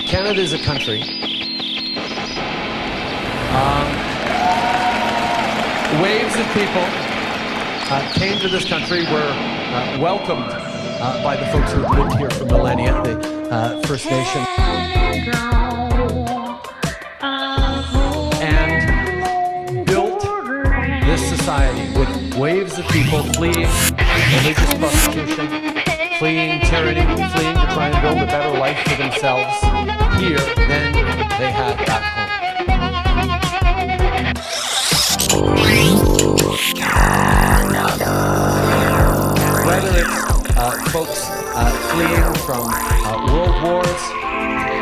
Canada is a country. Waves of people came to this country, were welcomed by the folks who have lived here for millennia, the First Nation. And built this society with waves of people fleeing religious persecution, fleeing tyranny, fleeing to try and build a better life for themselves here than they had back home. Whether it's folks fleeing from world wars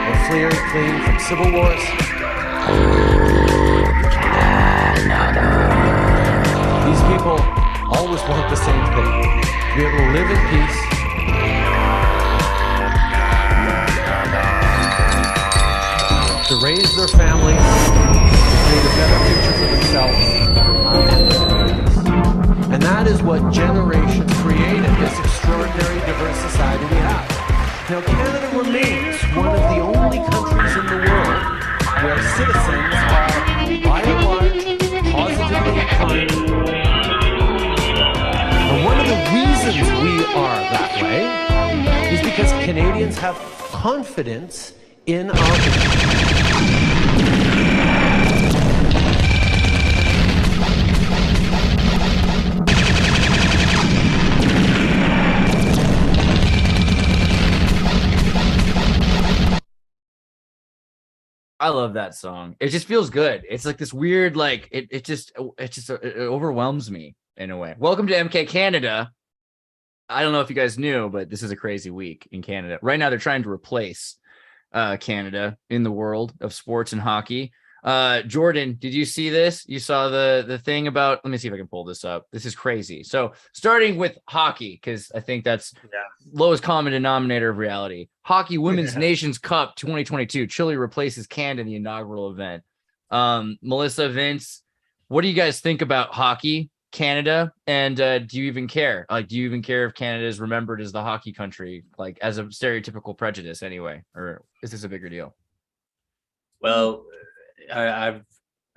or fleeing from civil wars, these people always want the same thing: to be able to live in peace, to raise their families, to create a better future for themselves and their communities. And that is what generations created, this extraordinary diverse society we have. Now, Canada remains one of the only countries in the world where citizens are, by and large, positively inclined. And one of the reasons we are that way is because Canadians have confidence in our country. I love that song. It just feels good. It's like this weird, like it overwhelms me in a way. Welcome to MkCanada. I don't know if you guys knew, but this is a crazy week in Canada. Right now, they're trying to replace Canada in the world of sports and hockey. Jordan, did you see this? You saw the thing about, let me see if I can pull this up. This is crazy. So starting with hockey, because I think that's lowest common denominator of reality. Hockey Women's Nations Cup 2022. Chile replaces Canada in the inaugural event. Melissa, Vince, what do you guys think about hockey, Canada? And do you even care? Like, do you even care if Canada is remembered as the hockey country, like as a stereotypical prejudice anyway? Or is this a bigger deal? Well, I've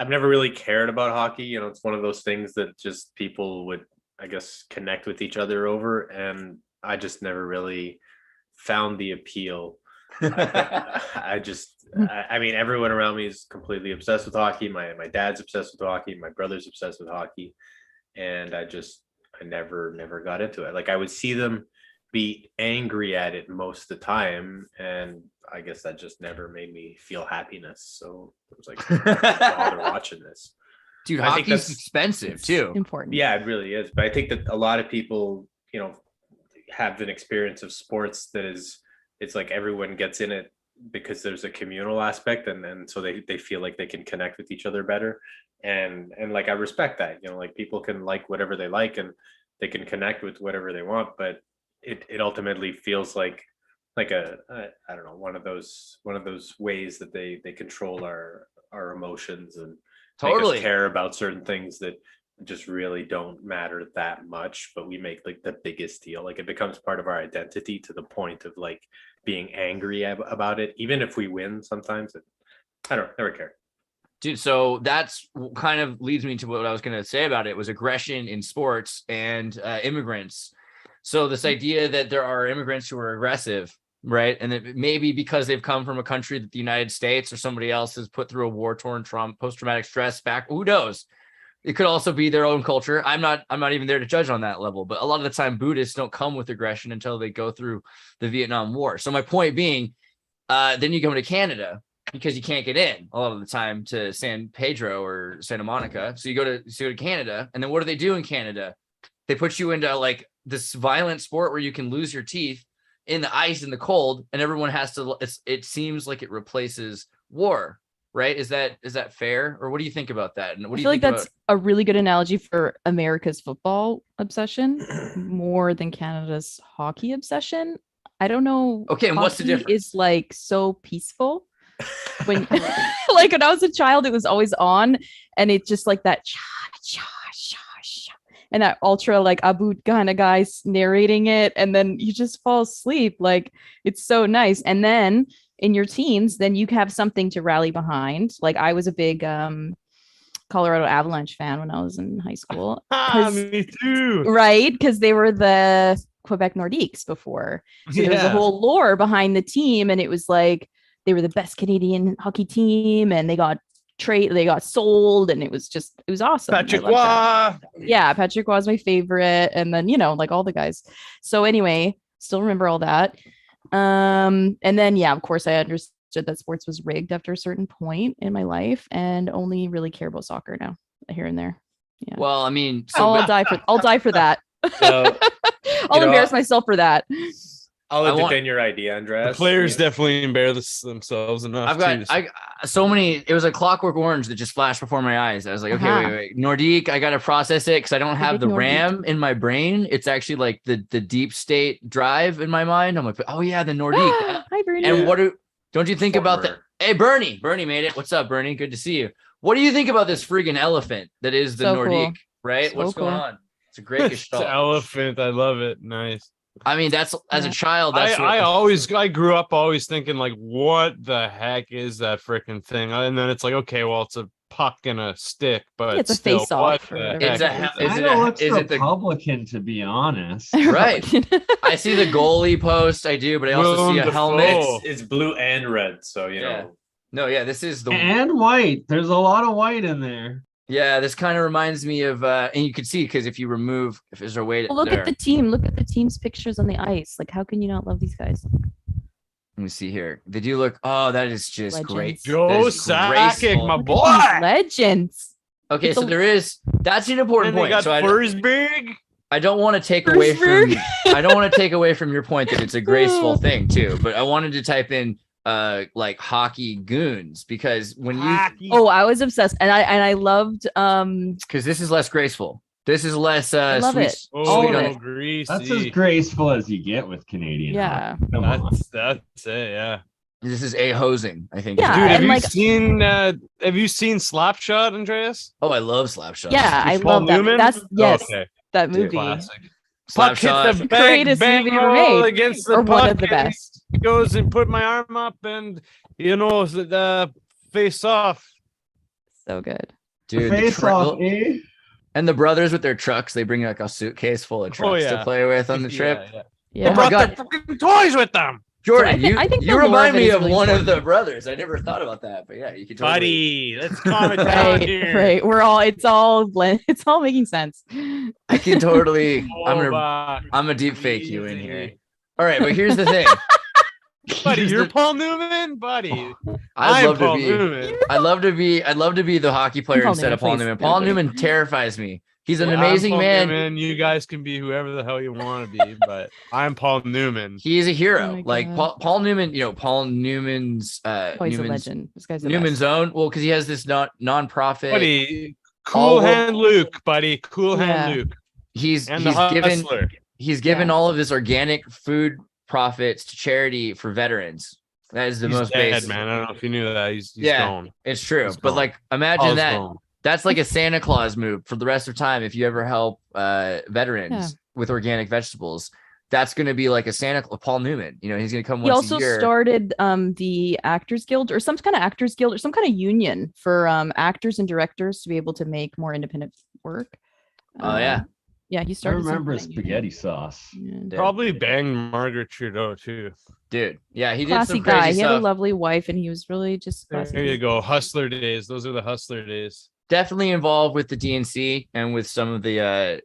never really cared about hockey. You know, it's one of those things that just people would, I guess, connect with each other over, and I just never really found the appeal. I mean, everyone around me is completely obsessed with hockey. My dad's obsessed with hockey. My brother's obsessed with hockey, and I never got into it. Like, I would see them be angry at it most of the time, and I guess that just never made me feel happiness. So it was like, bother watching this. Dude, hockey's expensive too. Important. Yeah, it really is. But I think that a lot of people, you know, have an experience of sports that is, it's like everyone gets in it because there's a communal aspect, and so they feel like they can connect with each other better. And like, I respect that, you know, like people can like whatever they like and they can connect with whatever they want, but it ultimately feels like a I don't know, one of those ways that they control our emotions and totally make us care about certain things that just really don't matter that much, but we make like the biggest deal. Like, it becomes part of our identity to the point of like being angry about it, even if we win sometimes. I don't never care. Dude, so that's kind of leads me to what I was going to say about it, was aggression in sports and immigrants. So this idea that there are immigrants who are aggressive, right? And that maybe because they've come from a country that the United States or somebody else has put through a war-torn trauma, post-traumatic stress back, who knows? It could also be their own culture. I'm not even there to judge on that level, but a lot of the time Buddhists don't come with aggression until they go through the Vietnam War. So my point being, then you go to Canada because you can't get in a lot of the time to San Pedro or Santa Monica. So you go to Canada, and then what do they do in Canada? They put you into like this violent sport where you can lose your teeth in the ice in the cold, and everyone has to, it seems like it replaces war, right? Is that fair? Or what do you think about that? And what do you think that's a really good analogy for America's football obsession more than Canada's hockey obsession. I don't know. Okay, and what's the difference? Is like so peaceful. When like when I was a child, it was always on, and it's just like that cha cha cha cha, and that ultra like Abu kind of guys narrating it, and then you just fall asleep. Like, it's so nice. And then in your teens, then you have something to rally behind. Like I was a big Colorado Avalanche fan when I was in high school. Me too. Right? Because they were the Quebec Nordiques before. So there's a whole lore behind the team, and it was like they were the best Canadian hockey team, and they got sold, and it was awesome. Patrick Roy. Yeah, Patrick Roy was my favorite, and then like all the guys. So anyway, still remember all that. And then of course I understood that sports was rigged after a certain point in my life, and only really care about soccer now, here and there. Yeah. Well, I mean, I'll die for that. So, I'll embarrass myself for that. I'll entertain your idea, Andreas. The players definitely embarrass themselves enough. So many. It was like Clockwork Orange that just flashed before my eyes. I was like, okay, wait. Nordique. I gotta process it because I don't have the RAM in my brain. It's actually like the deep state drive in my mind. I'm like, oh yeah, the Nordique. Hi, Bernie. And don't you think about that? Hey, Bernie made it. What's up, Bernie? Good to see you. What do you think about this friggin' elephant that is the Nordique? Cool. Right? So What's going on? It's a great gestalt. It's an elephant. I love it. Nice. I mean, that's as a child. That's I grew up always thinking like, what the heck is that freaking thing? And then it's like, okay, well, it's a puck and a stick, but it's still, a face off. Is it Republican, to be honest? Right. I see the goalie post. I do, but I also see a helmet. It's blue and red, so you know. No, this is and white. There's a lot of white in there. Yeah, this kind of reminds me of, and you can see because if there's a way to look at the team. Look at the team's pictures on the ice. Like, how can you not love these guys? Let me see here. They do look. Oh, that is just Legends. great. Joe Sakic, my boy. Legends. Okay, so that's an important point. So Forsberg. I don't want to take away from. I don't want to take away from your point that it's a graceful thing too. But I wanted to type in like hockey goons because when I was obsessed and I loved because this is less graceful. This is less sweet. Greasy. That's as graceful as you get with Canadian. Yeah, that's it. Yeah, this is hosing. I think. Yeah, dude, have you seen Slapshot, Andreas? Oh, I love Slapshot. Yeah, I love that. Newman? That's that movie. Classic. Slapshot, the greatest movie ever made, against the or puck, one of the best. Goes and put my arm up, and the face off. So good, dude. Face off, eh? And the brothers with their trucks, they bring like a suitcase full of trucks to play with on the trip. Yeah. Oh my god, fucking toys with them. Jordan, so I think you remind me of one of the brothers. I never thought about that, but yeah, you can totally. Buddy, let's calm it down here. Right, it's all making sense. I can totally. I'm a deep fake you in here. All right, but here's the thing. Buddy, you're Paul Newman, buddy. I'd love to be the hockey player instead of Paul Newman. Paul Newman terrifies me. He's an amazing man. Newman. You guys can be whoever the hell you want to be, but I'm Paul Newman. He's a hero. Paul Newman, Paul Newman's he's a legend. This guy's Newman's own. Well, because he has this nonprofit. Buddy, Cool Hand Luke. He's given all of this organic food profits to charity for veterans. That is the most basic. Man, I don't know if you knew that. He's gone. It's true. But like, imagine that. Gone. That's like a Santa Claus move for the rest of time. If you ever help veterans with organic vegetables, that's going to be like a Paul Newman. He's going to come once a year. He also started the Actors Guild or some kind of Actors Guild or some kind of union for actors and directors to be able to make more independent work. Yeah, he started. I remember spaghetti sauce. Yeah. Probably banged Margaret Trudeau too. Dude, yeah, he did classy some crazy guy. stuff. He had a lovely wife, and he was really just. There you go, hustler days. Those are the hustler days. Definitely involved with the DNC and with some of the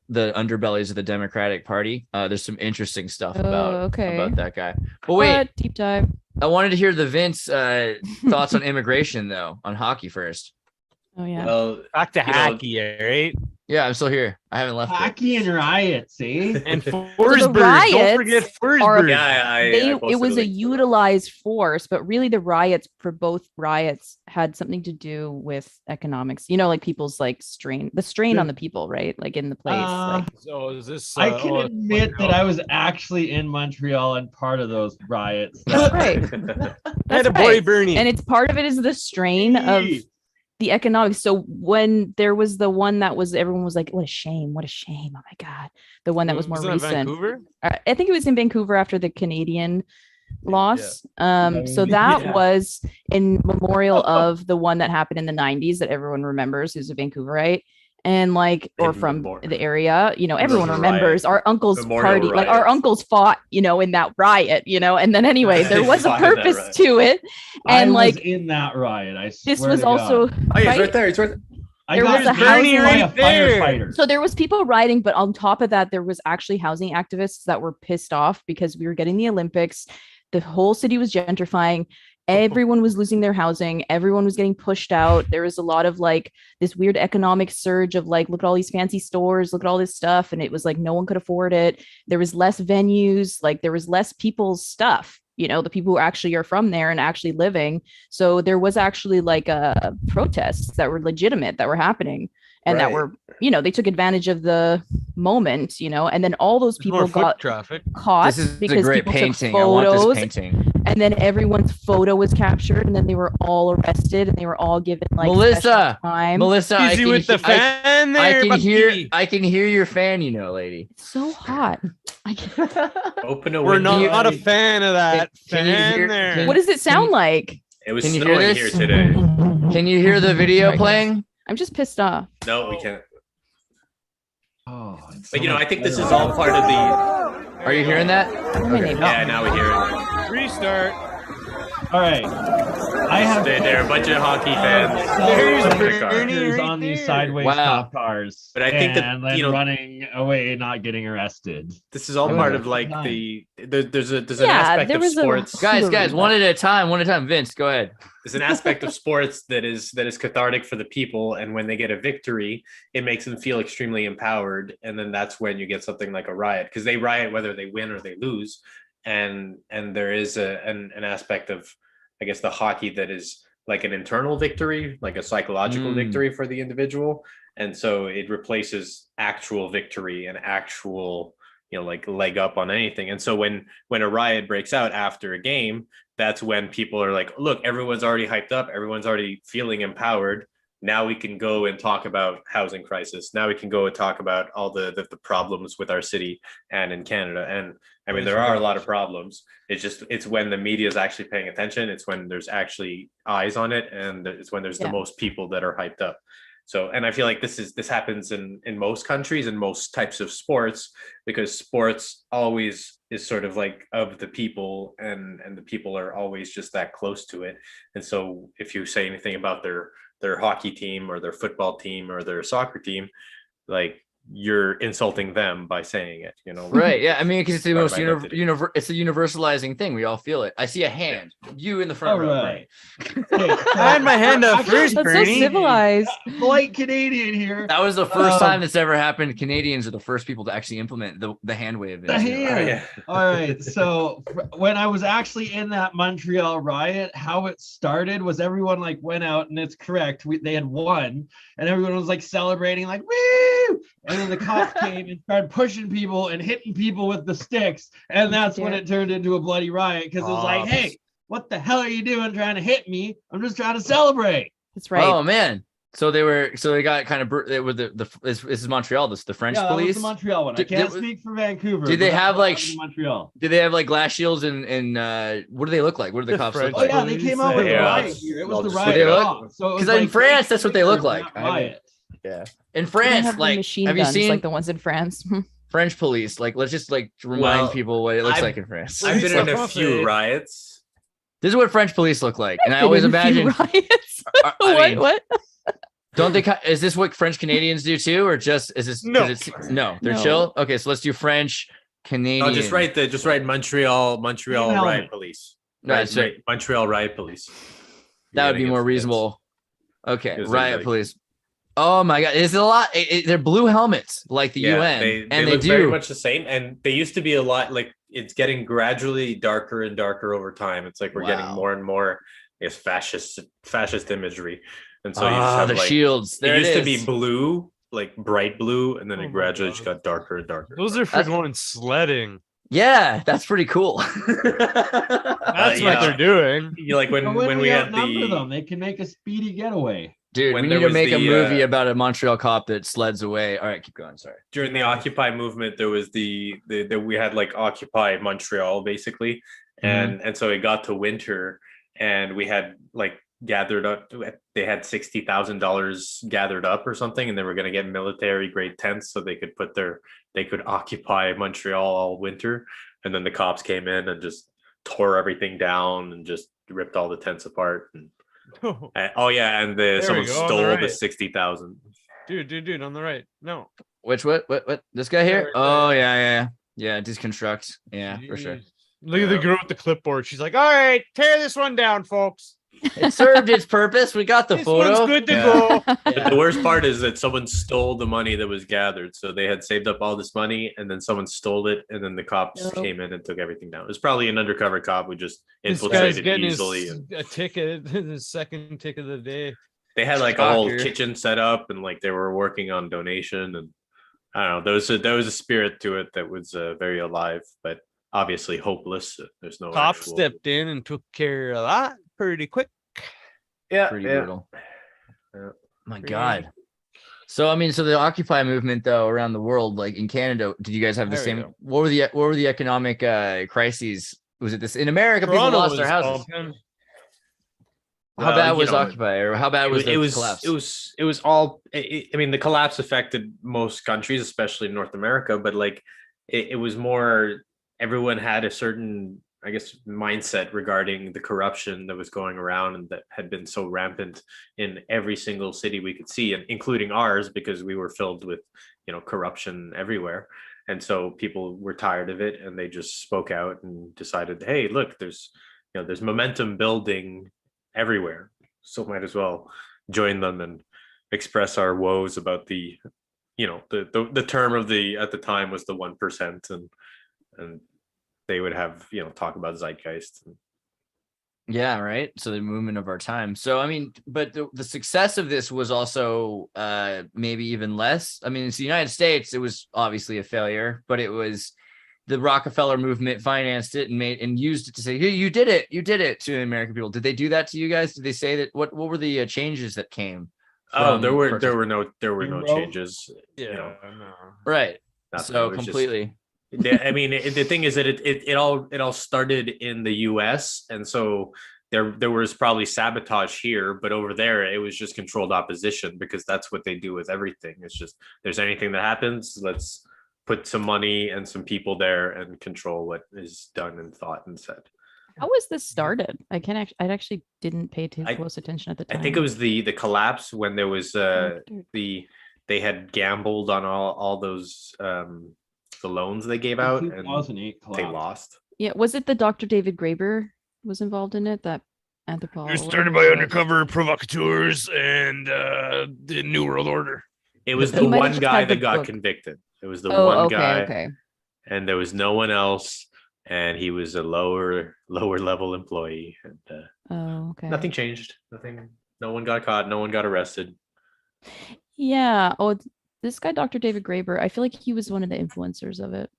underbellies of the Democratic Party. There's some interesting stuff about that guy. But wait, deep dive. I wanted to hear the Vince thoughts on immigration though, on hockey first. Oh yeah. Well, back to hockey, right? Yeah, I'm still here. I haven't left. Hockey and riots, eh? And Forsberg. Don't forget Forsberg. It was a utilized force, but really the riots for both riots had something to do with economics. Like people's the strain on the people, right? Like in the place. So is this? I can admit that I was actually in Montreal and part of those riots. That's right. That's a boy, Bernie. And it's part of it is the strain of the economics. So when there was the one that was, everyone was like, what a shame. Oh my God. The one that was more recent. Vancouver? I think it was in Vancouver after the Canadian loss. Yeah. So that Yeah. was in memorial of the one that happened in the 90s that everyone remembers, who's a Vancouverite. And like, or from the area, you know, everyone remembers our uncle's Memorial party. Like our riot. uncles fought, you know, in that riot, you know. And then anyway, there was a Fought in that purpose riot. to it. I And was like in that riot. I swear this was to also God. Oh, yeah, it's right? right there. It's right there. I there got was a beaten housing by a right there. firefighter. So there was people rioting, but on top of that, there was actually housing activists that were pissed off because we were getting the Olympics. The whole city was gentrifying. Everyone was losing their housing. Everyone was getting pushed out. There was a lot of like this weird economic surge of like, look at all these fancy stores, look at all this stuff. And it was like, no one could afford it. There was less venues, like there was less people's stuff, you know, the people who actually are from there and actually living. So there was actually like protests that were legitimate that were happening. And that Right. were, you know, they took advantage of the moment, you know, and then all those There's more people foot got traffic. caught This is because a great people painting. took I want photos, this painting. and then everyone's photo was captured, and then they were all arrested, and they were all given like Melissa, special time. Melissa, I Easy can, with the fan there. I can hear your fan, you know, lady. It's so hot. I can't. Open a We're window. not a fan of that Can you fan hear- there. can- What does it sound like? It was Can you hear snowing this? here today. Can you hear the video Sorry, guys. playing? I'm just pissed off. No, we can't. Oh, it's But so you know, I much think this better is all when part of the. Are you hearing that? Oh, my name. Yeah, now we hear it. Restart. All right. I have They're a bunch of hockey fans. There's in the Bernie. car. pictures on these sideways Wow. cop cars. But I think that, and then you know- running away, not getting arrested. This is all It was part a of like fun there's an Yeah, aspect there of was a- sports. Guys, one at a time. One at a time. Vince, go ahead. There's an aspect of sports that is cathartic for the people, and when they get a victory, it makes them feel extremely empowered. And then that's when you get something like a riot, because they riot whether they win or they lose. And there is an aspect of, I guess, the hockey that is like an internal victory, like a psychological victory for the individual. And so it replaces actual victory and actual, you know, like leg up on anything. And so when a riot breaks out after a game, that's when people are like, look, everyone's already hyped up. Everyone's already feeling empowered. Now we can go and talk about housing crisis. Now we can go and talk about all the problems with our city and in Canada. And I mean, there are a lot of problems. It's when the media is actually paying attention. It's when there's actually eyes on it. And it's when there's the most people that are hyped up. So, and I feel like this happens in most countries and most types of sports, because sports always is sort of like of the people, and the people are always just that close to it. And so if you say anything about their hockey team or their football team or their soccer team, like, you're insulting them by saying it, you know? Right. Yeah. I mean, because it's the most Part it's a universalizing thing. We all feel it. I see a hand. You in the front All row. right. Right. I had my hand up first, That's so Bernie. civilized. Polite Canadian here. That was the first time that's ever happened. Canadians are the first people to actually implement the hand wave. The hand. yeah. All right. So when I was actually in that Montreal riot, how it started was everyone like went out, and it's correct. They had won, and everyone was like celebrating, like woo! And then the cops came and started pushing people and hitting people with the sticks, and that's when it turned into a bloody riot, because it was like, hey, what the hell are you doing trying to hit me? I'm just trying to celebrate. That's right. Oh man. So they got kind of they were this is Montreal. This the French Yeah, that was police. the Montreal one. I can't speak for Vancouver. Did they but have that like was Montreal? Did they have like glass shields and what do they look like? What do the The cops French look like? Oh yeah, they came out with the Yeah. riot gear. It was I'll the just riot look it up. dog. So it was 'Cause in like France, that's what they look like. that I mean, riot. Yeah. In They France, have the like machine have you guns, seen like the ones in France? French police? Like, let's just like remind Well, people what it looks I've- like in France. I've been in a Police few are riots. This is what French police look like, and I Been always in a few imagine. riots. I mean, What? don't they? Is this what French Canadians do too, or just is this? 'cause No. no, they're No. chill. Okay, so let's do French Canadian. No, just write Montreal Team riot helmet. police. No, Right, that's right. Montreal riot police. That would You're be gonna more get- reasonable. Okay, Because riot like- police. Oh my god, it's a lot. They're blue helmets like the UN, They and they look very do. much the same, and they used to be a lot like, it's getting gradually darker and darker over time. It's like we're getting Wow. more and more, I guess, fascist imagery, and so you just Ah, have the like, shields. There it used to is. be blue, like bright blue, and then Oh it my gradually God. just got darker and darker. Those are for going sledding. Yeah, that's pretty cool. That's yeah. what they're doing. You like when But we had outnumber the them, they can make a speedy getaway. Dude, When we there need to was make a the, movie about a Montreal cop that sleds away. All right, keep going. Sorry. during the Occupy movement, there was the we had like Occupy Montreal basically, and so it got to winter, and we had like gathered up. They had $60,000 gathered up or something, and they were going to get military grade tents so they could occupy Montreal all winter. And then the cops came in and just tore everything down and just ripped all the tents apart. And someone we go, on stole the the right. 60,000. Dude, on the right. No. Which what? This guy here? Right Oh there. yeah. Deconstruct. Yeah, for sure. Jeez. Look at the girl with the clipboard. She's like, all right, tear this one down, folks. It served its purpose. We got the This photo. one's good to Yeah. go. But the worst part is that someone stole the money that was gathered. So they had saved up all this money, and then someone stole it, and then the cops Nope. came in and took everything down. It was probably an undercover cop who just This guy's infiltrated getting easily. a ticket, his second ticket of the day. They had like a whole Shocker. kitchen set up, and like they were working on donation, and I don't know. There was a spirit to it that was very alive, but obviously hopeless. There's no Cop actual- stepped in and took care of that pretty quick. Pretty brutal. Yeah. My Pretty- God. So I mean, so the Occupy movement though around the world, like in Canada, did you guys have the There we same? go. What were the economic crises? Was it this in America? Toronto People lost their was houses. pumping. How Well, bad you was know, Occupy, or how bad was the collapse? It was all. I mean, the collapse affected most countries, especially in North America. But like, it was more. Everyone had a certain, I guess, mindset regarding the corruption that was going around and that had been so rampant in every single city we could see, and including ours, because we were filled with, corruption everywhere. And so people were tired of it, and they just spoke out and decided, hey, look, there's momentum building everywhere, so might as well join them and express our woes about the term of the at the time was the 1%, and they would have talk about zeitgeist. Yeah, right. So the movement of our time. So I mean, but the success of this was also maybe even less. I mean, it's the United States. It was obviously a failure, but it was the Rockefeller movement financed it and used it to say, "Hey, you did it" to American people. Did they do that to you guys? Did they say that? What were the changes that came? Oh, from there were protest- no changes. Yeah, know, no. right. nothing. So It was just- completely. I mean, the thing is that it all started in the U.S. and so there was probably sabotage here, but over there it was just controlled opposition, because that's what they do with everything. It's just there's anything that happens, let's put some money and some people there and control what is done and thought and said. How was this started? I actually didn't pay too I- close attention at the I time. think it was the collapse when there was After. they had gambled on all those the loans they gave out, and 2008 they collapse. lost. Yeah, was it the Dr. David Graeber was involved in it? That anthropologist. It was started by undercover provocateurs and the New World Order. It was He the might have one just guy had the that got book. convicted. It was the Oh, one okay, guy, okay. and there was no one else, and he was a lower level employee, and Oh, okay. nothing changed. No one got caught. No one got arrested. Yeah. Oh, this guy, Dr. David Graeber, I feel like he was one of the influencers of it.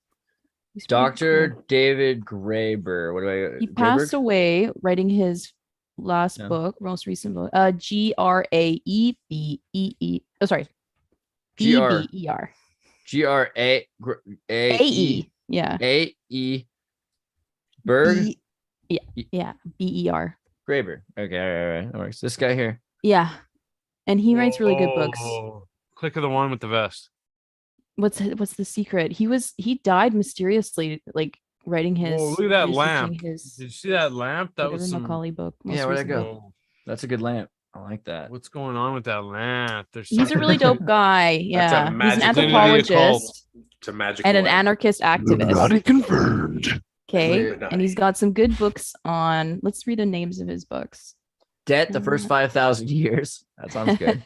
He's pretty Dr. cool. David Graeber. What do I? He passed Graeber? away writing his last Yeah. book, most recent book. Graebee. Oh, sorry. GR. BBER. GRA AE. Yeah. AE Berg Yeah. BER. Graeber. Okay, all right. That works. This guy here. Yeah. And he writes really good books. Whoa. Click of the one with the vest. What's the secret? He died mysteriously, like writing his. Whoa, look at that researching lamp. His Did you see that lamp? That whatever was some. Macaulay book. Yeah, most where'd that recent go? book. Whoa. That's a good lamp. I like that. What's going on with that lamp? There's He's a something- really dope guy. Yeah, he's an magic identity anthropologist It's a magic and an lamp. anarchist activist. confirmed. Okay, Illuminati. and he's got some good books on. Let's read the names of his books. Debt the first 5,000 years. That sounds good.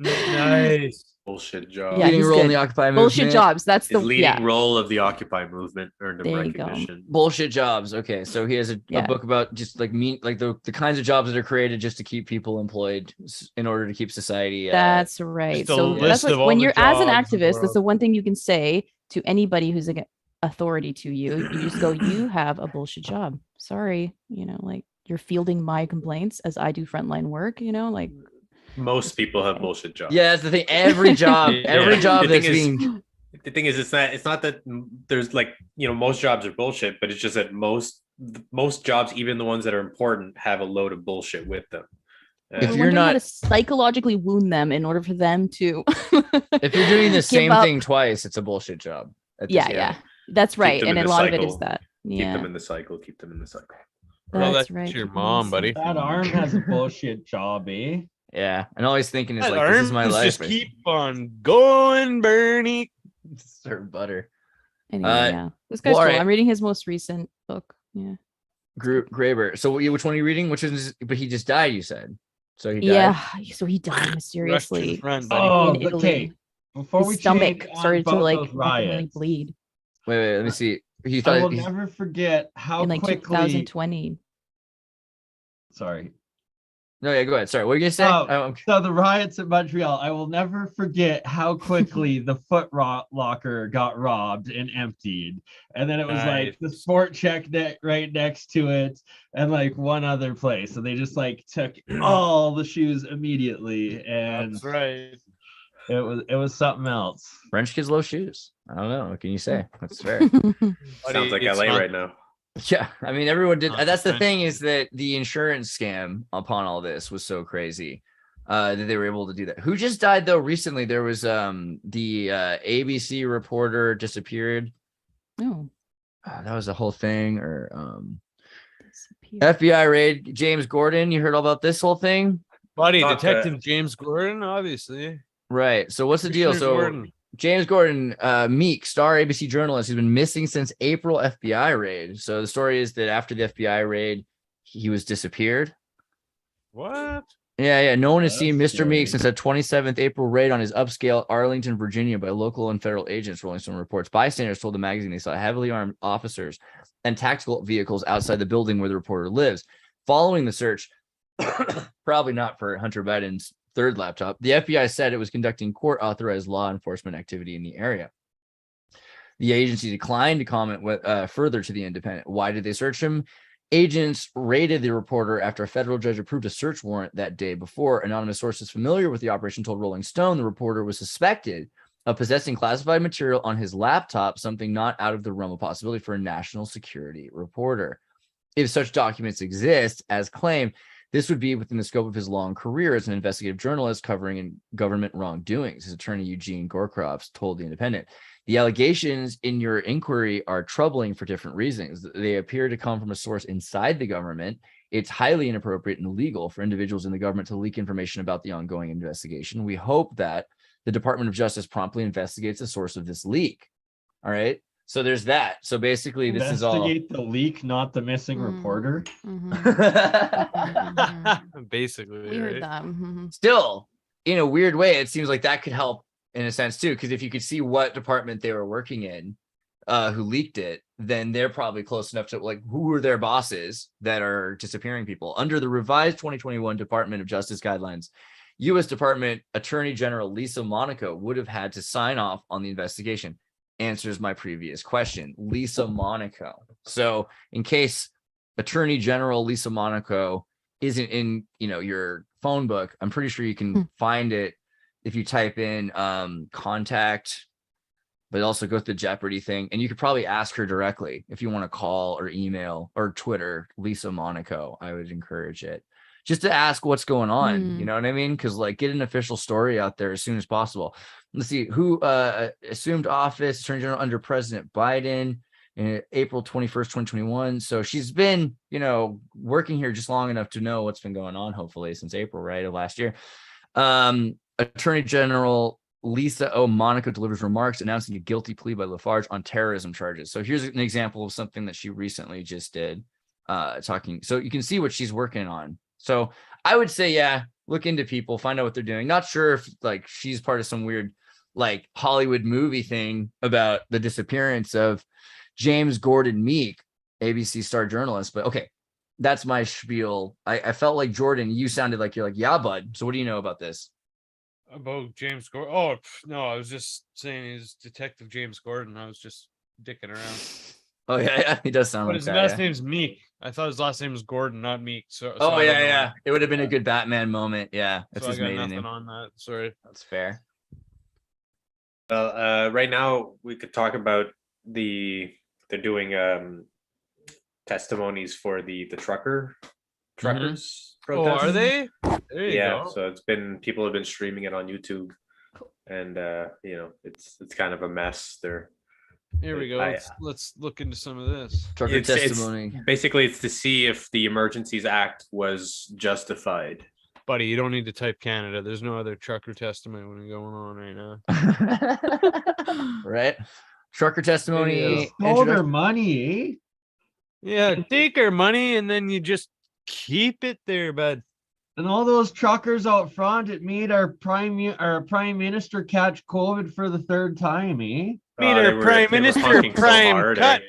Nice. Bullshit job. Yeah, Leading he's role in good. the Occupy Bullshit movement. jobs. That's His the leading role of the Occupy movement earned him There you go. recognition. Bullshit jobs. Okay, so he has a Yeah. book about just like the kinds of jobs that are created just to keep people employed in order to keep society. That's right. just a So list that's of what all when the you're as an jobs in the activist, that's world. the one thing you can say to anybody who's an authority to you. You just go, you have a bullshit job. Sorry, like you're fielding my complaints as I do frontline work. Like Most people have bullshit jobs. Yeah, that's the thing. Every job, Yeah. every job The that's thing is- being The thing is, it's not that there's like, most jobs are bullshit, but it's just that most most jobs, even the ones that are important, have a load of bullshit with them. If We're you're wondering how not- to psychologically wound them in order for them to If you're doing the give same up. thing twice, it's a bullshit job. at this Yeah, point. yeah. That's Keep right. them And in a the lot of it is cycle. that. Keep Yeah. them in the cycle. Keep them in the cycle. Well, That's that's right. your keep them in mom, the buddy. That cycle. arm has a bullshit job, eh? Yeah, and always thinking is That like, this is my arms life. just keep on going, Bernie. Serve butter. Anyway, Uh, yeah. This guy's well, cool. alright. I'm reading his most recent book. Yeah. Graber. So which one are you reading? Which is? But he just died. You said. So he died. Yeah. So he died Rush to the mysteriously front, buddy. Oh, in Italy. okay. Before we His stomach change on started to both like those fucking really riots, bleed Wait. Let me see. He I thought will he's- never forget how in like quickly. 2020. Sorry. No, yeah. Go ahead. Sorry. What were you gonna say? Oh, so the riots in Montreal, I will never forget how quickly the foot locker got robbed and emptied. And then it was like the Nice. sport check right next to it and like one other place. So they just like took all the shoes immediately. And That's right. it was something else. French kids love shoes. I don't know. What can you say? That's fair. Sounds like It's LA not- right now. Yeah, I mean, everyone did. Not That's the French thing kids. is that the insurance scam upon all this was so crazy that they were able to do that. Who just died though recently? There was the ABC reporter disappeared. Oh. That was a whole thing. Or Disappeared. FBI raid James Gordon. You heard all about this whole thing, Buddy, Thought Detective that- James Gordon, obviously. right? So what's the deal? Commissioner So Gordon. James Gordon, Meek, star ABC journalist, who's been missing since April FBI raid. So the story is that after the FBI raid, he was disappeared. What? Yeah. No one has That's seen Mr. Meek scary. since the 27th April raid on his upscale Arlington, Virginia by local and federal agents, Rolling Stone reports. Bystanders told the magazine they saw heavily armed officers and tactical vehicles outside the building where the reporter lives. Following the search, probably not for Hunter Biden's third laptop, the FBI said it was conducting court-authorized law enforcement activity in the area. The agency declined to comment further to the Independent. Why did they search him? Agents raided the reporter after a federal judge approved a search warrant that day before. Anonymous sources familiar with the operation told Rolling Stone the reporter was suspected of possessing classified material on his laptop, something not out of the realm of possibility for a national security reporter. If such documents exist, as claimed, this would be within the scope of his long career as an investigative journalist covering government wrongdoings, his attorney Eugene Gorkrops told The Independent. The allegations in your inquiry are troubling for different reasons. They appear to come from a source inside the government. It's highly inappropriate and illegal for individuals in the government to leak information about the ongoing investigation. We hope that the Department of Justice promptly investigates the source of this leak. All right. So there's that. So basically, this is all. Investigate the leak, not the missing Mm. reporter. Basically, We heard right? that. Mhm. Still, in a weird way, it seems like that could help in a sense too, because if you could see what department they were working in, who leaked it, then they're probably close enough to like who are their bosses that are disappearing people. Under the revised 2021 Department of Justice guidelines, U.S. Department Attorney General Lisa Monaco would have had to sign off on the investigation. Answers my previous question. Lisa Monaco. So in case Attorney General Lisa Monaco isn't in, your phone book, I'm pretty sure you can find it if you type in contact, but also go through the Jeopardy thing. And you could probably ask her directly if you want to call or email or Twitter Lisa Monaco. I would encourage it just to ask what's going on. You know what I mean? Because like get an official story out there as soon as possible. Let's see who assumed office, Attorney General under President Biden in April 21st, 2021. So she's been, working here just long enough to know what's been going on, hopefully, since April, right, of last year. Attorney General Lisa O. Monaco delivers remarks announcing a guilty plea by Lafarge on terrorism charges. So here's an example of something that she recently just did, talking. So you can see what she's working on. So I would say, yeah, look into people, find out what they're doing. Not sure if like she's part of some weird like Hollywood movie thing about the disappearance of James Gordon Meek, ABC star journalist. But okay, that's my spiel. I felt like Jordan, you sounded like you're like, yeah, bud. So what do you know about this? About James Gordon? Oh, no, I was just saying he's Detective James Gordon. I was just dicking around. Oh yeah, he does sound But like his that. last Yeah. name's Meek. I thought his last name was Gordon, not Meek. So Oh I don't know. yeah. It would have been a good Batman moment. Yeah, that's So I his got maiden nothing name. on that. Sorry. That's fair. Well, right now we could talk about they're doing testimonies for the truckers Oh, protest. are they? There you Yeah, go. so people have been streaming it on YouTube, and it's kind of a mess. Here we go. Let's look into some of this. Trucker testimony. Basically it's to see if the Emergencies Act was justified. Buddy, you don't need to type Canada. There's no other trucker testimony going on right now. Right? Trucker testimony. Stole their money, eh? Yeah, take our money and then you just keep it there, bud. And all those truckers out front, it made our prime minister catch COVID for the third time, eh? Meet our prime minister, honking so prime hard, cut.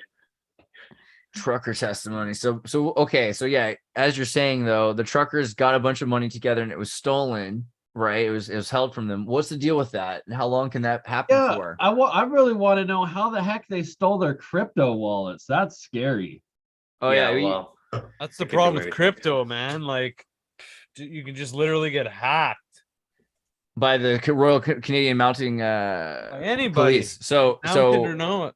Trucker testimony. So okay, so yeah, as you're saying though, the truckers got a bunch of money together and it was stolen, right? It was held from them. What's the deal with that? And how long can that happen for? I really want to know how the heck they stole their crypto wallets. That's scary. Oh yeah, well, That's the They could problem do with anything. crypto, man. Like, you can just literally get hacked by the Royal Canadian Mounting by anybody. Police. So Or know it.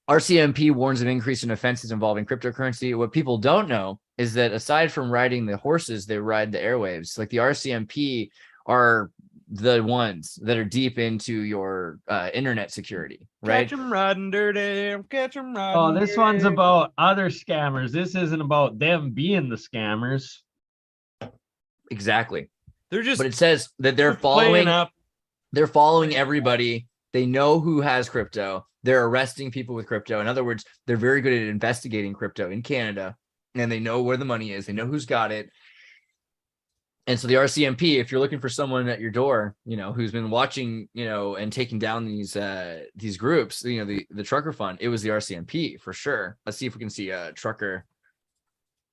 RCMP warns of increase in offenses involving cryptocurrency. What people don't know is that aside from riding the horses, they ride the airwaves. Like the RCMP are the ones that are deep into your internet security, right? Catch 'em riding dirty. Catch 'em riding. Oh, this one's dirty. about other scammers. This isn't about them being the scammers. Exactly. They're just. But it says that they're playing following up. they're following everybody. They know who has crypto. They're arresting people with crypto. In other words, they're very good at investigating crypto in Canada, and they know where the money is. They know who's got it. And so the RCMP, if you're looking for someone at your door, who's been watching, and taking down these groups, the trucker fund, it was the RCMP for sure. Let's see if we can see a trucker.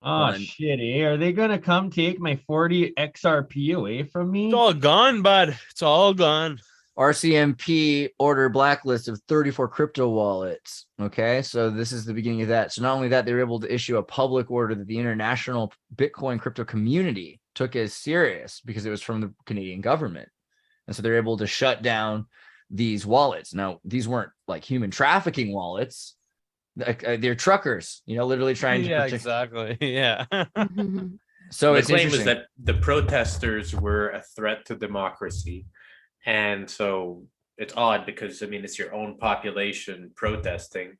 Oh, One. shit, eh? Are they going to come take my 40 XRP away from me? It's all gone, bud. It's all gone. RCMP order blacklist of 34 crypto wallets. Okay, so this is the beginning of that. So not only that, they were able to issue a public order that the international Bitcoin crypto community took as serious because it was from the Canadian government. And so they're able to shut down these wallets. Now, these weren't like human trafficking wallets. They're truckers, literally trying to protect. Exactly. Yeah. So the it's claim was interesting. that the protesters were a threat to democracy. And so it's odd because it's your own population protesting,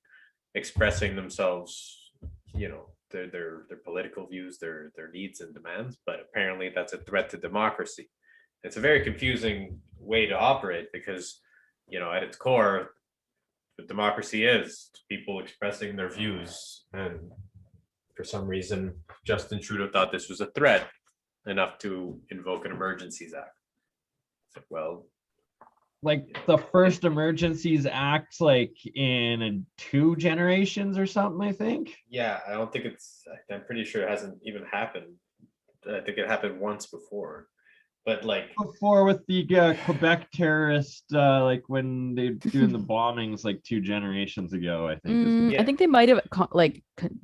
expressing themselves, their political views, their needs and demands, but apparently that's a threat to democracy. It's a very confusing way to operate because, at its core, what democracy is people expressing their views. And for some reason, Justin Trudeau thought this was a threat enough to invoke an Emergencies Act. Well, Like the first Emergencies Act, like in 2 generations or something, I think. yeah, I don't think I'm pretty sure it hasn't even happened. I think it happened once before, but like, Before with the Quebec terrorist, like when they doing the bombings like 2 generations ago, I think. I think they might have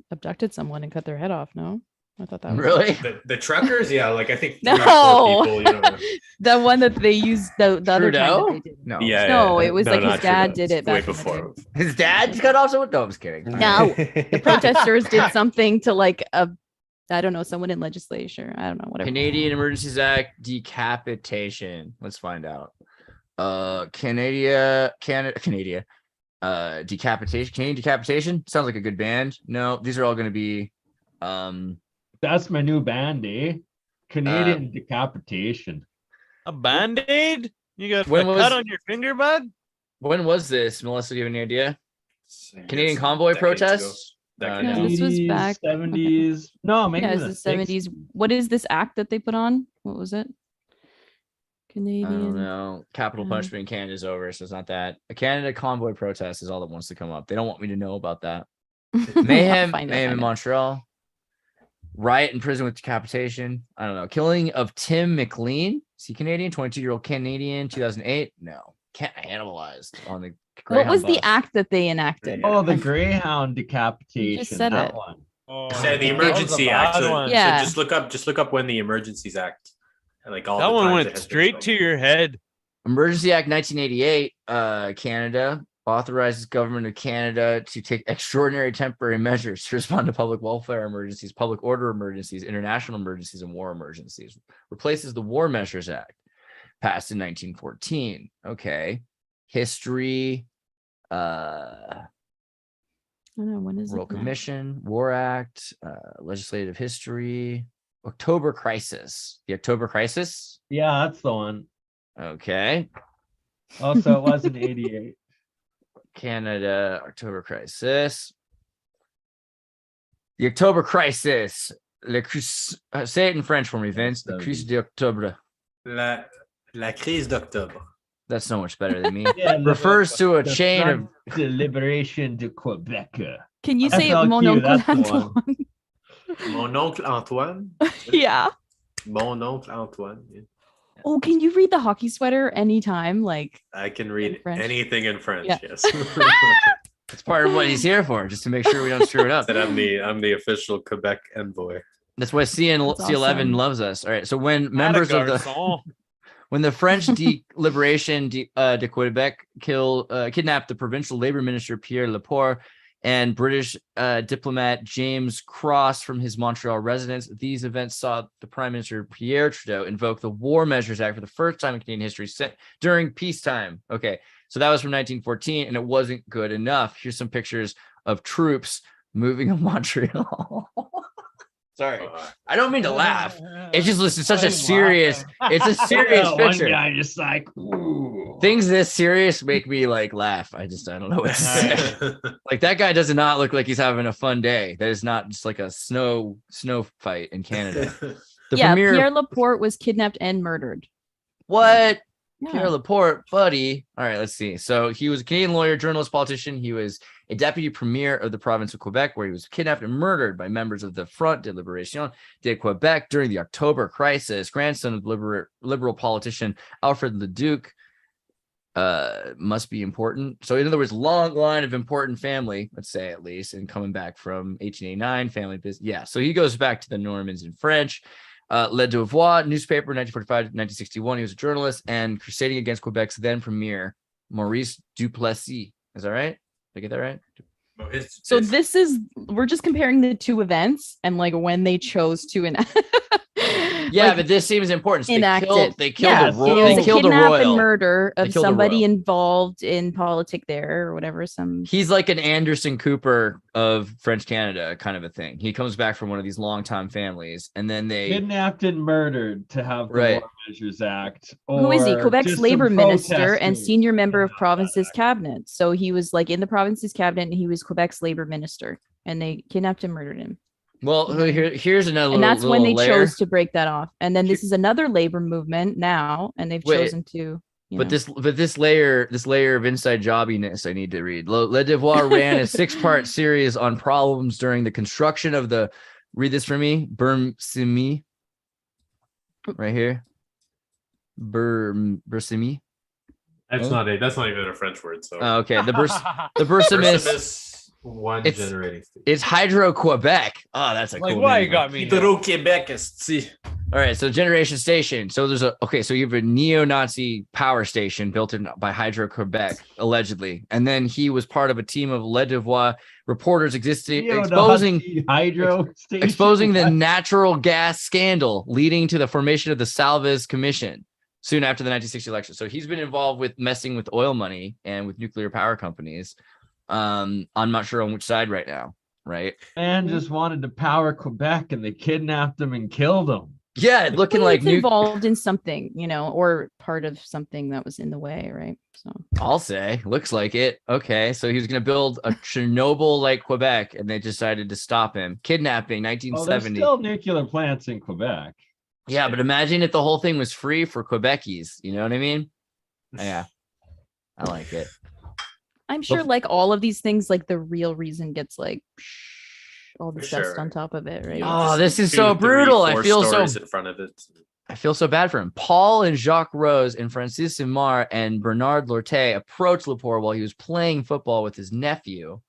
abducted someone and cut their head off. No, I thought that was Really? the truckers, yeah, like I think 3 or 4 No. people, the one that they used the other time Trudeau? that they did. No. yeah, No, it was like his not dad Trudeau. did it It's way back in the before. His dad cut off someone? No, I'm just kidding. No, the protesters did something to I don't know, someone in legislature. I don't know, whatever. Canadian Emergencies Act decapitation. Let's find out. Canada. Decapitation. Canadian decapitation sounds like a good band. No, these are all going to be. That's my new band, eh? Canadian decapitation. A band-aid? You got When a was- cut on your finger, bud? When was this, Melissa? Do you have any idea? I Canadian guess convoy decades protests? ago. No. Decades This was 80s, back- 70s. No, maybe Yeah, in it's the 70s. What is this act that they put on? What was it? Canadian. I don't know. Capital Mm. punishment in Canada is over, so it's not that. A Canada convoy protest is all that wants to come up. They don't want me to know about that. Mayhem, Find it, mayhem in find it. Montreal. Riot in prison with decapitation. I don't know. Killing of Tim McLean. Is he Canadian? 22-year-old Canadian, 2008. No, can't animalized on the. What Greyhound was the bus. act that they enacted? Oh, the Greyhound decapitation. said that it. one. Oh, So the that was a Emergency bad Act. So, one. Yeah. so just look up when the Emergencies Act. Like all That the one times it went has been straight to invoked. your head. Emergency Act 1988, Canada. authorizes government of Canada to take extraordinary temporary measures to respond to public welfare emergencies, public order emergencies, international emergencies, and war emergencies. Replaces the War Measures Act, passed in 1914. Okay. History, I don't know, when is Royal it now? Commission, War Act, legislative history, October Crisis. The October Crisis? Yeah, that's the one. Okay. Also, it was in 88. Canada, October Crisis. The October Crisis. Say it in French for me, Vince. The crise d'octobre. La crise d'octobre. That's so much better than me. Yeah, Refers to a the chain of... Front de Liberation de Quebec. Can you say FLQ, Mon Oncle that's the one. Antoine? Mon oncle Antoine. Yeah. Mon oncle Antoine. Yeah. Oh, can you read the hockey sweater anytime? Like, I can read French. anything in French. Yeah. Yes. It's part of what he's here for, just to make sure we don't screw it up. That I'm the official Quebec envoy. That's why C11 That's awesome. loves us. All right. So when members of the... When the French Liberation de Quebec kidnapped the provincial labor minister Pierre Laporte and British diplomat James Cross from his Montreal residence, these events saw the Prime Minister Pierre Trudeau invoke the War Measures Act for the first time in Canadian history during peacetime. Okay, so that was from 1914, and it wasn't good enough. Here's some pictures of troops moving in Montreal. Sorry, I don't mean to laugh. It's just it's such a serious. It's a serious picture. One guy just like, ooh. Things this serious make me like laugh. I don't know what to say. Like that guy does not look like he's having a fun day. That is not just like a snow fight in Canada. The premier... Pierre Laporte was kidnapped and murdered. What? Yeah. Pierre Laporte, buddy. All right, let's see. So he was a Canadian lawyer, journalist, politician. He was a deputy premier of the province of Quebec, where he was kidnapped and murdered by members of the Front de Liberation de Quebec during the October Crisis. Grandson of liberal politician Alfred Leduc. Must be important. So in other words, long line of important family, let's say at least, and coming back from 1889, family business. Yeah, so he goes back to the Normans in French. Le Devoir newspaper, 1945 to 1961. He was a journalist and crusading against Quebec's then premier, Maurice Duplessis. Is that right? Did I get that right? So this is, we're just comparing the two events and like when they chose to enact. Yeah, but this seems important. So they killed yeah, the royal. It was They a killed the kidnap royal. and murder of killed the somebody royal. involved in politic there or whatever. He's like an Anderson Cooper of French Canada kind of a thing. He comes back from one of these longtime families, and then they Kidnapped and murdered to have the Right. War Measures Act. Who is he? or Quebec's just labor some minister and protesting. senior member of Yeah, province's that cabinet. So he was like in the province's cabinet and he was Quebec's labor minister and they kidnapped and murdered him. well here's another And that's when they layer. chose to break that off. And then this is another labor movement now, and they've Wait, chosen to. But this layer of inside jobbiness I need to read. Le Devoir ran a 6-part series on problems during the construction of the, read this for me, BurnEye, right here. BurnEye. That's not even a French word. So Oh, okay, the Bersimis. one It's- generating station. It's Hydro Quebec. Oh, that's a Like, cool why name. you got me? Hydro-Québec, esti. All right, so generation station. So so you have a neo-Nazi power station built by Hydro Quebec, allegedly, and then he was part of a team of Le Devoir reporters exposing hydro station. exposing the natural gas scandal leading to the formation of the Salvez Commission soon after the 1960 election. So he's been involved with messing with oil money and with nuclear power companies. I'm not sure on which side right now, right? Man just wanted to power Quebec and they kidnapped him and killed him. Yeah, looking Well, like it's involved in something, or part of something that was in the way, right? So I'll say, looks like it. Okay, so he was going to build a Chernobyl like Quebec, and they decided to stop him. Kidnapping, Oh, there's 1970. still nuclear plants in Quebec. Yeah, but imagine if the whole thing was free for Quebecies. You know what I mean? Yeah, I like it. I'm sure, like all of these things, like the real reason gets like all the For dust sure. on top of it, right? Oh, this is so brutal. I feel so in front of it. I feel so bad for him. Paul and Jacques Rose and Francis Simard and Bernard Lortet approached Laporte while he was playing football with his nephew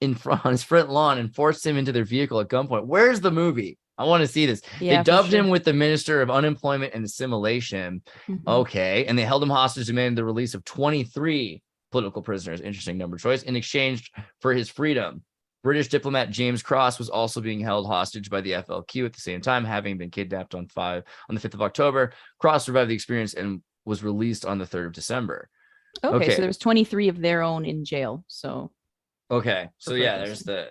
on his front lawn and forced him into their vehicle at gunpoint. Where's the movie? I want to see this. Yeah, They for dubbed him sure. with the Minister of Unemployment and Assimilation. Mhm. Okay. And they held him hostage, demanding the release of 23 political prisoners. Interesting number choice. In exchange for his freedom, British diplomat James Cross was also being held hostage by the FLQ at the same time, having been kidnapped on the 5th of October. Cross survived the experience and was released on the 3rd of December. Okay, so there was 23 of their own in jail. So okay, so yeah,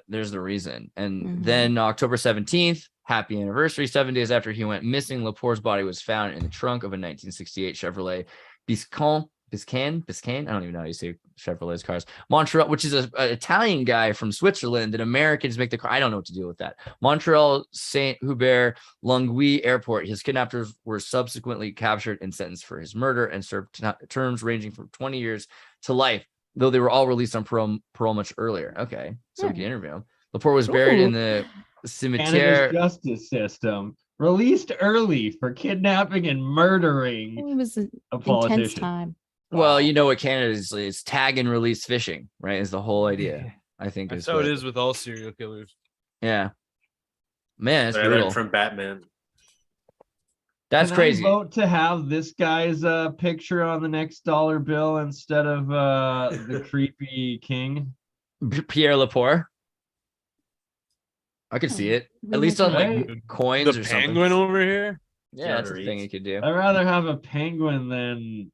there's the reason. And then October 17th, happy anniversary, 7 days after he went missing, Lepore's body was found in the trunk of a 1968 Chevrolet Biscayne. I don't even know how you say Chevrolet's cars. Montreal, which is an Italian guy from Switzerland, and Americans make the car. I don't know what to do with that. Montreal Saint Hubert Longwy Airport. His kidnappers were subsequently captured and sentenced for his murder and served terms ranging from 20 years to life, though they were all released on parole much earlier. Okay, so we can interview him. Lepore was buried in the cimetière. Canada's justice system. Released early for kidnapping and murdering it was an a intense politician. time. Well, you know what Canada is? It's tag and release fishing, right? Is the whole idea. I think That's how it is with all serial killers. Yeah, man, it's I brutal. learned from Batman. That's Can crazy. I vote to have this guy's picture on the next dollar bill instead of the creepy king. Pierre Lepore. I could see it. At least on like Right. coins The or penguin something. over here. Yeah, that's a thing you could do. I'd rather have a penguin than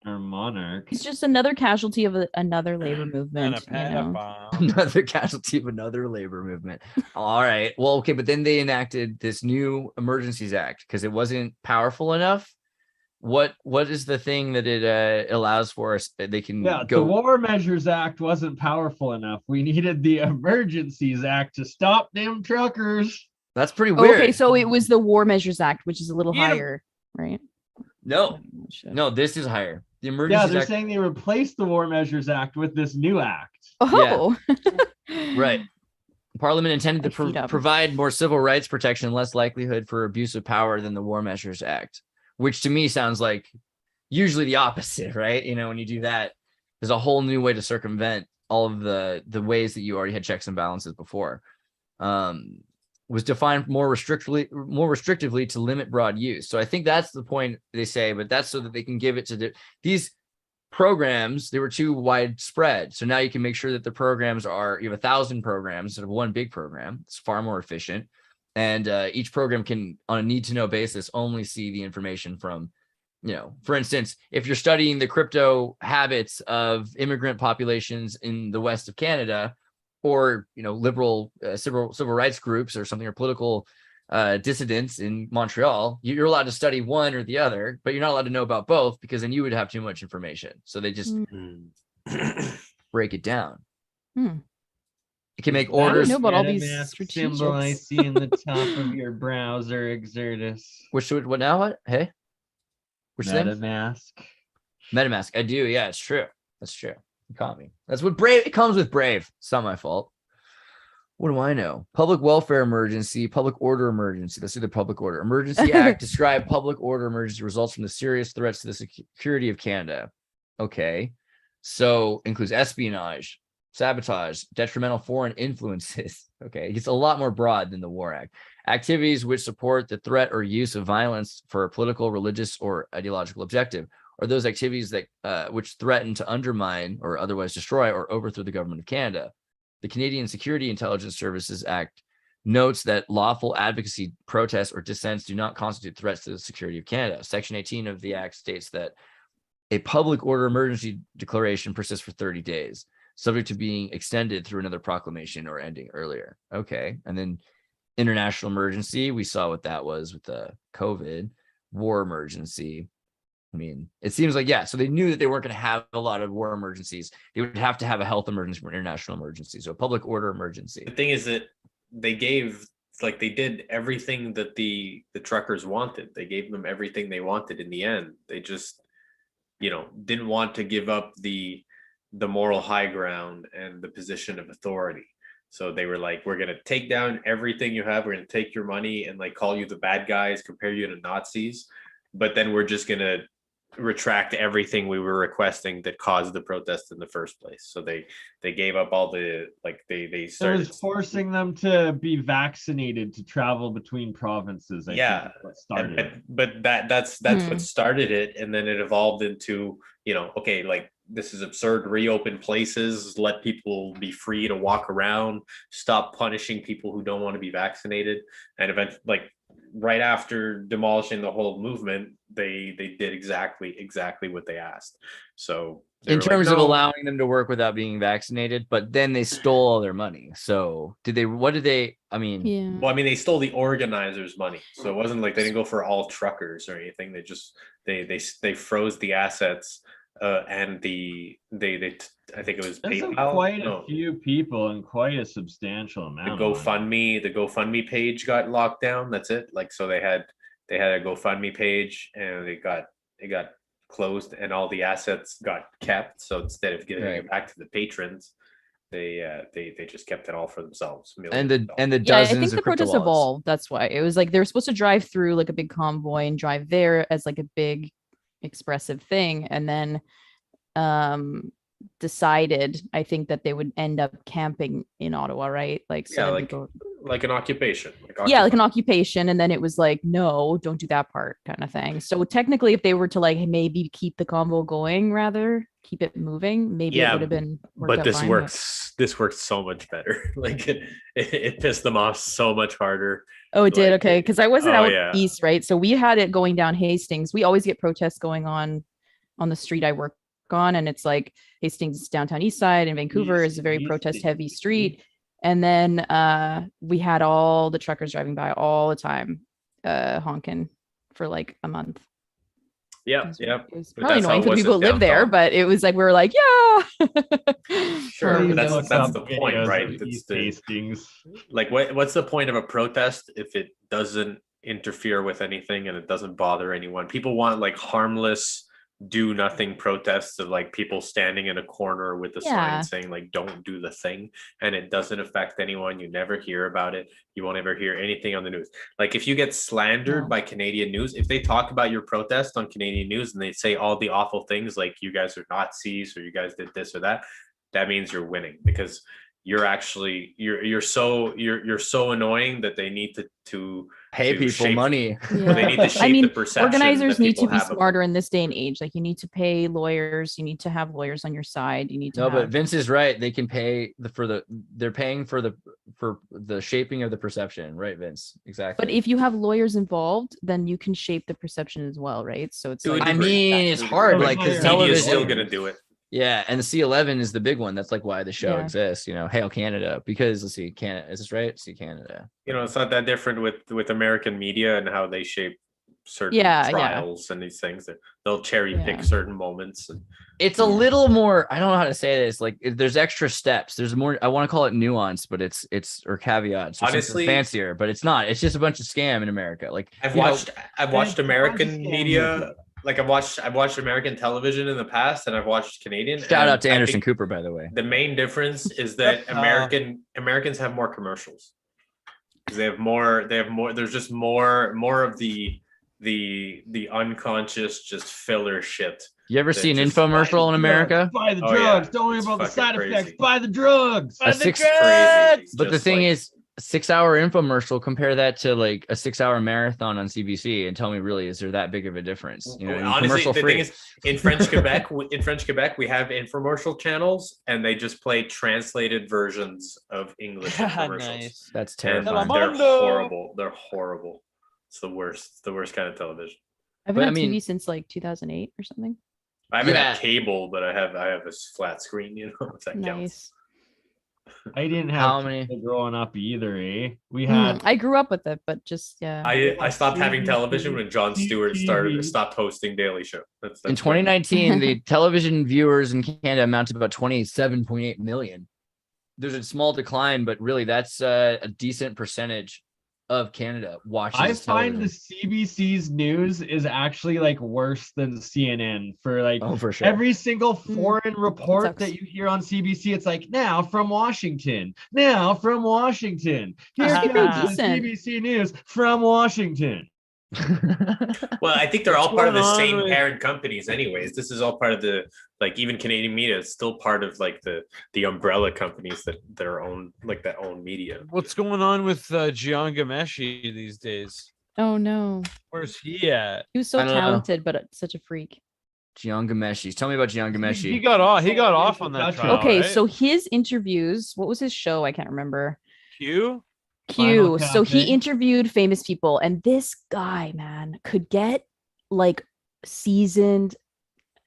a monarch. He's just another casualty of another labor And movement. a You know? pedophile. Another casualty of another labor movement. All right. Well, okay, but then they enacted this new Emergencies Act because it wasn't powerful enough. What is the thing that it allows for us? They can Yeah, go. the War Measures Act wasn't powerful enough. We needed the Emergencies Act to stop them truckers. That's pretty weird. Okay, so it was the War Measures Act, which is a little Yeah. higher, right? No, this is higher. The Yeah, Emergencies they're Act. saying they replaced the War Measures Act with this new act. Oh, Right. Parliament intended to My feet up. provide more civil rights protection and less likelihood for abuse of power than the War Measures Act, which to me sounds like usually the opposite, right? You know, when you do that, there's a whole new way to circumvent all of the ways that you already had checks and balances before. Was defined more restrictively to limit broad use. So I think that's the point they say, but that's so that they can give it to these programs. They were too widespread. So now you can make sure that the programs you have 1,000 programs instead of one big program. It's far more efficient. And each program can, on a need to know basis, only see the information from, for instance, if you're studying the crypto habits of immigrant populations in the west of Canada, or liberal civil rights groups or something, or political dissidents in Montreal, you're allowed to study one or the other, but you're not allowed to know about both because then you would have too much information. So they just break it down. It can make orders. I know about all these MetaMask symbol I strategics. see in the top of your browser, Xirtus. What now? What? Hey, which thing? MetaMask. MetaMask. I do. Yeah, it's true. That's true. You caught me. That's what Brave. It comes with Brave. It's not my fault. What do I know? Public welfare emergency, public order emergency. Let's do the public order. Emergency Act describe public order emergency results from the serious threats to the security of Canada. Okay. So includes espionage, sabotage, detrimental foreign influences. Okay. It's a lot more broad than the War Act. Activities which support the threat or use of violence for a political, religious, or ideological objective, or those activities that which threaten to undermine or otherwise destroy or overthrow the government of Canada. The Canadian Security Intelligence Services Act notes that lawful advocacy, protests, or dissents do not constitute threats to the security of Canada. Section 18 of the Act states that a public order emergency declaration persists for 30 days, subject to being extended through another proclamation or ending earlier. Okay. And then international emergency, we saw what that was with the COVID. War emergency. I mean, it seems like, yeah, so they knew that they weren't going to have a lot of war emergencies. They would have to have a health emergency for international emergency. So a public order emergency. The thing is that they did everything that the truckers wanted. They gave them everything they wanted in the end. They just, didn't want to give up the moral high ground and the position of authority. So they were like, we're going to take down everything you have. We're going to take your money and call you the bad guys, compare you to Nazis. But then we're just going to retract everything we were requesting that caused the protest in the first place. So they gave up all the they started. It was forcing them to be vaccinated to travel between provinces. I think is what started. But that's what started it, and then it evolved into okay, this is absurd. Reopen places, let people be free to walk around, stop punishing people who don't want to be vaccinated. And eventually, like right after demolishing the whole movement, they did exactly what they asked. So In were terms of "No." allowing them to work without being vaccinated, but then they stole all their money. So what did they, I mean, Yeah. Well, I mean, they stole the organizers' money, so it wasn't like they didn't go for all truckers or anything. They just they froze the assets, and I think it was That's PayPal. quite No, a few people and quite a substantial the amount. of money. GoFundMe page got locked down. That's it. Like, so they had a GoFundMe page, and it got closed, and all the assets got kept. So instead of giving it back to the patrons, they just kept it all for themselves. and the Yeah, I dozens think of the crypto protests wallets. evolved. That's why it was like they were supposed to drive through like a big convoy and drive there as like a big expressive thing, and then decided, I think, that they would end up camping in Ottawa, right? Like, so Yeah, then like people, like an occupation. yeah, like an occupation, and then it was like, no, don't do that part, kind of thing. So technically, if they were to like maybe keep the convo going, rather keep it moving, maybe it would have been. But this works so much better. Like it pissed them off so much harder. Oh, it did. Like, Okay, because I wasn't oh, out yeah. east, right? So we had it going down Hastings. We always get protests going on the street I work on, and it's like Hastings downtown east side, and Vancouver is a very protest heavy street. And then we had all the truckers driving by all the time, honking for like a month. Yeah, yeah. It was But probably that's how annoying it for the was people in who live there, downtown. but it was like we were like, yeah. Sure, Please but that's look the up point, videos right? of It's East the, Hastings. like what's the point of a protest if it doesn't interfere with anything and it doesn't bother anyone? People want like harmless, do nothing protests of like people standing in a corner with a Yeah. sign saying like don't do the thing, and it doesn't affect anyone. You never hear about it. You won't ever hear anything on the news. Like if you get slandered No. by Canadian news, if they talk about your protest on Canadian news and they say all the awful things like you guys are Nazis or you guys did this or that, that means you're winning, because you're actually you're so annoying that they need to Pay to people shape- money. they need to shape I mean, the perception organizers that need to people be have of smarter in this day and age. Like, you need to pay lawyers. You need to have lawyers on your side. You need to No, but have. Vince is right. They can pay they're paying for the shaping of the perception, right, Vince? Exactly. But if you have lawyers involved, then you can shape the perception as well, right? So it's To a like, I degree. mean, it's hard, like, because Media media is television. still going to do it. Yeah, and the C11 is the big one. That's like why the show Yeah. exists. You know, Hail Canada, because let's see, Canada, is this right? See Canada. You know, it's not that different with American media and how they shape certain Yeah, yeah. trials and these things. That they'll cherry pick Yeah. certain moments. And It's a little more. I don't know how to say this. Like, there's extra steps. There's more. I want to call it nuance, but it's or caveats. Or Honestly, fancier, but it's not. It's just a bunch of scam in America. Like I've you know, watched It's a bunch American of scam media. movies. Like I've watched American television in the past, and I've watched Canadian. shout and out to I Anderson think Cooper, by the way. The main difference is that Yep. Americans have more commercials. They have more. There's just more of the unconscious, just filler shit. You ever They're see an just infomercial in America? Buy the Oh, yeah. drugs. Don't worry It's about the fucking side crazy. effects. Buy the drugs. A six- Crazy. It's But the just thing like- is, a 6-hour infomercial, compare that to like a 6-hour marathon on CBC, and tell me, really, is there that big of a difference? You know, honestly, commercial the free. thing is, in French Quebec, we have infomercial channels, and they just play translated versions of English infomercials. That's And terrifying. they're Telemundo. horrible. They're horrible. It's the worst. It's the worst kind of television. I've But been I on mean- TV since like 2008 or something. I haven't had Yeah. cable, but I have a flat screen. You know, if that counts. Nice. I didn't How have many? cable growing up either, eh? We had I grew up with it, but just yeah. I stopped having television when Jon Stewart TV. stopped hosting Daily Show. That's In when- 2019, the television viewers in Canada amount to about 27.8 million. There's a small decline, but really that's a decent percentage of Canada watches I find the television. CBC's news is actually like worse than CNN for like Oh, for sure. every single foreign report sucks. that you hear on CBC. It's like now from Washington. Now from Washington. Here That's pretty comes the decent. CBC news from Washington. Well, I think they're all What's part of the going on same with- parent companies, anyways. This is all part of the even Canadian media is still part of like the umbrella companies that are own that own media. What's going on with Gian Gameshi these days? Oh no, Where's he at? he was so I don't know. talented, but such a freak. Jian Ghomeshi. Tell me about Jian He Ghomeshi. got off on that trial. Okay, right? so his interviews, what was his show? I can't remember. Q. Final So he Cafe. interviewed famous people, and this guy, man, could get like seasoned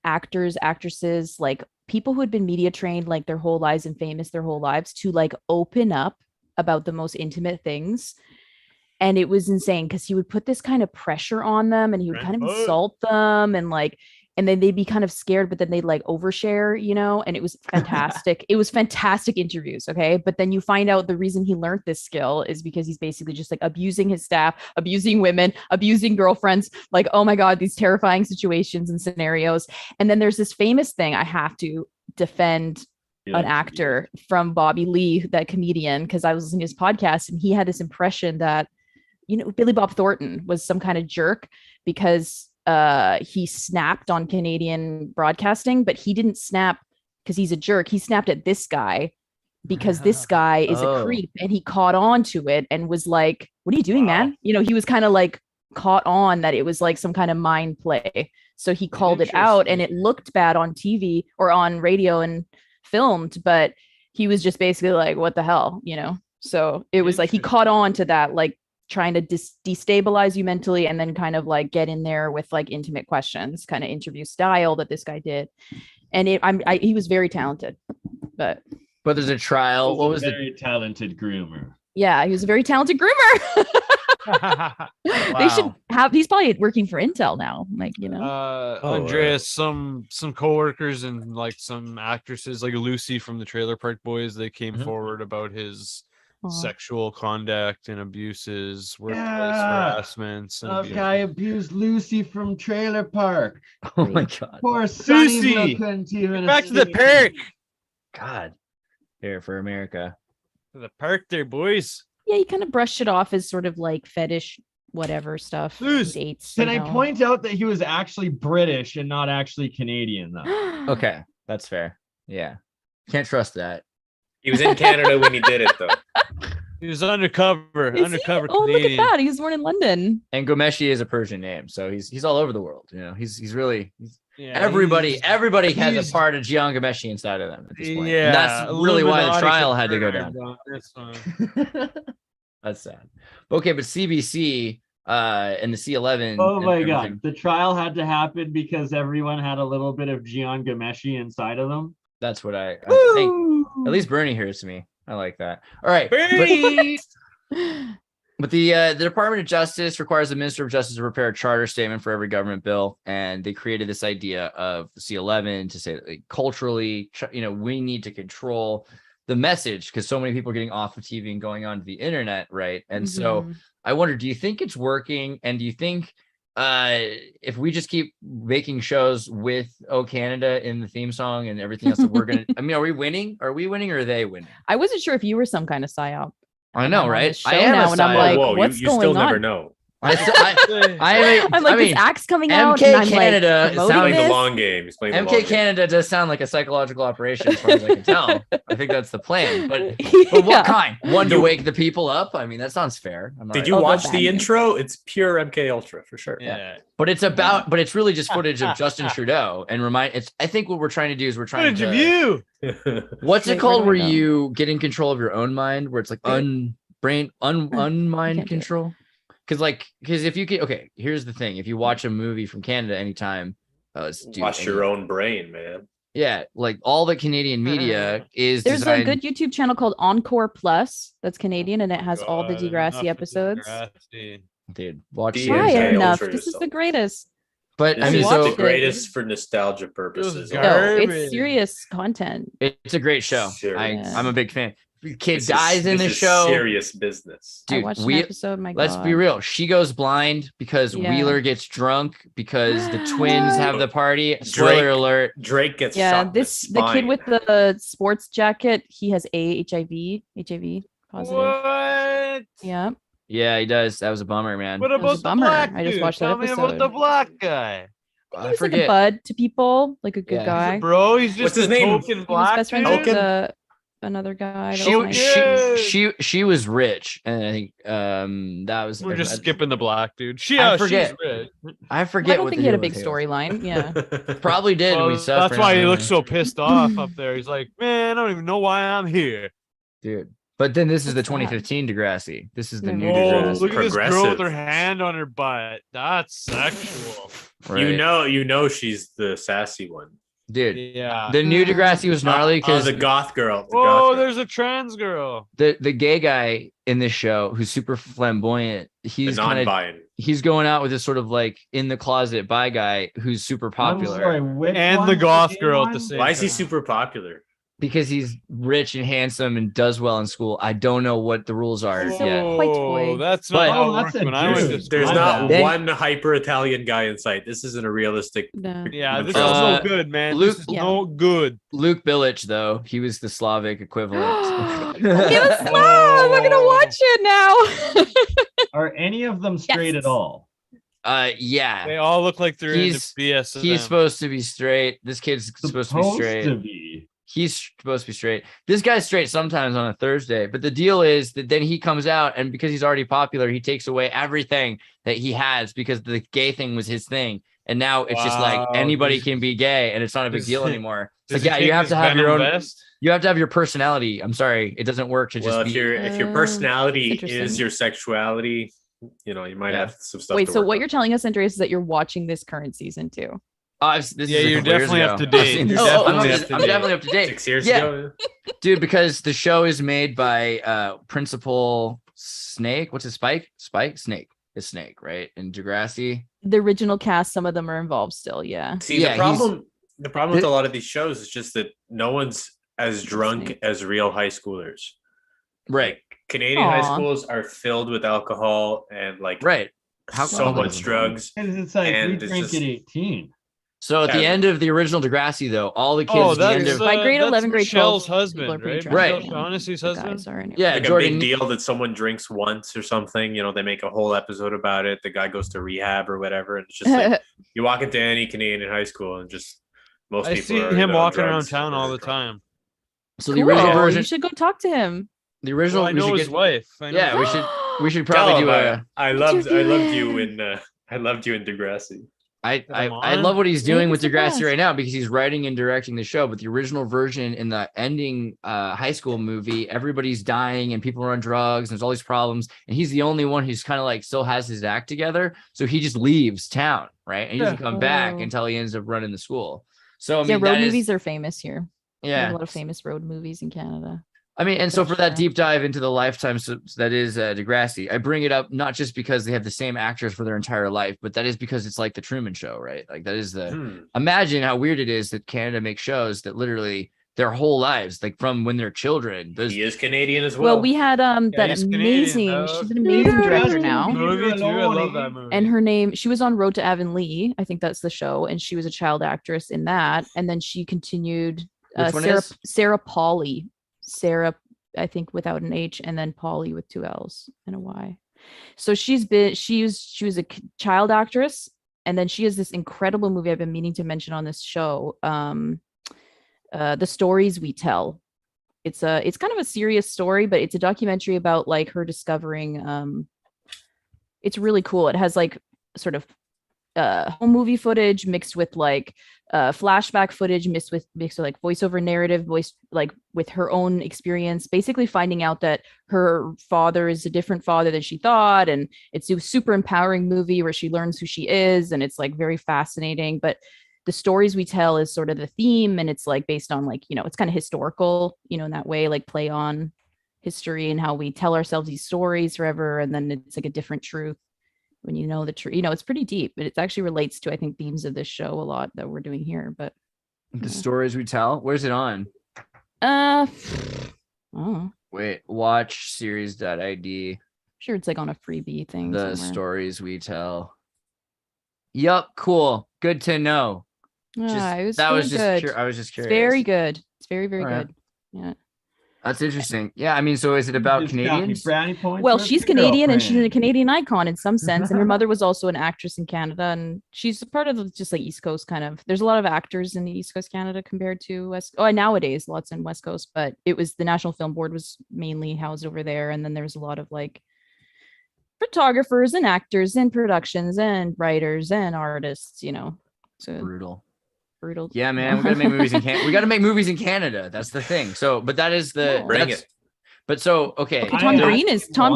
actors, actresses, like people who had been media trained like their whole lives and famous their whole lives to like open up about the most intimate things. And it was insane because he would put this kind of pressure on them and he would kind of insult them and like, and then they'd be kind of scared, but then they'd like overshare, you know, and it was fantastic. It was fantastic interviews. Okay. But then you find out the reason he learned this skill is because he's basically just like abusing his staff, abusing women, abusing girlfriends. Like, oh my God, these terrifying situations and scenarios. And then there's this famous thing I have to defend an actor from Bobby Lee, that comedian, because I was listening to his podcast and he had this impression that, you know, Billy Bob Thornton was some kind of jerk because he snapped on Canadian broadcasting, but he didn't snap because he's a jerk. He snapped at this guy because this guy is a creep, and he caught on to it and was like, what are you doing, man? You know, he was kind of like caught on that it was like some kind of mind play. So he called it out, and it looked bad on TV or on radio and filmed, but he was just basically like, what the hell, you know? So it was like he caught on to that, like trying to destabilize you mentally and then kind of like get in there with like intimate questions, kind of interview style that this guy did. And he was very talented, but there's a trial. What was very talented groomer? Yeah, he was a very talented groomer. They should have, he's probably working for Intel now, like, you know. Andreas, some coworkers and like some actresses like Lucy from the Trailer Park Boys, they came forward about his sexual conduct and abuses, workplace harassments. That guy abused Lucy from Trailer Park. Oh my God. Poor Lucy, couldn't even back to the park. God. Here for America. To the park there, boys. Yeah, he kind of brushed it off as sort of like fetish, whatever stuff. Dates. Can I point out that he was actually British and not actually Canadian, though? Okay, that's fair. Yeah. Can't trust that. He was in Canada when he did it, though. He was undercover. Is undercover he? Oh, Canadian. look at that. He was born in London. And Ghomeshi is a Persian name, so he's all over the world. You know, he's really Yeah, everybody has he's- a part of Jian Ghomeshi inside of them at this point. Yeah, And that's really why the Illuminati trial had to go down. confirmed on this one. That's sad. Okay, but CBC and the C11. Oh and my everything- God. The trial had to happen because everyone had a little bit of Jian Ghomeshi inside of them. That's what I think. At least BurnEye hears me. I like that. All right. But the Department of Justice requires the Minister of Justice to prepare a charter statement for every government bill, and they created this idea of C11 to say that, like, culturally, you know, we need to control the message because so many people are getting off of TV and going onto the internet, right? And so I wonder, do you think it's working? And do you think if we just keep making shows with "Oh Canada" in the theme song and everything else, that we're gonna? I mean, are we winning? Are we winning, or are they winning? I wasn't sure if you were some kind of psyop. I know, I'm on right? this show I am now, a and I'm psyop. like, Whoa, what's you going still on? never know. I'm like, this act's coming out. MK and I'm Canada like, is promoting Playing the this. long game. He's playing the long MK game. Canada does sound like a psychological operation, as far as I can tell. I think that's the plan. But Yeah. what kind? One to wake the people up? I mean, that sounds fair. Did you I'll go watch back. the intro? It's pure MK Ultra for sure. Yeah. But it's really just footage of Justin Trudeau and I think what we're trying to do is we're trying Footage of to you. what's it Wait, called where where do I go? you get in control of your own mind, where it's like unmind can't do it. control? Because if you can, okay, here's the thing: if you watch a movie from Canada anytime, let's do Watch your own brain, man. Yeah, like all the Canadian media is There's designed. a good YouTube channel called Encore Plus that's Canadian, and it has all the God, Degrassi enough of episodes. Degrassi. Dude, watch Yeah, Try MK it enough. Ultra This is so- the greatest. But This I mean, is so the greatest for nostalgia purposes. Those No, Garbage. it's serious content. it's a great show. Serious. I'm a big fan. Kid This dies in the is show. Serious business. I Dude, watched an episode. My let's God. be real. She goes blind because Yeah. Wheeler gets drunk because the twins have the party. Spoiler alert. Drake gets Yeah, shot. in the kid spine. with the sports jacket, he has HIV positive. What? Yeah. Yeah, he does. That was a bummer, man. What was about a the bummer. black I just dude? watched that Tell me about episode. the black guy. He I was like a forget. bud to people, like a good Yeah. He's a guy. Bro, he's just What's his a name? token He was black best friends dude. with Token? the another guy. That She was nice. she was rich, and I think that was. We're just I- skipping the black dude. I forget. She's rich. I I forget don't what think the he had a deal big with her. storyline. Yeah. Probably did. Well, We sucked that's for why not he looks knowing. so pissed off up there. He's like, man, I don't even know why I'm here. Dude. But then this is the What's that? 2015 Degrassi. This is the new Oh, Degrassi. look at this girl with her Progressive. hand on her butt. That's sexual. Right. You know she's the sassy one. Dude. Yeah. The new Degrassi was gnarly because the goth girl. The Oh, goth girl. there's a trans girl. the gay guy in this show who's super flamboyant. the He's kind of non-buying. he's going out with this sort of like in the closet bi guy who's super popular. I'm sorry, which And one? the goth gay girl at one? the same Why is he time. super popular? because he's rich and handsome and does well in school. I don't know what the rules are He's a yet. white boy. Oh, that's But- not how Oh, it that's worked a when I went to dude. school. There's My not bad. one hyper Italian guy in sight. This isn't a realistic. No. Yeah, this is Uh, no good, man. Luke- This is Yeah. no good. Luke Billich, though, he was the Slavic equivalent. Give us love. I'm gonna watch it now. Are any of them straight Yes. at all? Yeah. They all look like they're He's- into BS. He's supposed to be straight. This kid's supposed to be straight. to be. He's supposed to be straight. This guy's straight sometimes on a Thursday, but the deal is that then he comes out, and because he's already popular, he takes away everything that he has because the gay thing was his thing. And now it's just like Wow, anybody does- can be gay, and it's not a big does deal he- anymore. It's Does like, he yeah, you take have his to have your Venom own. vest? You have to have your personality. I'm sorry, it doesn't work to Well, just if be. your Oh, personality interesting. is your sexuality, you know, you might Yeah. have some stuff. Wait, to so work what on. you're telling us, Andreas, is that you're watching this current season too? This Yeah, is a you're couple years definitely ago. up to I've date. seen You're this. definitely I'm up to I'm date. definitely up to date. 6 years Yeah. ago. Dude, because the show is made by Principal Snake. What's his Spike? Snake. His Snake, right? And Degrassi. The original cast, some of them are involved still. Yeah. See, Yeah, the problem with a lot of these shows is just that no one's as drunk Snake. as real high schoolers. Right. Like, Canadian high Aw. schools are filled with alcohol and like Right. so come much on. drugs. And it's like And we it's drink just- at 18. So at the Yeah. end of the original Degrassi, though, all the kids Oh, at the end that's of By grade 11, grade 12, Michelle's people are husband, pretty right? drunk. Right. Michelle Shaughnessy's The husband. guys are anyway. yeah, Like Jordan. a big deal that someone drinks once or something. You know, they make a whole episode about it. The guy goes to rehab or whatever. And it's just like you walk into any Canadian high school and just most I people see are him either on walking around drugs town or all the drunk. time. So the original Cool. version. You should go talk to him. The original. Well, I we know should his get. wife. I know Yeah, his we wife. should. We should Tell probably him do a. I loved you in Degrassi. I on. love what he's doing with He's the Degrassi best. right now because he's writing and directing the show. But the original version in the ending high school movie, everybody's dying and people are on drugs and there's all these problems. And he's the only one who's kind of like still has his act together. So he just leaves town, right? And he doesn't come back Oh. until he ends up running the school. So I mean, Yeah, road that is- movies are famous here. We have yeah. a lot of famous road movies in Canada. I mean, and so for that Gotcha. deep dive into the lifetime that is Degrassi, I bring it up not just because they have the same actors for their entire life, but that is because it's like the Truman Show, right? Like that is the. Imagine how weird it is that Canada makes shows that literally their whole lives, like from when they're children. Those He is Canadian as well. Well, we had that he's Canadian, amazing. though. She's an amazing director Yeah. now. Movie too. I love that movie. And her name, she was on Road to Avonlea. I think that's the show, and she was a child actress in that. And then she continued. Which one Sarah is? Sarah Pauly, Sarah, I think without an H, and then Pauly with 2 L's and a Y. So she was a child actress, and then she has this incredible movie I've been meaning to mention on this show. The Stories We Tell. It's kind of a serious story, but it's a documentary about like her discovering. It's really cool. It has like sort of home movie footage mixed with like flashback footage mixed with like voiceover narrative voice, like with her own experience, basically finding out that her father is a different father than she thought. And it's a super empowering movie where she learns who she is, and it's like very fascinating. But the Stories We Tell is sort of the theme, and it's like based on like, you know, it's kind of historical, you know, in that way, like play on history and how we tell ourselves these stories forever, and then it's like a different truth when you know the truth. You know, it's pretty deep, but it actually relates to, I think, themes of this show a lot that we're doing here. But the Stories We Tell. Where's it on? Oh, Wait, watch series.id. sure, it's like on a freebie thing. The somewhere. Stories We Tell. Yup, cool. Good to know. It was that was really just good. I was just It's curious. very good. It's very, very All right. good. Yeah. That's interesting. Yeah, I mean, so is it about Just got me Canadians? brownie points Well, with she's the Canadian and she's a girlfriend. Canadian icon in some sense. And her mother was also an actress in Canada, and she's a part of the, just like East Coast kind of. There's a lot of actors in the East Coast Canada compared to West. Oh, nowadays lots in West Coast, but it was the National Film Board was mainly housed over there, and then there was a lot of like photographers and actors and productions and writers and artists. So Brutal. brutal. Yeah, man, we gotta make movies in Canada. We gotta make movies in Canada. That's the thing. So, but that is the Oh. Bring that's- it. But so okay, Okay, I Tom actually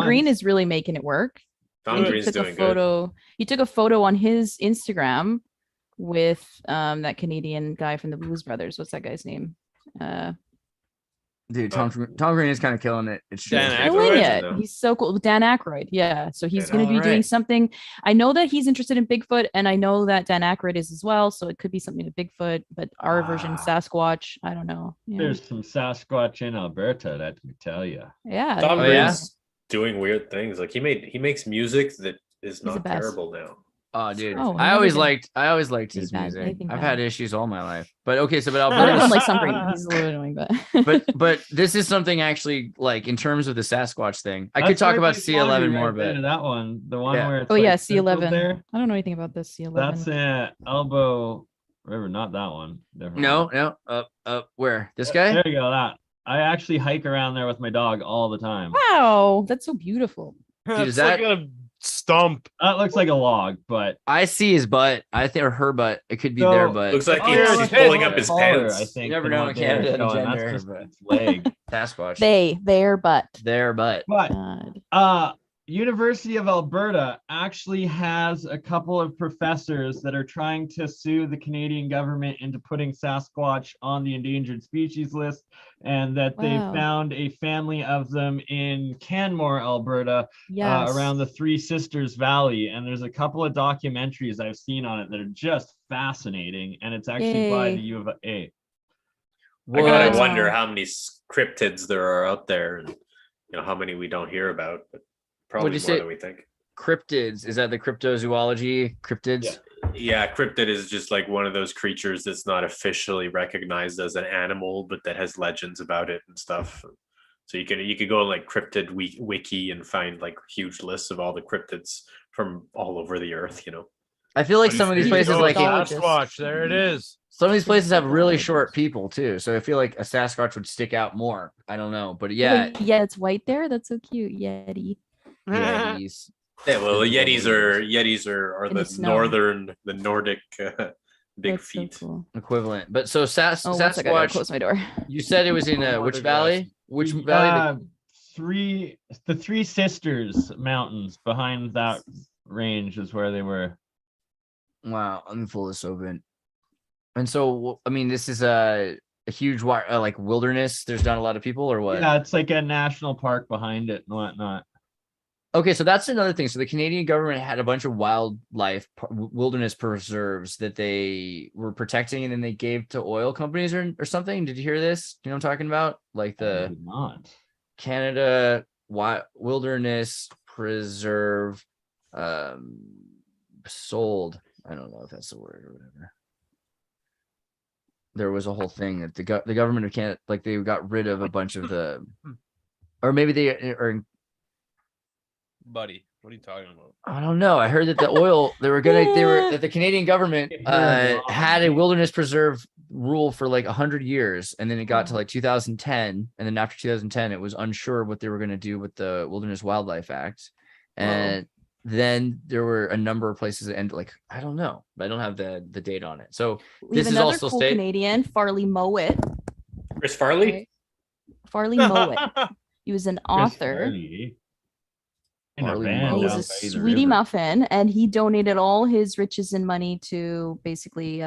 Green once- is really making it work. Tom And Green's he took a doing good. photo. He took a photo on his Instagram with that Canadian guy from the Blues Brothers. What's that guy's name? dude, Tom Green is kind of killing it. It's true. Dan He's Aykroyd? Killing legend, it. though. He's so cool. Dan Aykroyd. Yeah. So he's Dan going to be doing Aykroyd. something. I know that he's interested in Bigfoot, and I know that Dan Aykroyd is as well. So it could be something with Bigfoot, but our version Sasquatch. I don't know. Yeah. There's some Sasquatch in Alberta, let me tell you. Yeah. Tom Oh, yeah? Green's doing weird things. Like he makes music that is the not best. terrible now. Oh, dude, Oh, I I've always never been liked his bad, music. anything I've bad. had issues all my life, but okay. So, but I don't Alberta, like Tom Green. He's a little annoying, but this is something actually like in terms of the Sasquatch thing. I could That's talk right about by C11 Calgary, more, right there, but that one, the one Yeah. where it's Oh yeah, like circled C11. there. I don't know anything about this C11. That's Elbow River, not that one. Different no, one. no, where this guy? There you go. That I actually hike around there with my dog all the time. Wow, that's so beautiful. Dude, is It's like that- a stump. That looks like a log, but I see his butt. I think or her butt. It could be So- their butt. Looks like Oh, he's, yeah, he's it's pulling up his taller, pants. I think. You never than know what in they were Canada the showing. gender, That's just but- its leg. Sasquatch. Their butt. Their butt. But God. University of Alberta actually has a couple of professors that are trying to sue the Canadian government into putting Sasquatch on the endangered species list, and that they Wow. found a family of them in Canmore, Alberta, Yes. around the Three Sisters Valley. And there's a couple of documentaries I've seen on it that are just fascinating, and it's actually by Yay. the U of A. I What? gotta Wow. wonder how many cryptids there are out there, and how many we don't hear about, but probably What'd you more say? than we think. Cryptids. Is that the cryptozoology? Cryptids? Yeah, cryptid is just like one of those creatures that's not officially recognized as an animal, but that has legends about it and stuff. So you could go on like cryptid wiki and find like huge lists of all the cryptids from all over the earth. I feel like some of these He's places, a like zoologist. Sasquatch. There it is. some of these places have really short people too. So I feel like a Sasquatch would stick out more. I don't know, but yeah, Yeah, it's white there. That's so cute. Yeti. Yetis. Yeah, well, the Yetis. Yetis are In the the snow. the Nordic big That's feet. So cool. Equivalent. But so Oh, one second, I gotta Sasquatch, close my door. you said it was in which Photographs. valley? Which valley? The Three Sisters Mountains behind that range is where they were. Wow, let me pull this open. And so, I mean, this is a huge like wilderness. There's not a lot of people, or what? Yeah, it's like a national park behind it and whatnot. Okay, so that's another thing. So the Canadian government had a bunch of wildlife wilderness preserves that they were protecting, and then they gave to oil companies or something. Did you hear this? You know what I'm talking about? Like I the did not. Canada Wilderness Preserve sold. I don't know if that's the word or whatever. There was a whole thing that the government of Canada, like they got rid of a bunch of the, or maybe they or Buddy, what are you talking about? I don't know. I heard that the oil that the Canadian government had a wilderness preserve rule for like 100 years, and then it got to like 2010, and then after 2010 it was unsure what they were going to do with the Wilderness Wildlife Act, and then there were a number of places that ended, like I don't know, but I don't have the date on it. So We have this is another also cool state. Canadian, Farley Mowat. Chris Farley? Okay. Farley Mowat. He was an author. In a Farley van And Mowat. he was down a by the sweetie river. muffin, and he donated all his riches and money to basically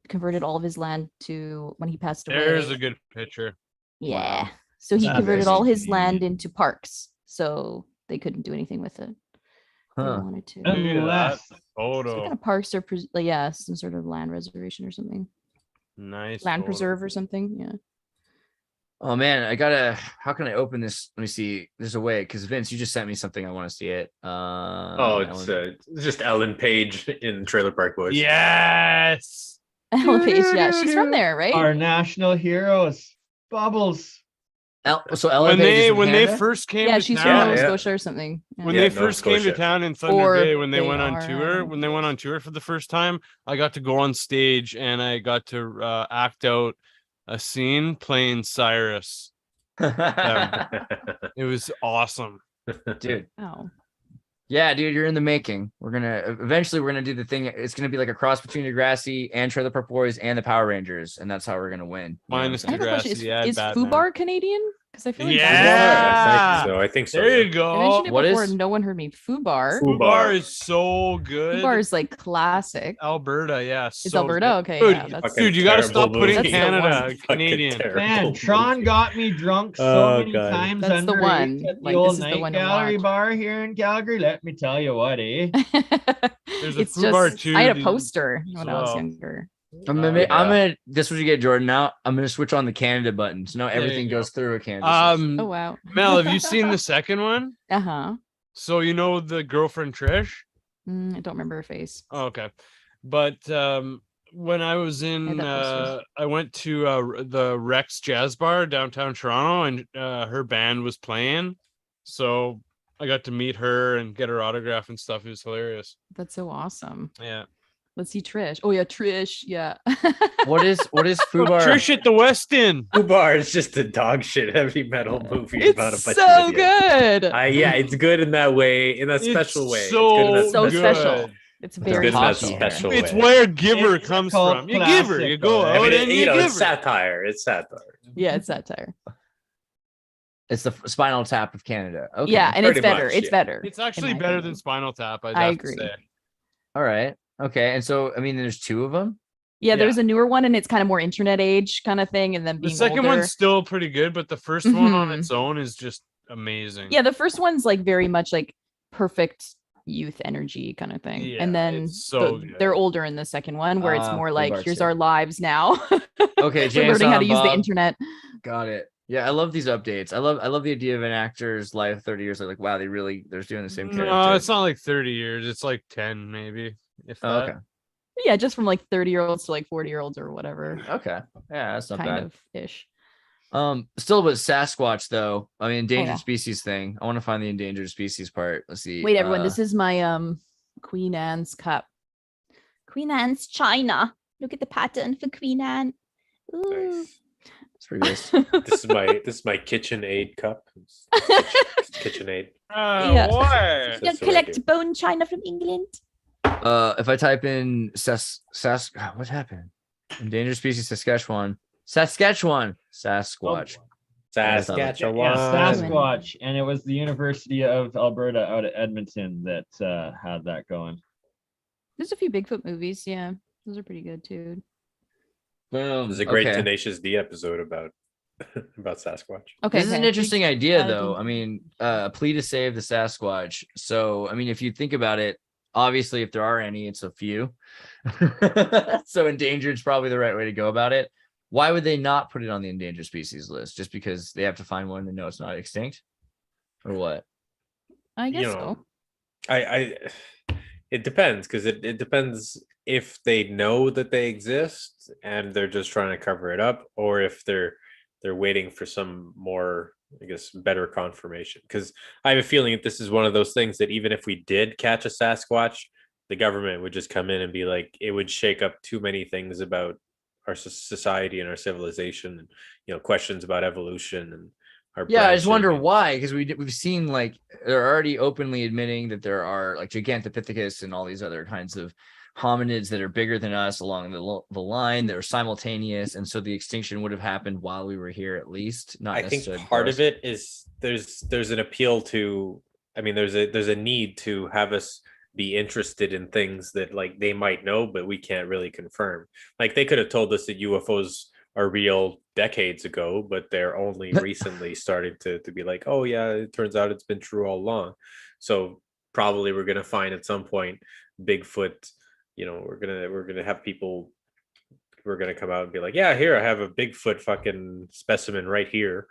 converted all of his land to when he passed away. There's a good picture. Yeah. Wow. So he That's converted all his amazing. land into parks, so they couldn't do anything with it. They Huh. wanted to. Look at Unless that Some photo. kind of parks or yeah, some sort of land reservation or something, Nice. land photo. preserve or something. Yeah. Oh man, how can I open this? Let me see. There's a way, because Vince, you just sent me something. I want to see it. It's just Ellen Page in Trailer Park Boys. Yes. Ella Page, yeah, she's from there, right? our national heroes, Bubbles. So Ella when Page is from they Canada? first came Yeah, to she's town, from Nova Yeah. Scotia or something. Yeah. when Yeah, they Nova first came to Scotia. town in Thunder Or Bay, when they they went on are, I tour, don't when they went on tour for the first time, I got to go on stage and I got to act out a scene playing Cyrus. It was awesome. Dude. Oh. Yeah, dude, you're in the making. We're gonna do the thing. It's gonna be like a cross between Degrassi and Trailer Park Boys and the Power Rangers, and that's how we're gonna win. You know what I'm Minus saying? I have a question. Degrassi, yeah, Is Batman. Fubar Canadian? Because I feel like Yeah. I think so. There you yeah. go. I mentioned it What before is- and no one heard me. Fubar. Fubar is so good. Fubar is like classic. Alberta, yeah. It's so Alberta? good. Okay, Dude, yeah, that's- Fucking dude, you gotta stop terrible putting movie. That's the one. Canada Fucking Canadian. terrible Man, Sean movie. got me drunk so Oh, many God. times. That's the underage one. At the Like, old this is the night one to gallery watch. bar here in Calgary. Let me tell you what, eh? There's a It's Fubar just, too, I had a dude, poster when I was well. younger. I'm gonna. This is what you get, Jordan. Now I'm gonna switch on the Canada button, so now There you everything go. goes through a Canada. Oh wow. Mel, have you seen the second one? Uh-huh. So you know the girlfriend Trish? I don't remember her face. Oh, okay. But when I was I in had that poster. I went to the Rex Jazz Bar downtown Toronto, and her band was playing. So I got to meet her and get her autograph and stuff. It was hilarious. That's so awesome. Yeah. Let's see Trish. Oh yeah, Trish. Yeah. What is Fubar? Trish at the West End. Fubar is just a dog shit heavy metal movie about a It's bunch so of idiots. good. Yeah, it's good in that way, in a It's special way. so it's good in that So special special. way. It's It's very good in that hockey. special It's way. where giver It's comes called from. You give her, you classic, go though. out I mean, and you give it's her. satire. It's satire. Yeah, it's satire. It's the Spinal Tap of Canada. Okay. Yeah, and it's pretty better. much, It's yeah. better. It's in actually my better opinion. than Spinal Tap. I I'd have agree. to say. All right. Okay. And so, I mean, there's two of them. Yeah, there's a newer one, and it's kind of more internet age kind of thing, and then The being second older. one's still pretty good, but the first one on Mhm. its own is just amazing. Yeah, the first one's like very much like perfect youth energy kind of thing, Yeah, and then it's so good. they're older in the second one, where it's more like, Fubar here's too. our lives now. Okay, We're James, learning how to use the Bob. internet. Got it. Yeah, I love these updates. I love the idea of an actor's life 30 years. Like, wow, they're doing the same character. No, it's not like 30 years. It's like 10 maybe. If Oh, that. okay. Yeah, just from like 30-year-olds to like 40-year-olds or whatever, Okay. Yeah, that's not kind bad. of ish. Still with Sasquatch though. I mean, endangered yeah. species thing. I want to find the endangered species part. Let's see. Wait, everyone, this is my Queen Anne's cup. Queen Anne's china. Look at the pattern for Queen Anne. Ooh. Nice. it's pretty good. This is my KitchenAid cup. It's KitchenAid. Yeah. What? That's Yeah, what I collect do. bone china from England. If I type in what happened? Endangered species Saskatchewan. Sasquatch. Saskatchewan. Yeah, Sasquatch, and it was the University of Alberta out at Edmonton that had that going. There's a few Bigfoot movies. Yeah, those are pretty good too. Boom. There's a great Okay. Tenacious D episode about Sasquatch. Okay, This is an okay. interesting idea, add it though. in. I mean, a plea to save the Sasquatch. So, I mean, if you think about it, obviously, if there are any, it's a few. So, endangered is probably the right way to go about it. Why would they not put it on the endangered species list? Just because they have to find one and know it's not extinct, or what? I guess You so. know, it depends, because it depends if they know that they exist and they're just trying to cover it up, or if they're waiting for some more, I guess, better confirmation. Because I have a feeling that this is one of those things that even if we did catch a Sasquatch, the government would just come in and be like, it would shake up too many things about our society and our civilization, and, you know, questions about evolution and our Yeah, I just wonder branching. why, because we've seen, like, they're already openly admitting that there are like Gigantopithecus and all these other kinds of hominids that are bigger than us along the line. They're simultaneous, and so the extinction would have happened while we were here, at least. Not I think necessarily part post. of it is there's an appeal to, I mean, there's a need to have us be interested in things that, like, they might know but we can't really confirm. Like, they could have told us that UFOs are real decades ago, but they're only recently starting to be like, oh yeah, it turns out it's been true all along. So probably we're gonna find at some point Bigfoot. You know, we're gonna have people, we're gonna come out and be like, yeah, here I have a Bigfoot fucking specimen right here,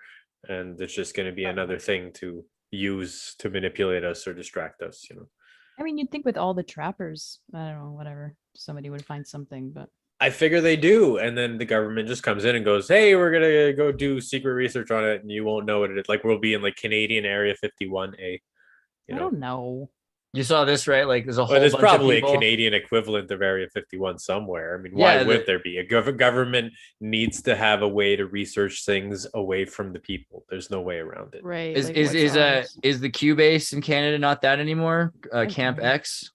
and it's just gonna be another thing to use to manipulate us or distract us. You know. I mean, you'd think with all the trappers, I don't know, whatever, somebody would find something, but I figure they do, and then the government just comes in and goes, "Hey, we're gonna go do secret research on it, and you won't know what it is." Like we'll be in like Canadian Area 51A. I don't know. You saw this, right? Like there's a whole Well, there's bunch probably of a people. Canadian equivalent of Area 51 somewhere. I mean, Yeah, why would there be? A government needs to have a way to research things away from the people. There's no way around it. Right. Is like is what's is on uh it? is the Q base in Canada not that anymore? Camp X.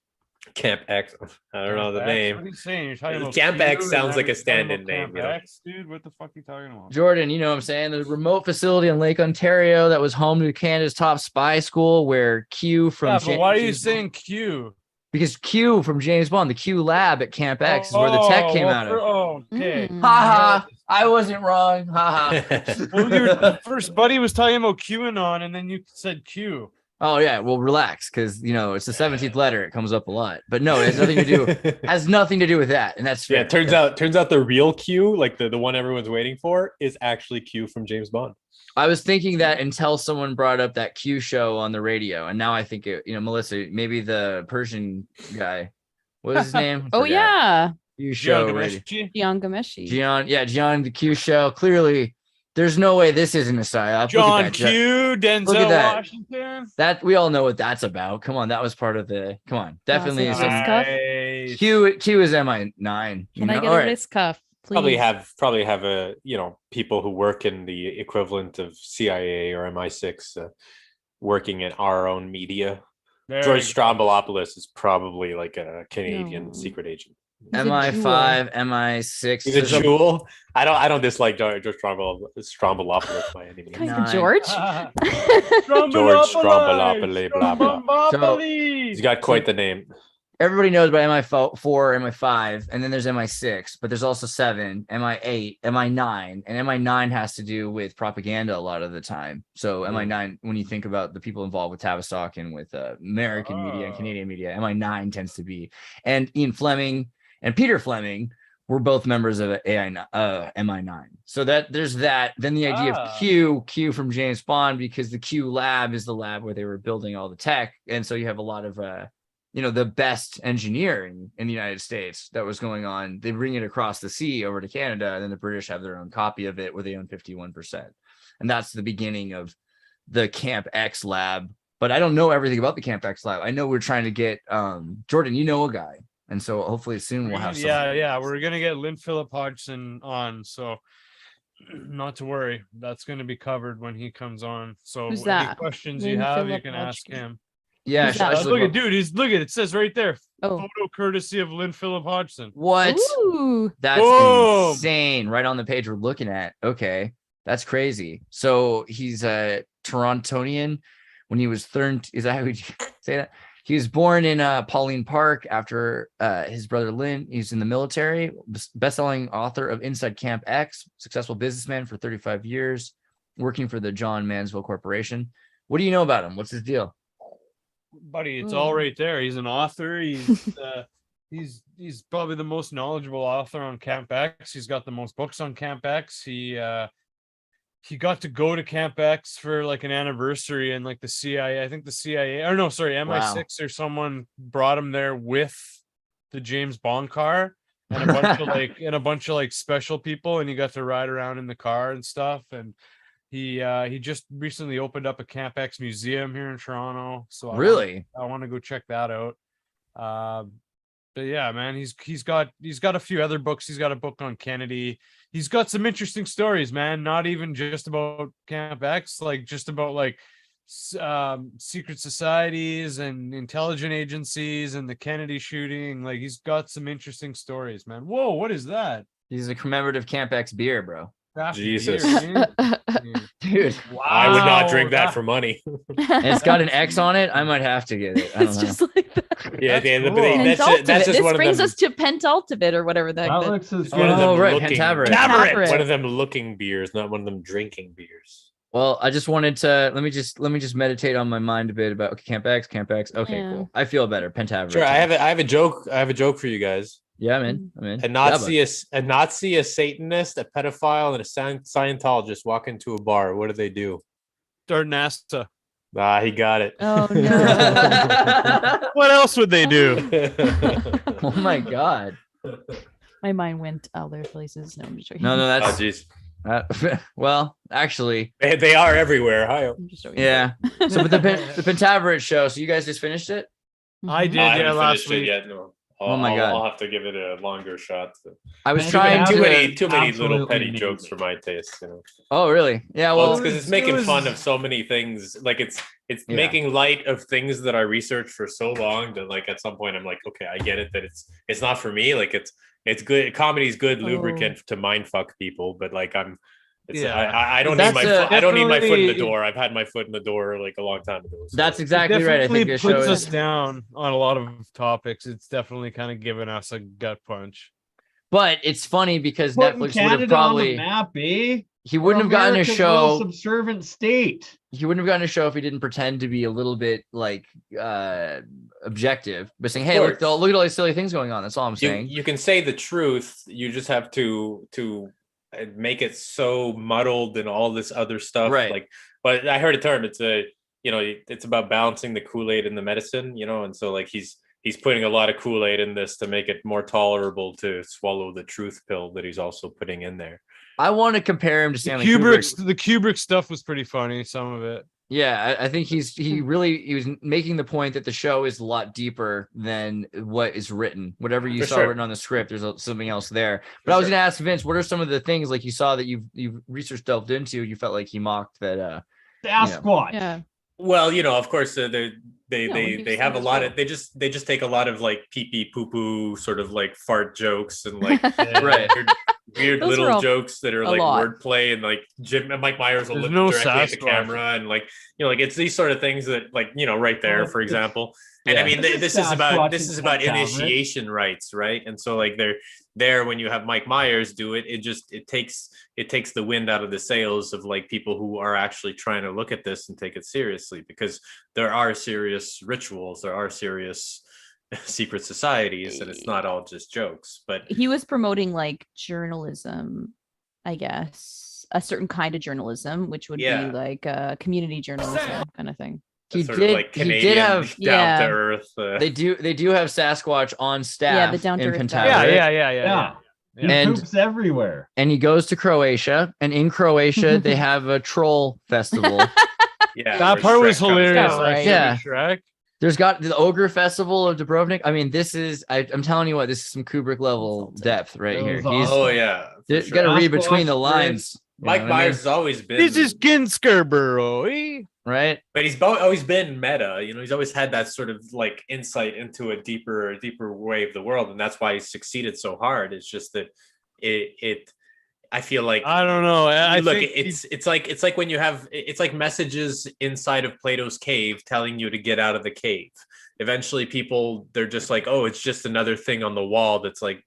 Camp X. I don't know the Camp X? name. What are you saying? You're talking about Camp Q, X and sounds then like a you're talking stand-in about name, Camp you know? X, dude. What the fuck are you talking about? Jordan, you know what I'm saying? The remote facility in Lake Ontario that was home to Canada's top spy school, where Q from Yeah, but why are you James saying Bond- Q? because Q from James Bond, the Q lab at Camp X is where the tech came out of. Okay. Mm. Ha ha! I wasn't wrong. Ha ha. Well, your first buddy was talking about QAnon, and then you said Q. Oh yeah, well relax, because it's the 17th letter. It comes up a lot, but no, it has nothing to do. Has nothing to do with that, and that's fair. Yeah, turns out the real Q, like the one everyone's waiting for, is actually Q from James Bond. I was thinking that until someone brought up that Q show on the radio, and now I think Melissa, maybe the Persian guy, what was his name? I Oh forgot. yeah, Q show radio. John Gian Gameshi. Gian, the Q show. Clearly, there's no way this isn't a psyop. John Q, Denzel that. Washington. That we all know what that's about. Come on, that was part of the. Come on, definitely. Nice. Some, Cuff? Q is MI9. Can I get All a right. wrist cuff, please? Probably have a people who work in the equivalent of CIA or MI6 working in our own media. George Strombolopoulos is probably like a Canadian secret agent. He's a MI5, MI6. He's a jewel. I don't dislike George Strombolopoulos by any means. Kind Nine. of George. George Strombolopoulos, blah blah. So- He's got quite the name. Everybody knows about MI4, MI5, and then there's MI6, but there's also 7, MI8, MI9, and MI9 has to do with propaganda a lot of the time. So MI9, when you think about the people involved with Tavistock and with American media and Canadian media, MI9 tends to be. And Ian Fleming and Peter Fleming were both members of MI9. So that there's that. Then the idea of Q from James Bond, because the Q lab is the lab where they were building all the tech, and so you have a lot of the best engineering in the United States that was going on. They bring it across the sea over to Canada, and then the British have their own copy of it where they own 51%. And that's the beginning of the Camp X lab. But I don't know everything about the Camp X lab. I know we're trying to get Jordan, you know a guy. And so hopefully soon we'll have some. Yeah. We're going to get Lynn Phillip Hodgson on. So not to worry. That's going to be covered when he comes on. So Who's any that? questions Lynn you have, you Phillip can ask Hodgson. him. Yeah, Who's that? Look at dude. Look at it says right there. Oh. Photo courtesy of Lynn Phillip Hodgson. What? Ooh. That's Boom. insane. Right on the page we're looking at. Okay. That's crazy. So he's a Torontonian. When he was is that how you say that? He was born in Pauline Park after his brother Lynn. He's in the military, best-selling author of Inside Camp X, successful businessman for 35 years, working for the John Mansville Corporation. What do you know about him? What's his deal? Buddy, it's all right there. He's an author. He's probably the most knowledgeable author on Camp X. He's got the most books on Camp X. He got to go to Camp X for like an anniversary, and like the CIA, I think the CIA, or no, sorry, MI6 or someone brought him there with the James Bond car and a bunch of like special people, and he got to ride around in the car and stuff. And he just recently opened up a Camp X museum here in Toronto. So Really? I want to go check that out. But yeah, man, he's got a few other books. He's got a book on Kennedy. He's got some interesting stories, man. Not even just about Camp X, like just about like secret societies and intelligence agencies and the Kennedy shooting. Like he's got some interesting stories, man. Whoa, what is that? He's a commemorative Camp X beer, bro. Craft Jesus. beer, Dude. wow, I would not drink that for money. And it's got an X on it. I might have to get it. I don't It's know. just like that. Yeah, That's but cool. that's Pentaltimate. just This one of brings them. us to Pentaltimate or whatever the heck. That that- looks as One of them Oh, right, looking, Pentaveret. one of them looking beers, not one of them drinking beers. Well, I just wanted to let me just meditate on my mind a bit about Camp X. Okay, Yeah. cool. I feel better. Pentaveret. Sure, I have a joke for you guys. Yeah, I'm in. A Nazi, a Satanist, a pedophile, and a Scientologist walk into a bar. What do? Start NASA. He got it. Oh no. What else would they do? Oh my god. My mind went other places. No, I'm just joking. No, Oh, that's geez. well, actually, They are everywhere. Hi. I'm just joking. yeah. So, but the Pentaveret show. So you guys just finished it? I Mhm. did, I yeah, haven't last finished it week. yet. No. Oh my God. I'll have to give it a longer shot. I was Too trying Too to. many little Absolutely petty amazing. jokes for my taste. You know. Oh, really? Yeah. Well, Well, it's because it's it making was- fun of so many things. Like it's Yeah. making light of things that I researched for so long that like at some point I'm like, okay, I get it that it's not for me. Like it's good. Comedy's good lubricant to mind fuck people, but like I don't need That's I don't need my foot in the definitely- door. I've had my foot in the door like a long time ago. So. that's exactly right. I think Definitely the show puts is. us down on a lot of topics. It's definitely kind of given us a gut punch. But it's funny because Putting Netflix would Canada have probably. on the map, eh? He wouldn't have gotten a America's little show. subservient state. He wouldn't have gotten a show if he didn't pretend to be a little bit like objective, but saying, "Hey, look at all these silly things going on." That's all I'm saying. You can say the truth. You just have to make it so muddled and all this other stuff. Right. Like, but I heard a term. It's about balancing the Kool-Aid and the medicine. And so like he's putting a lot of Kool-Aid in this to make it more tolerable to swallow the truth pill that he's also putting in there. I want to compare him to Stanley Kubrick. The Kubrick stuff was pretty funny. Some of it. Yeah, I think he was making the point that the show is a lot deeper than what is written. Whatever you For saw sure. written on the script, there's something else there. But For I was sure. going to ask Vince, what are some of the things like you saw that you've research delved into? You felt like he mocked that. Sasquatch. Yeah. Well, of course, they he was have a in lot the of they just take a lot of like pee pee poo poo sort of like fart jokes and like Right. weird Those were little all- jokes that are a like lot. wordplay and like Jim and Mike Myers will There's look no directly at the Sasquatch. camera and like like it's these sort of things that like right there, for example. And I Yeah. mean, This is this is about Sasquatch and Cat initiation rights, right? And so like they're there when you have Mike Myers do it, it takes the wind out of the sails of like people who are actually trying to look at this and take it seriously, because there are serious rituals, there are serious secret societies, and it's not all just jokes. But He was promoting like journalism, I guess, a certain kind of journalism, which would Yeah. be like community journalism kind of thing. He sort did. of like He Canadian did have. down Yeah. to earth. They do have Sasquatch on staff. the down-to-earth in guy. Pentaveret. Yeah. Yeah. He And- poops everywhere. And he goes to Croatia, and in Croatia they have a troll festival. Yeah, That where part was Shrek comes hilarious. down. Right. Actually, Yeah. Shrek. There's got the Ogre Festival of Dubrovnik. I mean, this is I'm telling you what, this is some Kubrick level depth right It here. was He's awesome. Oh yeah, for you sure. got to read Sasquatch, between the Chris, lines. You know Mike what I mean? Myers has always been. This is Ken Scarborough. Eh? Right? But he's always been meta. He's always had that sort of like insight into a deeper way of the world, and that's why he's succeeded so hard. It's just that I feel like I don't know. I look, think it's like when you have it's like messages inside of Plato's cave telling you to get out of the cave. Eventually people, they're just like, oh, it's just another thing on the wall that's like,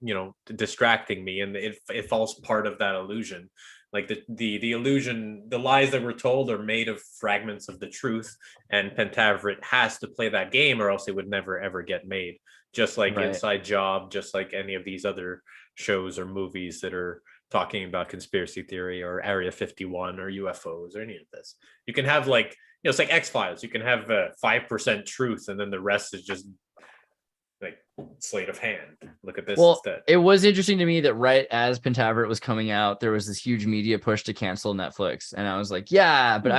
distracting me, and it falls part of that illusion. Like the illusion, the lies that were told are made of fragments of the truth, and Pentaveret has to play that game or else it would never ever get made. Just like Right. Inside Job, just like any of these other shows or movies that are talking about conspiracy theory or Area 51 or UFOs or any of this. You can have like, it's like X-Files. You can have 5% truth and then the rest is just like sleight of hand. Look at this Well, instead. it was interesting to me that right as Pentaveret was coming out, there was this huge media push to cancel Netflix. And I was like, yeah, but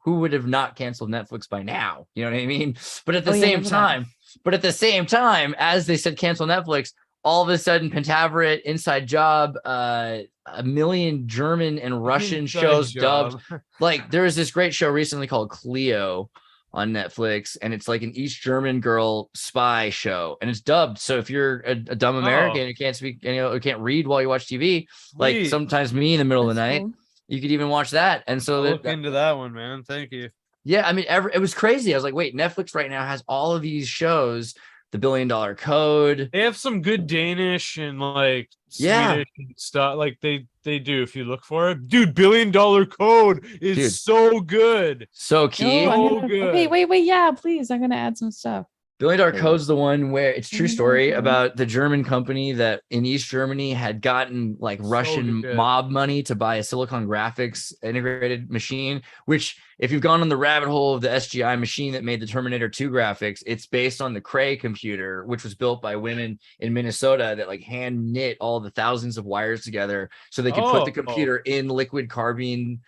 who would have not canceled Netflix by now? You know what I mean? But at the same time, as they said, cancel Netflix, all of a sudden Pentaveret, Inside Job, a million German and Russian Inside shows Job. dubbed. Like there was this great show recently called Cleo on Netflix, and it's like an East German girl spy show, and it's dubbed. So if you're a dumb American who can't speak, who can't read while you watch TV, like Sweet. sometimes me in the middle of the night, Cool. you could even watch that. And so I'll look into that one, man. Thank you. yeah, I mean, it was crazy. I was like, wait, Netflix right now has all of these shows, The $1 Billion Code. They have some good Danish and like Yeah. Swedish and stuff. Like they do if you look for it. Dude, $1 Billion Code is Dude. so good. So key. Oh, I'm So gonna- good. Okay, wait, yeah, please. I'm gonna add some stuff. Billion Dollar Code's the one where it's true story about the German company that in East Germany had gotten like Russian good. mob money to buy a Silicon Graphics integrated machine, which if you've gone on the rabbit hole of the SGI machine that made the Terminator 2 graphics, it's based on the Cray computer, which was built by women in Minnesota that like hand knit all the thousands of wires together so they could put the computer in liquid carbene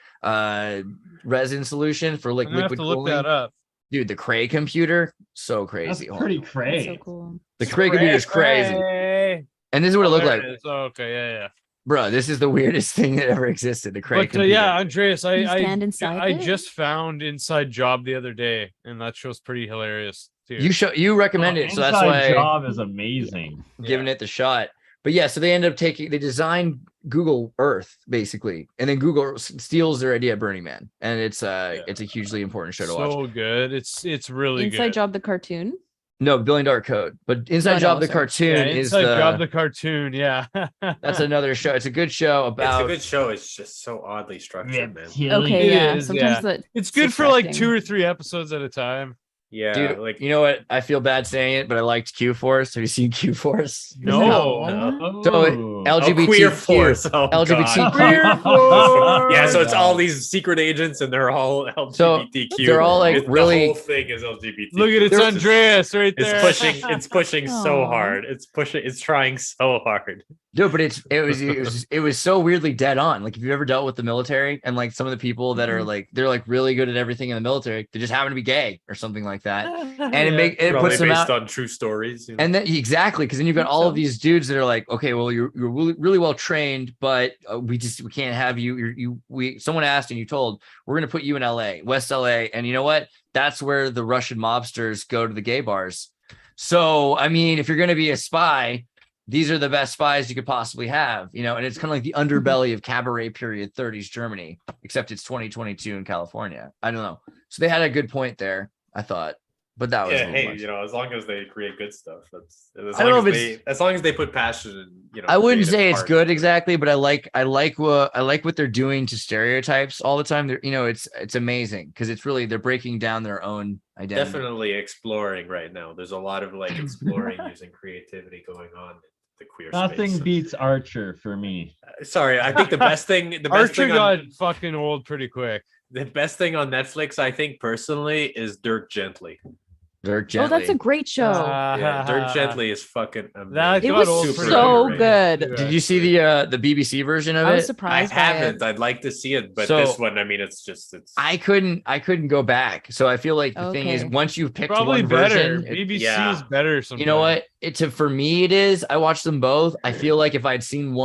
resin solution for like I'm gonna have liquid to look cooling. that up. Dude, the Cray computer, so That's crazy. pretty That's cray. so cool. The Cray computer is crazy. And this is what it looked like. Okay, yeah. Bro, this is the weirdest thing that ever existed. The Cray But computer. yeah, Andreas, You stand inside I it? just found Inside Job the other day, and that show's pretty hilarious too. You recommend it, so that's Inside why Job is amazing. I'm giving it the shot. But yeah, so they end up they designed Google Earth basically, and then Google steals their idea of Burning Man, and it's a hugely important show to watch. So good. It's really Inside good. Job the cartoon. No, Billion Dollar Code, but Inside No, Job the sorry. cartoon Yeah, is Inside Job the cartoon. Yeah. that's another show. It's a good show It's about a good show. It's just so oddly structured, man. Okay, It yeah. is, Sometimes yeah. that It's good for like distracting. 2 or 3 episodes at a time. Yeah, dude. like You know what? I feel bad saying it, but I liked Q Force. Have you seen Q Force? No. So Ooh. LGBTQ. queer force. Oh, LGBTQ. God. Queer force. Yeah, so it's all these secret agents, and they're all LGBTQ. they're all, like, really- The whole thing is LGBT. Look at it, it's There's- Andreas right there. It's pushing so Aw. hard. It's trying so hard. Dude, but it was so weirdly dead on. Like if you've ever dealt with the military and like some of the people that are like they're like really good at everything in the military, they just happen to be gay or something like that, and it Probably puts them based out. on true stories. You know? And then exactly, because then you've got all of these dudes that are like, okay, well you're really well trained, but we can't have you. Someone asked and you told we're gonna put you in L.A., West L.A., and you know what? That's where the Russian mobsters go to the gay bars. So I mean, if you're gonna be a spy, these are the best spies you could possibly have, you know, and it's kind of like the underbelly of cabaret period 30s Germany, except it's 2022 in California. I don't know. So they had a good point there, I thought, but that was a little much. you know, as long as they create good stuff, that's I don't know if as long as they put passion in, you know. I wouldn't creative say it's part good into it. exactly, but I like what they're doing to stereotypes all the time. They're, you know, it's amazing because it's really they're breaking down their own identity. Definitely exploring right now. There's a lot of like exploring using creativity going on in the queer Nothing space. beats Archer for me. Sorry, I think the best thing Archer got on, fucking old pretty quick. the best thing on Netflix, I think personally, is Dirk Gently. Dirk Oh, Gently. that's a great show. Yeah, Dirk Gently is fucking amazing. That it got was old Super pretty so underrated. good. Did you see the BBC version of I was it? I surprised. by haven't. it. I'd like to see it, but So- this one, I mean, it's I couldn't go back. So I feel like the thing is Okay. once you've picked Probably one better. version, BBC yeah. is better sometimes. you know what? For me it is. I watched them both. I feel like if I'd seen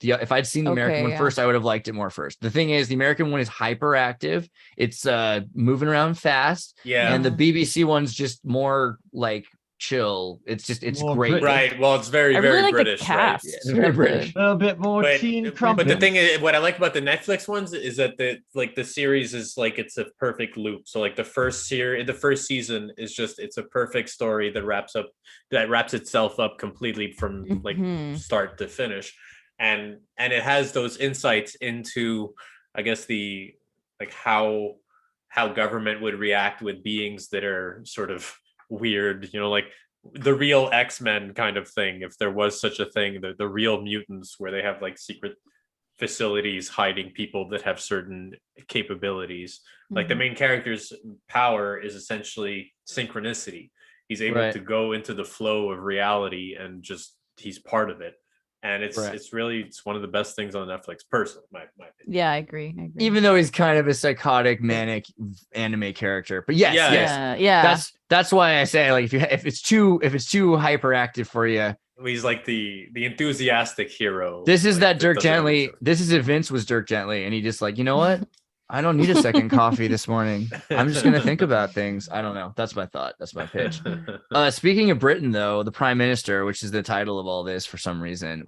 if I'd seen the American Okay, one yeah. first, I would have liked it more first. The thing is, the American one is hyperactive. It's moving around fast, yeah. and the BBC one's just more like chill. It's More great. Brit- Right. Well, it's very, I very really like British, the cast. right? It's very British. A little bit more teen But crumpet. the thing is, what I like about the Netflix ones is that the series is like it's a perfect loop. So like the first season is just it's a perfect story that wraps itself up completely from like Mhm. start to finish, and it has those insights into, I guess, the like how government would react with beings that are sort of weird, you know, like the real X-Men kind of thing, if there was such a thing, the real mutants where they have like secret facilities hiding people that have certain capabilities. Like the Mhm. main character's power is essentially synchronicity. He's able Right. to go into the flow of reality and just he's part of it. And it's Right. it's one of the best things on Netflix, personally, my opinion. Yeah, I agree. Even though he's kind of a psychotic, manic anime character, but yes, Yeah. yes, Yeah. that's why I say like if it's too hyperactive for you, He's like the enthusiastic hero. this is like, that Dirk doesn't have Gently. any- This is if Vince was Dirk Gently, and he just like, you know what? I don't need a second coffee this morning. I'm just gonna think about things. I don't know. That's my thought. That's my pitch. Speaking of Britain, though, the Prime Minister, which is the title of all this for some reason,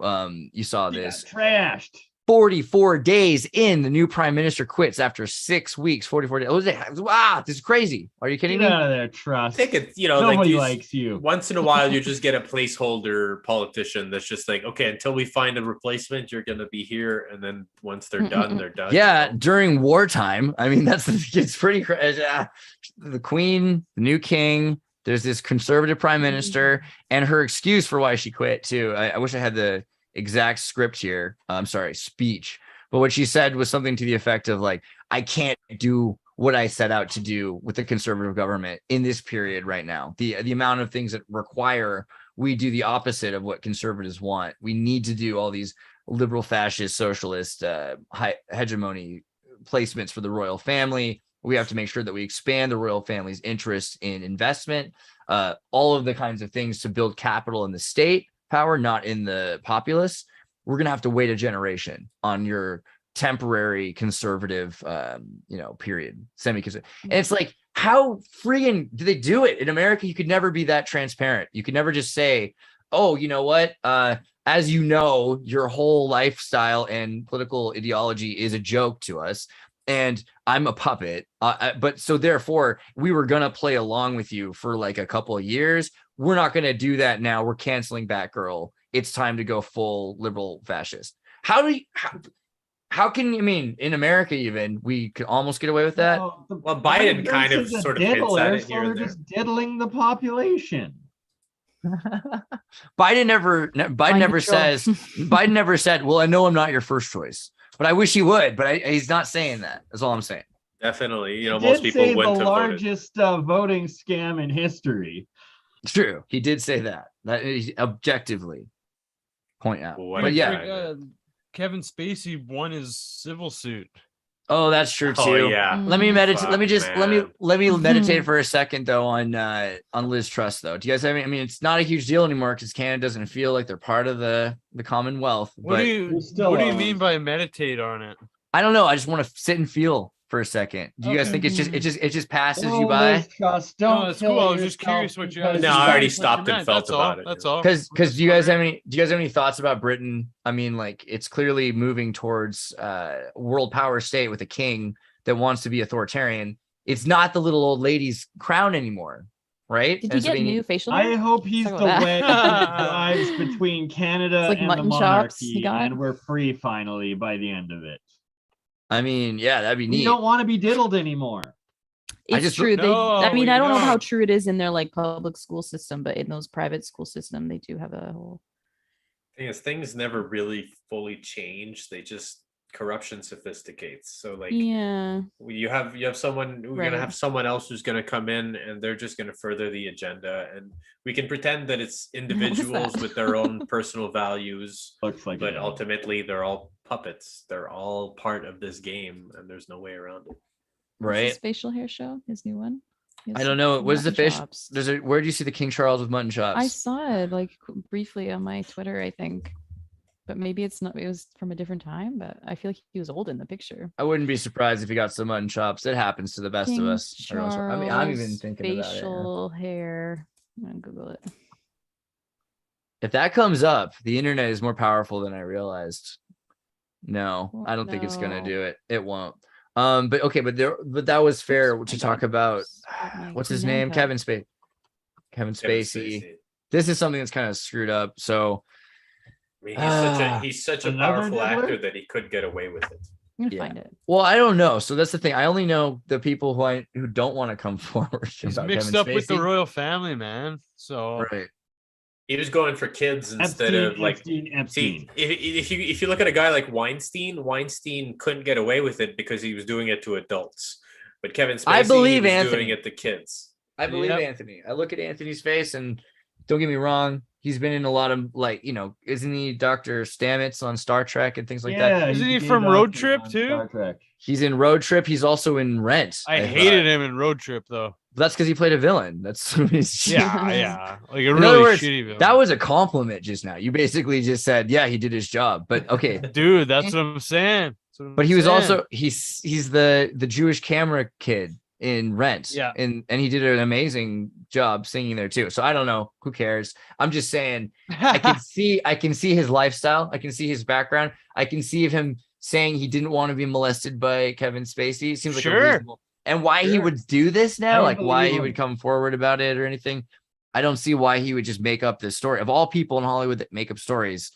you saw He got this. trashed. 44 days in, the new prime minister quits after 6 weeks. 44 days. Wow, this is crazy. Are you kidding Get me? out of there, I trust. think it's, you know, like Nobody these, likes you. once in a while you just get a placeholder politician that's just like, okay, until we find a replacement, you're gonna be here, and then once they're done, they're done. Yeah, you know? during wartime. I mean, it's pretty crazy. The Queen, the new king, There's this conservative prime minister, and her excuse for why she quit too. I wish I had the exact script here. I'm sorry, speech. But what she said was something to the effect of like, I can't do what I set out to do with the conservative government in this period right now. The amount of things that require we do the opposite of what conservatives want. We need to do all these liberal, fascist, socialist hegemony placements for the royal family. We have to make sure that we expand the royal family's interest in investment, all of the kinds of things to build capital in the state power, not in the populace. We're going to have to wait a generation on your temporary conservative, period, semi-conservative. And it's like, how friggin' do they do it? In America, you could never be that transparent. You could never just say, oh, you know what? As you know, your whole lifestyle and political ideology is a joke to us. And I'm a puppet. But so therefore, we were going to play along with you for like a couple of years. We're not going to do that now. We're canceling Batgirl. It's time to go full liberal fascist. How can you mean in America even we could almost get away with that? Well, Biden kind of sort of hints at it so here they're and there. just diddling the population. Biden never said, well, I know I'm not your first choice, but I wish he would, but he's not saying that. That's all I'm saying. Definitely. He Most did people say wouldn't the have voted. largest voting scam in history. It's true. He did say that. That is objectively point out. Well, what but a yeah. guy. Kevin Spacey won his civil suit. Oh, that's true too. Oh, yeah. Let me meditate. Fuck, Let me meditate for a second though on Liz Truss though. Do you guys have any? I mean, it's not a huge deal anymore because Canada doesn't feel like they're part of the Commonwealth. What But do you mean by meditate on it? I don't know. I just want to sit and feel for a second. Do you guys think it just passes you by? Liz Truss, don't No, it's kill cool. I was just yourself curious what you because guys. No, I already what you stopped and meant. felt That's about all. it, That's yeah. all. Because do you guys have any thoughts about Britain? I mean, like it's clearly moving towards world power state with a king that wants to be authoritarian. It's not the little old lady's crown anymore, right? Did you get new facial I hair? hope he's the Talk about wedge that. that drives between Canada It's like and the mutton chops you monarchy, got? and we're free finally by the end of it. I mean, yeah, that'd be We neat. don't want to be diddled anymore. I It's just- true. No, I mean, I don't know how don't. true it is in their like public school system, but in those private school system, they do have a whole. Thing is, things never really fully change. They just corruption sophisticates. So like Yeah. you have someone we're Right. gonna have someone else who's gonna come in and they're just gonna further the agenda, and we can pretend that it's individuals that? with their own personal values, Looks like but it. ultimately they're all puppets. They're all part of this game, and there's no way around it. What's right? his facial hair show? His new one? He has I don't know. What is the mutton fish? chops. Where do you see the King Charles with mutton chops? I saw it like briefly on my Twitter, I think. But maybe it's not, it was from a different time, but I feel like he was old in the picture. I wouldn't be surprised if he got some mutton chops. It happens to the best King of us. I mean, I'm even Charles thinking about it. facial hair. I'm gonna Google it. If that comes up, the internet is more powerful than I realized. No, I don't think it's gonna No. do it. It won't. But okay, but that was fair to talk about. What's his name? Kevin Spacey. Kevin Spacey. This is something that's kind of screwed up. So I mean, he's such a Another powerful diddler? actor that he could get away with it. I'm gonna Yeah. find it. well, I don't know. So that's the thing. I only know the people who don't want to come forward. He's about mixed Kevin up with the Spacey. royal family, man. So Right. He was going for kids instead of like. Epstein. See, if you look at a guy like Weinstein couldn't get away with it because he was doing it to adults, but Kevin Spacey, I believe he was Anthony. doing it to kids. I believe Yep. Anthony. I look at Anthony's face, and don't get me wrong, he's been in a lot of isn't he Dr. Stamets on Star Trek and things like that? Isn't he gay from Road doctor Trip, on too? Star Trek. He's in Road Trip. He's also in Rent. I thought. hated him in Road Trip, though. That's because he played a villain. That's Yeah, like a In really other words, shitty villain. that was a compliment just now. You basically just said, yeah, he did his job. But okay. Dude, that's what I'm saying. But he was also he's the Jewish camera kid in Rent. Yeah. And he did an amazing job singing there too. So I don't know. Who cares? I'm just saying I can see his lifestyle. I can see his background. I can see him saying he didn't want to be molested by Kevin Spacey. It seems like a Sure. reasonable, and why he would do this now, I like why believe he him. would come forward about it or anything. I don't see why he would just make up this story. Of all people in Hollywood that make up stories,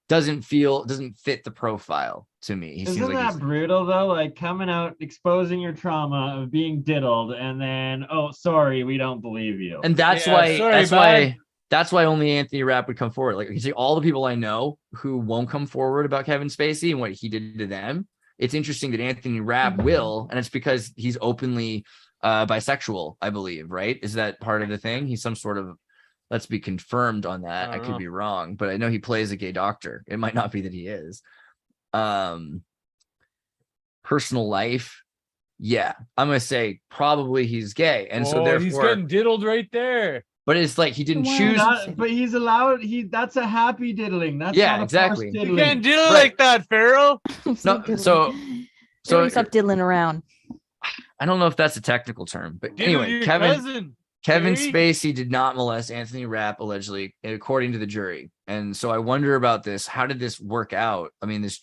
doesn't fit the profile to me. He seems Isn't like that he's, brutal though? Like coming out, exposing your trauma of being diddled, and then, oh, sorry, we don't believe you. and that's Yeah, why sorry, that's why only Anthony Rapp would come forward. Like you see all the people I know who won't come forward about Kevin Spacey and what he did to them. It's interesting that Anthony Rapp will, and it's because he's openly bisexual, I believe, right? Is that part of the thing? He's some sort of, let's be confirmed on that. I could be wrong, but I know he plays a gay doctor. It might not be that he is. Personal life, yeah, I'm gonna say probably he's gay, and so therefore he's getting diddled right there. But it's like he didn't Wow. choose. But he's allowed. That's a happy diddling. That's Yeah, not a exactly. forced You diddling. can't diddle Right. like that, Farrell. No, so stop diddling around. I don't know if that's a technical term, but Diddle anyway, your Kevin cousin. Kevin Jerry? Spacey did not molest Anthony Rapp, allegedly, according to the jury. And so I wonder about this. How did this work out? I mean, this,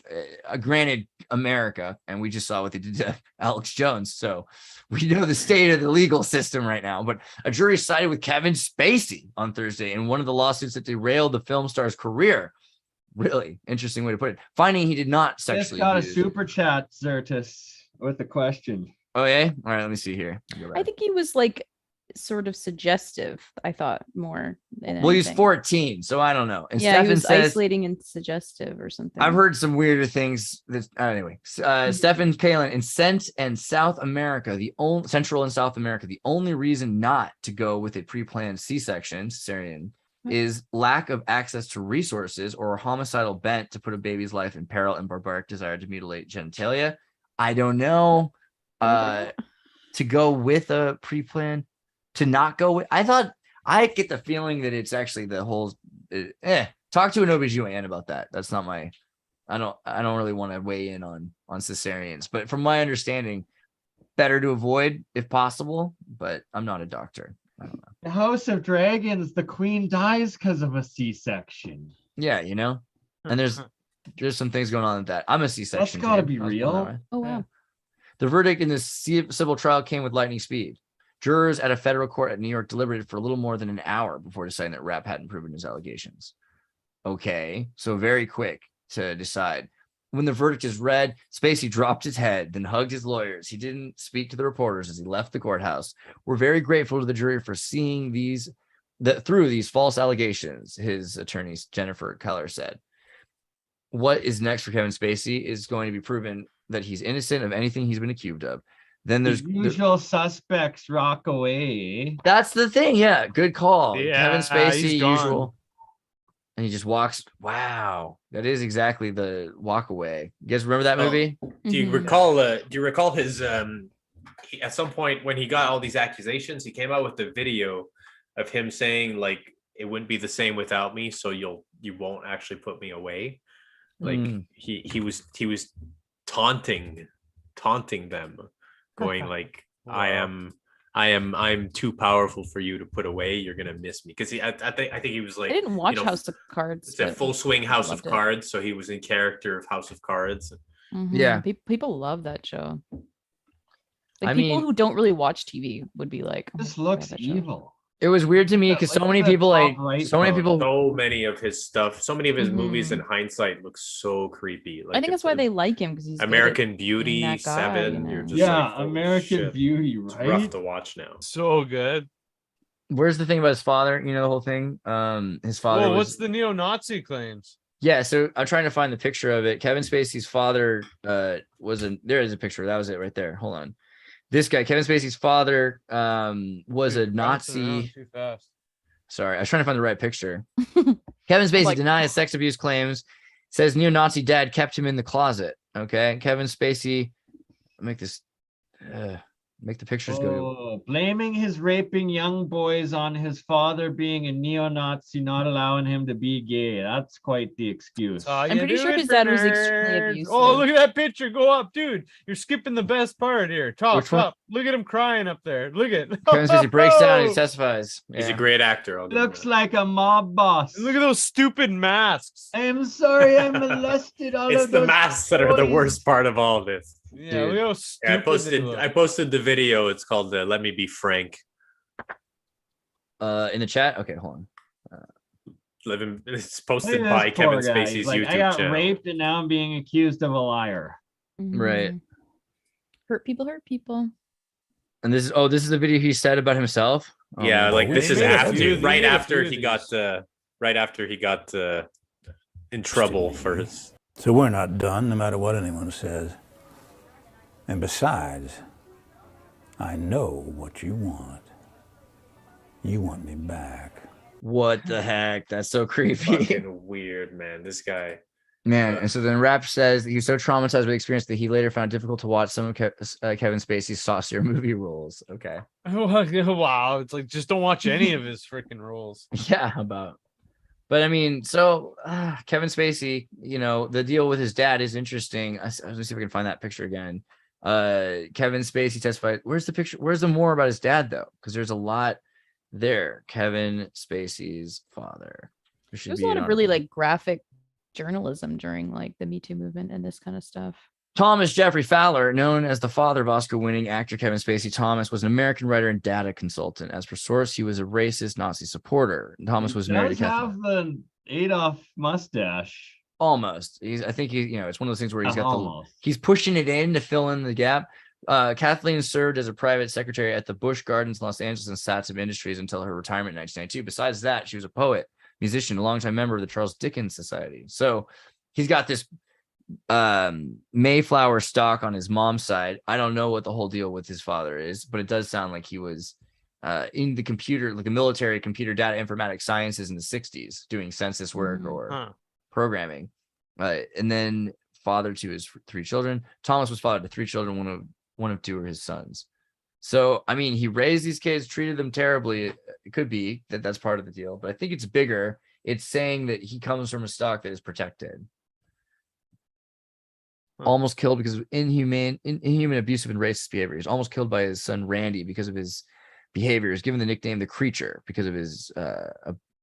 granted, America, and we just saw what they did to Alex Jones. So we know the state of the legal system right now. But a jury sided with Kevin Spacey on Thursday in one of the lawsuits that derailed the film star's career. Really interesting way to put it. Finding he did not Just sexually got a abuse. super chat, Xirtus, with a question. Oh, yeah? All right, let me see here. I think he was like sort of suggestive. I thought more than Well, he's anything. 14, so I don't know. And Yeah, Stefan he was says, isolating and suggestive or something. I've heard some weirder things. That, anyway, Stefan Palin in Central and South America, the only reason not to go with a pre-planned C-section, cesarean, is lack of access to resources or a homicidal bent to put a baby's life in peril and barbaric desire to mutilate genitalia. I don't know. To go with a pre-planned, to not go with, I get the feeling that it's actually the whole, talk to an OBGYN about that. That's not my, I don't really want to weigh in on cesareans, but from my understanding, better to avoid if possible, but I'm not a doctor. I don't know. The House of Dragons, the queen dies because of a C-section. Yeah, you know, and there's some things going on with that. I'm a C-section. That's gotta kid. be I was born real. that way. Oh wow. The verdict in this civil trial came with lightning speed. Jurors at a federal court at New York deliberated for a little more than an hour before deciding that Rapp hadn't proven his allegations. Okay, so very quick to decide. When the verdict is read, Spacey dropped his head, then hugged his lawyers. He didn't speak to the reporters as he left the courthouse. We're very grateful to the jury for seeing through these false allegations, his attorney, Jennifer Keller, said. What is next for Kevin Spacey is going to be proven that he's innocent of anything he's been accused of. Then there's the usual suspects rock away. That's the thing. Yeah, good call. Yeah, Kevin Spacey, he's gone. usual. And he just walks. Wow, that is exactly the walk away. You guys remember that movie? Do you recall? Do you recall his? At some point when he got all these accusations, he came out with the video of him saying like, "It wouldn't be the same without me, so you won't actually put me away." Like he was taunting them, going like, Wow. I'm too powerful for you to put away. You're gonna miss me, because I think he was like, I didn't watch you know, House of Cards. it's a but full swing House of loved it. Cards, so he was in character of House of Cards. Yeah. People love that show. Like I people mean- who don't really watch TV would be like, This "Oh, I love looks that show." evil. It was weird to me because so Look many at the people, top right so many photo. people. So many of his stuff, so many of his movies in Mhm. hindsight look so creepy. Like I think that's why they like him because he's good at American Beauty, that guy, 7. you You're know. just Yeah, like, holy American shit. Beauty, It's right? rough to watch now. So good. Where's the thing about his father? You know the whole thing. His father. Whoa, was, what's the neo-Nazi claims? Yeah, so I'm trying to find the picture of it. Kevin Spacey's father there is a picture. That was it right there. Hold on. This guy, Kevin Spacey's father, was a Dude, bouncing around Nazi. too fast. Sorry, I was trying to find the right picture. Kevin Spacey Like- denies sex abuse claims, says neo-Nazi dad kept him in the closet. Okay, Kevin Spacey, make the pictures go. Oh, blaming his raping young boys on his father being a neo-Nazi, not allowing him to be gay. That's quite the excuse. I'm pretty sure his dad was extremely abusive. Oh, look at that picture. Go up, dude. You're skipping the best part here. Top, Which one? top. Look at him crying up there. Look at Kevin Spacey breaks down. He testifies. He's a Yeah. great actor. I'll give him Looks that. like a mob boss. Look at those stupid masks. I'm sorry, I molested all It's of the those masks that are the boys. worst part of all of this. Yeah, Dude. look how Yeah, stupid I posted the video. It's called "Let Me Be Frank." In the chat. Okay, hold on. living. It's Look posted at by this poor Kevin guy. Spacey's He's like, I YouTube got channel. raped and now I'm being accused of a liar. Right. Mhm. Hurt people, hurt people. And this is the video he said about himself. Oh, Yeah, man. like we this is made a after, few- we right made a after few he of got, these. right after he got in trouble for his. So we're not done, no matter what anyone says. And besides, I know what you want. You want me back. What the heck? That's so creepy. Fucking weird, man. This guy. Man, and so then Rap says he was so traumatized by the experience that he later found it difficult to watch some of Kevin Spacey's saucier movie roles. Okay. Wow. It's like, just don't watch any of his freaking roles. Yeah, how about? But I mean, so Kevin Spacey, you know, the deal with his dad is interesting. Let me see if I can find that picture again. Kevin Spacey testified. Where's the picture? Where's the more about his dad, though? Because there's a lot there. Kevin Spacey's father. There's a lot of really like graphic journalism during like the Me Too movement and this kind of stuff. Thomas Jeffrey Fowler, known as the father of Oscar-winning actor Kevin Spacey, Thomas was an American writer and data consultant. As per source, he was a racist Nazi supporter. Thomas was married to Does Catherine. have the Adolf mustache. Almost. I think he, you know, it's one of those things where he's got Almost. he's pushing it in to fill in the gap. Kathleen served as a private secretary at the Busch Gardens, Los Angeles, and Satsum Industries until her retirement in 1992. Besides that, she was a poet, musician, a longtime member of the Charles Dickens Society. So he's got this Mayflower stock on his mom's side. I don't know what the whole deal with his father is, but it does sound like he was in the computer, like a military computer data informatics sciences in the 60s, doing census work or programming. And then father to his 3 children. Thomas was father to 3 children. One of 2 are his sons. So, I mean, he raised these kids, treated them terribly. It could be that that's part of the deal, but I think it's bigger. It's saying that he comes from a stock that is protected. Almost killed because of inhuman, abusive, and racist behaviors. Almost killed by his son Randy because of his behaviors. Given the nickname the Creature because of his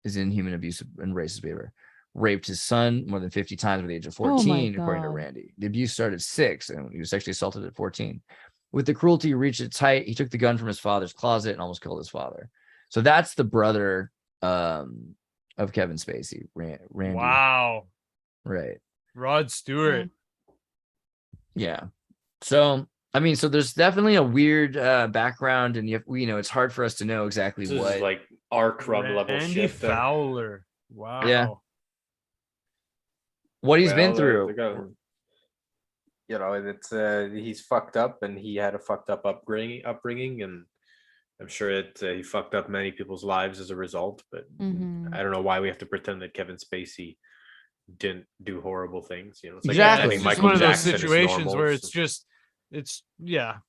inhuman, abusive, and racist behavior. Raped his son more than 50 times by the age of 14, according to Randy. The abuse started at 6, and he was sexually assaulted at 14. With the cruelty reached its height, he took the gun from his father's closet and almost killed his father. So that's the brother of Kevin Spacey, Randy. Wow. Right. Rod Stewart. Yeah. So, I mean, so there's definitely a weird background, and you know, it's hard for us to know exactly This what. is like our crumb level Andy shit. there. Fowler. Wow. Yeah. What he's been Well, through. You know, it's he's fucked up, and he had a fucked up upbringing, and I'm sure he fucked up many people's lives as a result. But I don't know why we have to pretend that Kevin Spacey didn't do horrible things. You know, it's like Exactly. It's Michael one of those Jackson is situations normal, where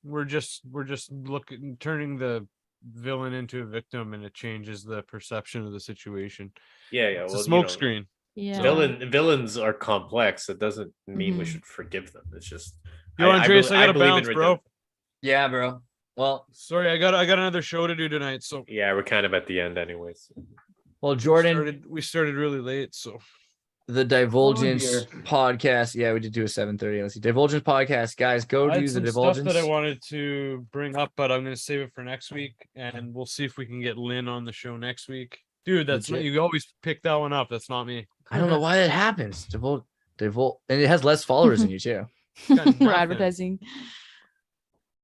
we're just looking, turning the villain into a victim, and it changes the perception of the situation. Yeah. It's Well, a smoke screen. Yeah. Villains are complex. It doesn't mean we should forgive them. It's just Andreas, I gotta bounce, bro. Yeah, bro. Well, sorry, I got another show to do tonight. So yeah, we're kind of at the end, anyways. Well, Jordan, we started really late, so the Divulgence podcast. Yeah, we did do a 7:30. Let's see, Divulgence podcast, guys. Go I do had the some Divulgence. stuff that I wanted to bring up, but I'm gonna save it for next week, and we'll see if we can get Lynn on the show next week. Dude, that's not, you always pick that one up. That's not me. I don't know why that happens. Divulge, and it has less followers than you too. We're advertising.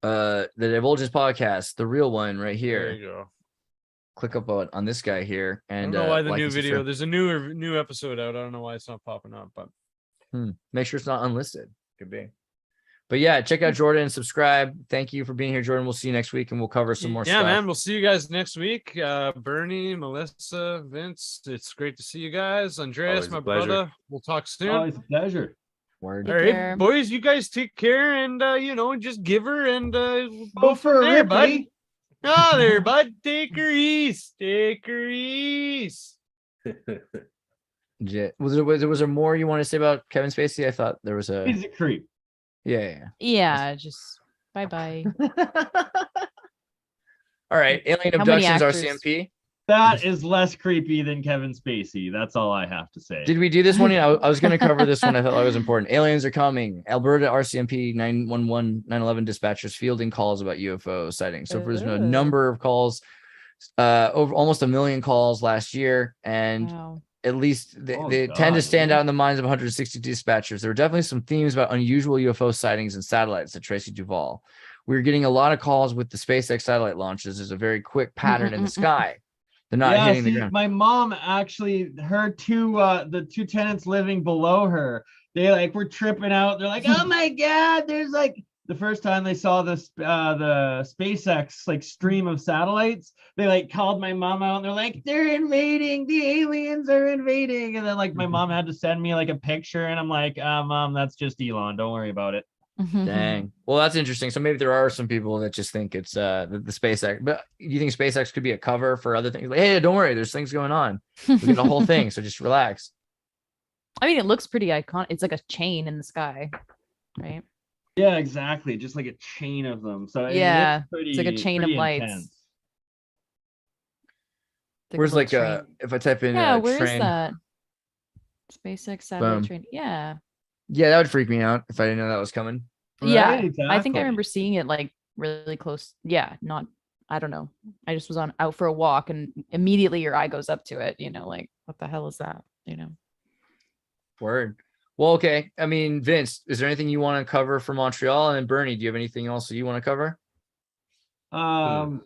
The Divulgence podcast, the real one, right here. There you go. Click up on this guy here, and I don't know why the like new and video. subscribe. There's a new episode out. I don't know why it's not popping up, but Make sure it's not unlisted. Could be. But yeah, check out Jordan and subscribe. Thank you for being here, Jordan. We'll see you next week, and we'll cover some more yeah, stuff. man. We'll see you guys next week. Bernie, Melissa, Vince. It's great to see you guys. Andreas, Always a my pleasure. brother. We'll talk soon. Always a pleasure. Word. All right, care. boys. You guys take care, and just give her and we'll Go for there, it, bud. buddy. Oh, there, bud. Take her east. Take her east. Was there more you want to say about Kevin Spacey? I thought there was a. He's a creep. Yeah. Yeah, just bye. All right, Alien How many Abductions, actors? RCMP. That is less creepy than Kevin Spacey. That's all I have to say. Did we do this one? I was going to cover this one. I thought it was important. Aliens are coming. Alberta RCMP 911 911 dispatchers fielding calls about UFO sightings. So there's a number of calls, over almost 1 million calls last year, and Wow. at least they tend to God, stand really? out in the minds of 160 dispatchers. There were definitely some themes about unusual UFO sightings and satellites, said Tracy Duvall. We were getting a lot of calls with the SpaceX satellite launches. There's a very quick pattern in the sky. They're not hitting the ground. My mom actually, her the two tenants living below her, they like were tripping out. They're like, oh my God, there's like the first time they saw this the SpaceX like stream of satellites, they like called my mom out and they're like, they're invading, the aliens are invading. And then like my mom had to send me like a picture and I'm like, Mom, that's just Elon, don't worry about it. Dang. Well, that's interesting. So maybe there are some people that just think it's the SpaceX, but you think SpaceX could be a cover for other things? Like, hey, don't worry, there's things going on. We get the whole thing, so just relax. I mean, it looks pretty iconic. It's like a chain in the sky, right? Yeah, exactly. Just like a chain of them. So Yeah, pretty, it's like a chain of lights. intense. Where's like if I type in where train, is that? SpaceX satellite Boom. train. Yeah. Yeah, that would freak me out if I didn't know that was coming. Yeah. Right, I think I exactly. remember seeing it like really close. Yeah, I don't know. I just was out for a walk and immediately your eye goes up to it, like what the hell is that? Word. Well, okay. I mean, Vince, is there anything you want to cover for Montreal? And then Bernie, do you have anything else that you want to cover? I'll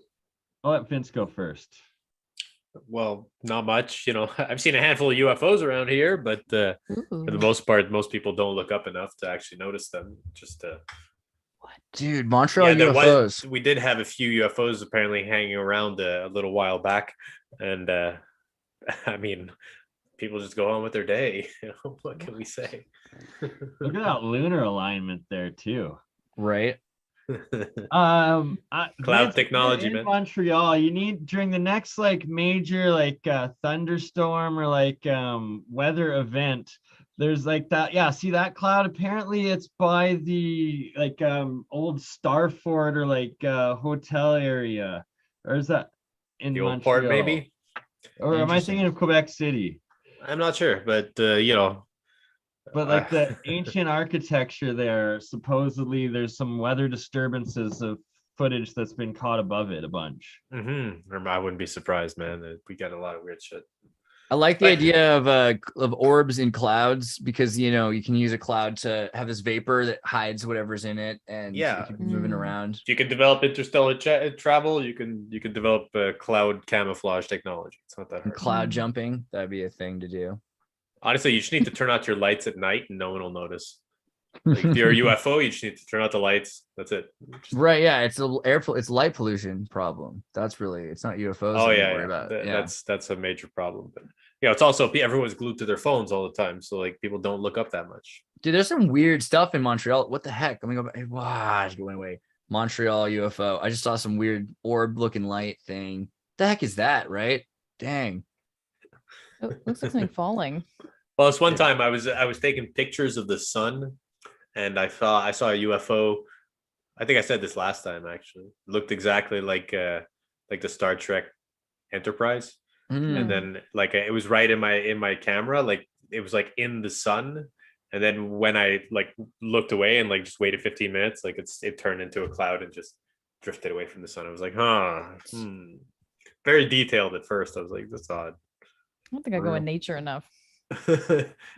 let Vince go first. Well, not much. I've seen a handful of UFOs around here, but for the most part, most people don't look up enough to actually notice them. Dude, Montreal there UFOs. we did have a few UFOs apparently hanging around a little while back, and I mean, people just go on with their day. What can we say? Look at that lunar alignment there too. Right. Cloud technology, in man. Montreal, you need during the next like major like thunderstorm or like weather event. There's like that. Yeah, see that cloud? Apparently, it's by the like old Starfort or like hotel area, or is that in The old Montreal? port, maybe. Or am I thinking of Quebec City? I'm not sure, but But like the ancient architecture there, supposedly there's some weather disturbances of footage that's been caught above it a bunch. I wouldn't be surprised, man. We got a lot of weird shit. I like the idea of orbs in clouds because you can use a cloud to have this vapor that hides whatever's in it and you can be moving around. If you can develop interstellar travel, you can develop cloud camouflage technology. It's not that hard. Cloud jumping, that'd be a thing to do. Honestly, you just need to turn out your lights at night and no one will notice. Like if you're a UFO, you just need to turn out the lights. That's it. Right? Yeah, it's it's light pollution problem. That's really it's not UFOs. Oh that we yeah, worry about. That's a major problem. But it's also everyone's glued to their phones all the time, so like people don't look up that much. Dude, there's some weird stuff in Montreal. What the heck? Let me go back. Wow, it went away. Montreal UFO. I just saw some weird orb-looking light thing. The heck is that? Right? Dang. It looks like something falling. Well, this one time I was taking pictures of the sun, and I saw a UFO. I think I said this last time. Actually, it looked exactly like the Star Trek Enterprise, and then like it was right in my camera. Like it was like in the sun, and then when I like looked away and like just waited 15 minutes, like it turned into a cloud and just drifted away from the sun. I was like, very detailed at first. I was like, that's odd. I don't think I go in nature enough.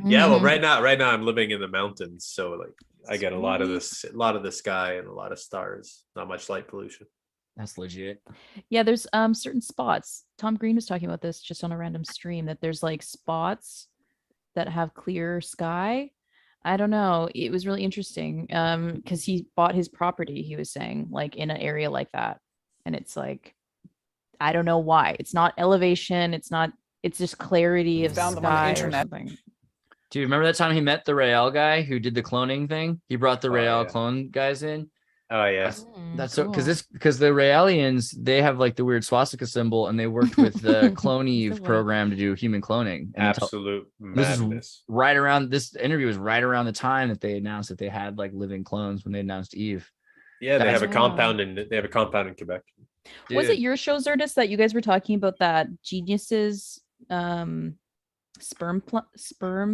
Yeah, well, right now I'm living in the mountains, so like I get a lot of the sky and a lot of stars. Not much light pollution. That's legit. Yeah, there's certain spots. Tom Green was talking about this just on a random stream that there's like spots that have clear sky. I don't know. It was really interesting because he bought his property, he was saying, like in an area like that. And it's like, I don't know why. It's not elevation. It's just clarity of Found sky them on the or internet. something. Dude, remember that time he met the Rael guy who did the cloning thing? He brought the Rael clone guys in. Oh yeah, that's so because the Raelians, they have like the weird swastika symbol, and they worked with the Clone Eve program to do human cloning. And absolute madness. This is right around this interview was right around the time that they announced that they had like living clones when they announced Eve. Yeah, they have a compound in Quebec. Dude. Was it your show, Xirtus, that you guys were talking about that geniuses sperm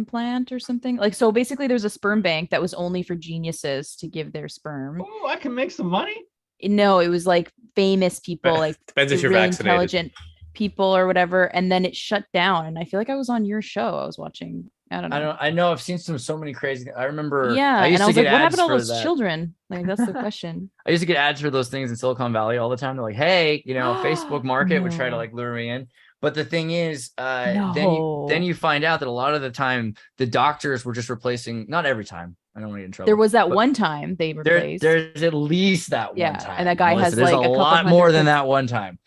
plant or something? Like, so basically there's a sperm bank that was only for geniuses to give their sperm. Oh, I can make some money. No, it was like famous people, like depends if you're really vaccinated. intelligent people or whatever, and then it shut down. And I feel like I was on your show. I was watching. I don't know. I know I've seen so many crazy. I remember. Yeah, I used and I to was get like, what ads happened to all for those that. children? Like, that's the question. I used to get ads for those things in Silicon Valley all the time. They're like, hey, Facebook Market would try to No. like lure me in. But the thing is, then No. you find out that a lot of the time the doctors were just replacing. Not every time. I don't want to get in trouble. There was that but one time they replaced. there's at least that Yeah, one time. and that guy has, There's like, a a couple lot more hundred than kids. that one time.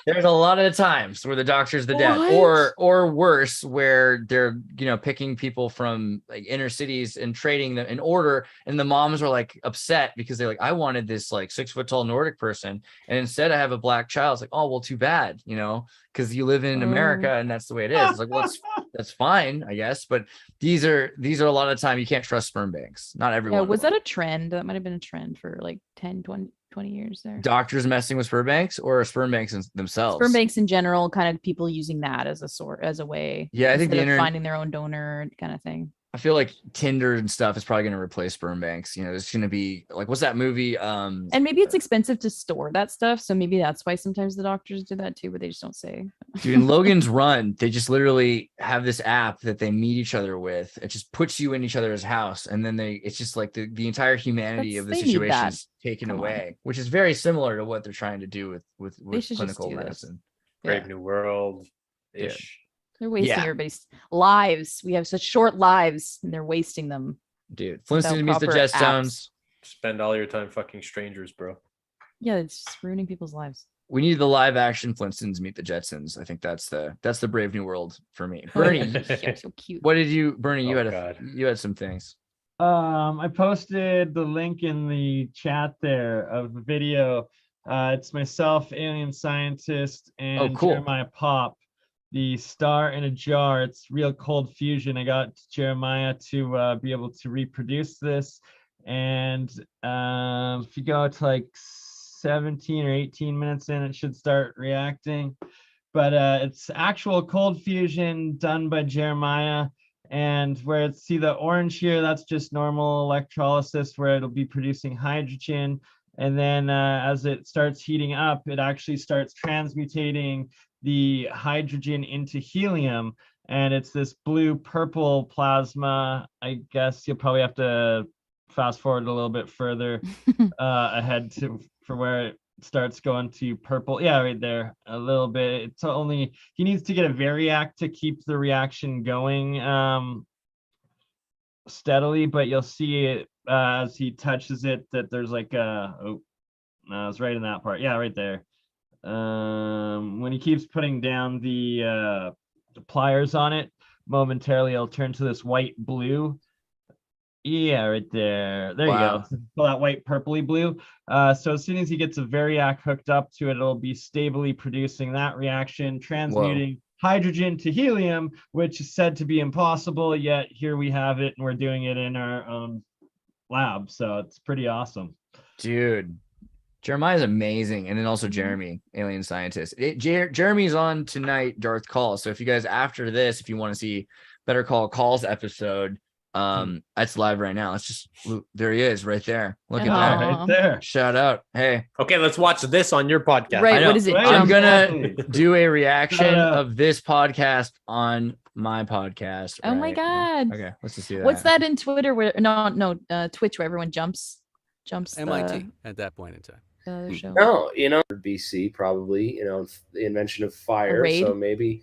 There's a lot of times where the doctor's the dad, What? or worse, where they're picking people from like inner cities and trading them in order, and the moms are like upset because they're like, I wanted this like 6 foot tall Nordic person, and instead I have a black child. It's like, oh well, too bad, because you live in America and that's the way it is. It's like, well, that's fine, I guess, but these are a lot of time you can't trust sperm banks. Not everyone. Yeah, was that a trend? That might have been a trend for like 10, 20 years there. Doctors messing with sperm banks or sperm banks themselves? Sperm banks in general, kind of people using that as a way. Yeah, I think instead of finding their own donor kind of thing. I feel like Tinder and stuff is probably going to replace sperm banks. There's going to be like, what's that movie? And maybe it's expensive to store that stuff, so maybe that's why sometimes the doctors do that too, but they just don't say. Dude, in Logan's Run, they just literally have this app that they meet each other with. It just puts you in each other's house, and then it's just like the entire humanity of the They need situation that. is taken Come away, which is very similar to what they're trying to do with They should just clinical do this. medicine. Brave Yeah. New World ish. They're wasting Yeah. everybody's lives. We have such short lives, and they're wasting them. Dude, Flintstones meets the proper Jetstones. Spend all your time fucking strangers, bro. Yeah, it's just ruining people's lives. We need the live action Flintstones meet the Jetsons. I think that's the Brave New World for me. Bernie, Yeah, so cute. what did you, Bernie? You Oh, had God. you had some things. I posted the link in the chat there of the video. It's myself, alien scientist, and cool. Jeremiah Pop. The star in a jar. It's real cold fusion. I got Jeremiah to be able to reproduce this, and if you go to like 17 or 18 minutes in, it should start reacting. But it's actual cold fusion done by Jeremiah. And where it's, see the orange here, that's just normal electrolysis where it'll be producing hydrogen. And then as it starts heating up, it actually starts transmutating the hydrogen into helium. And it's this blue purple plasma. I guess you'll probably have to fast forward a little bit further ahead for where it starts going to purple. Yeah, right there a little bit. It's only, he needs to get a variac to keep the reaction going steadily, but you'll see it as he touches it that there's like it's right in that part. Yeah, right there. When he keeps putting down the pliers on it, momentarily it'll turn to this white blue. Yeah, right there. There Wow. you go. So that white purpley blue. So as soon as he gets a variac hooked up to it, it'll be stably producing that reaction, transmuting hydrogen to helium, which is said to be impossible, yet here we have it, and we're doing it in our own lab. So it's pretty awesome. Dude, Jeremiah's amazing. And then also Jeremy, alien scientist. Jeremy's on tonight, Darth Call. So if you guys, after this, if you want to see Better Call Call's episode, that's live right now. Let's just, there he is right there. Look at that. Right there. Shout out. Hey, Okay, let's watch this on your podcast. Right, I know. what is it? Right, I'm Jump? gonna exactly. do a reaction Shout out. of this podcast on my podcast. Oh my right god. now. Okay, let's just do that. What's that in Twitter where Twitch where everyone jumps MIT at that point in time. the other show? No, BC probably, the invention of fire. raid? So maybe,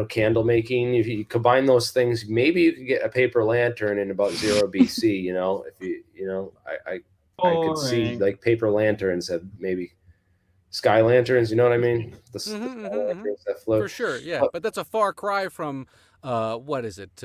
candle making. If you combine those things, maybe you could get a paper lantern in about 0 BC. If I could see Boring. like paper lanterns that maybe sky lanterns. You know what I mean? The sky mhm. lanterns that float. For sure, yeah. But- But that's a far cry from what is it?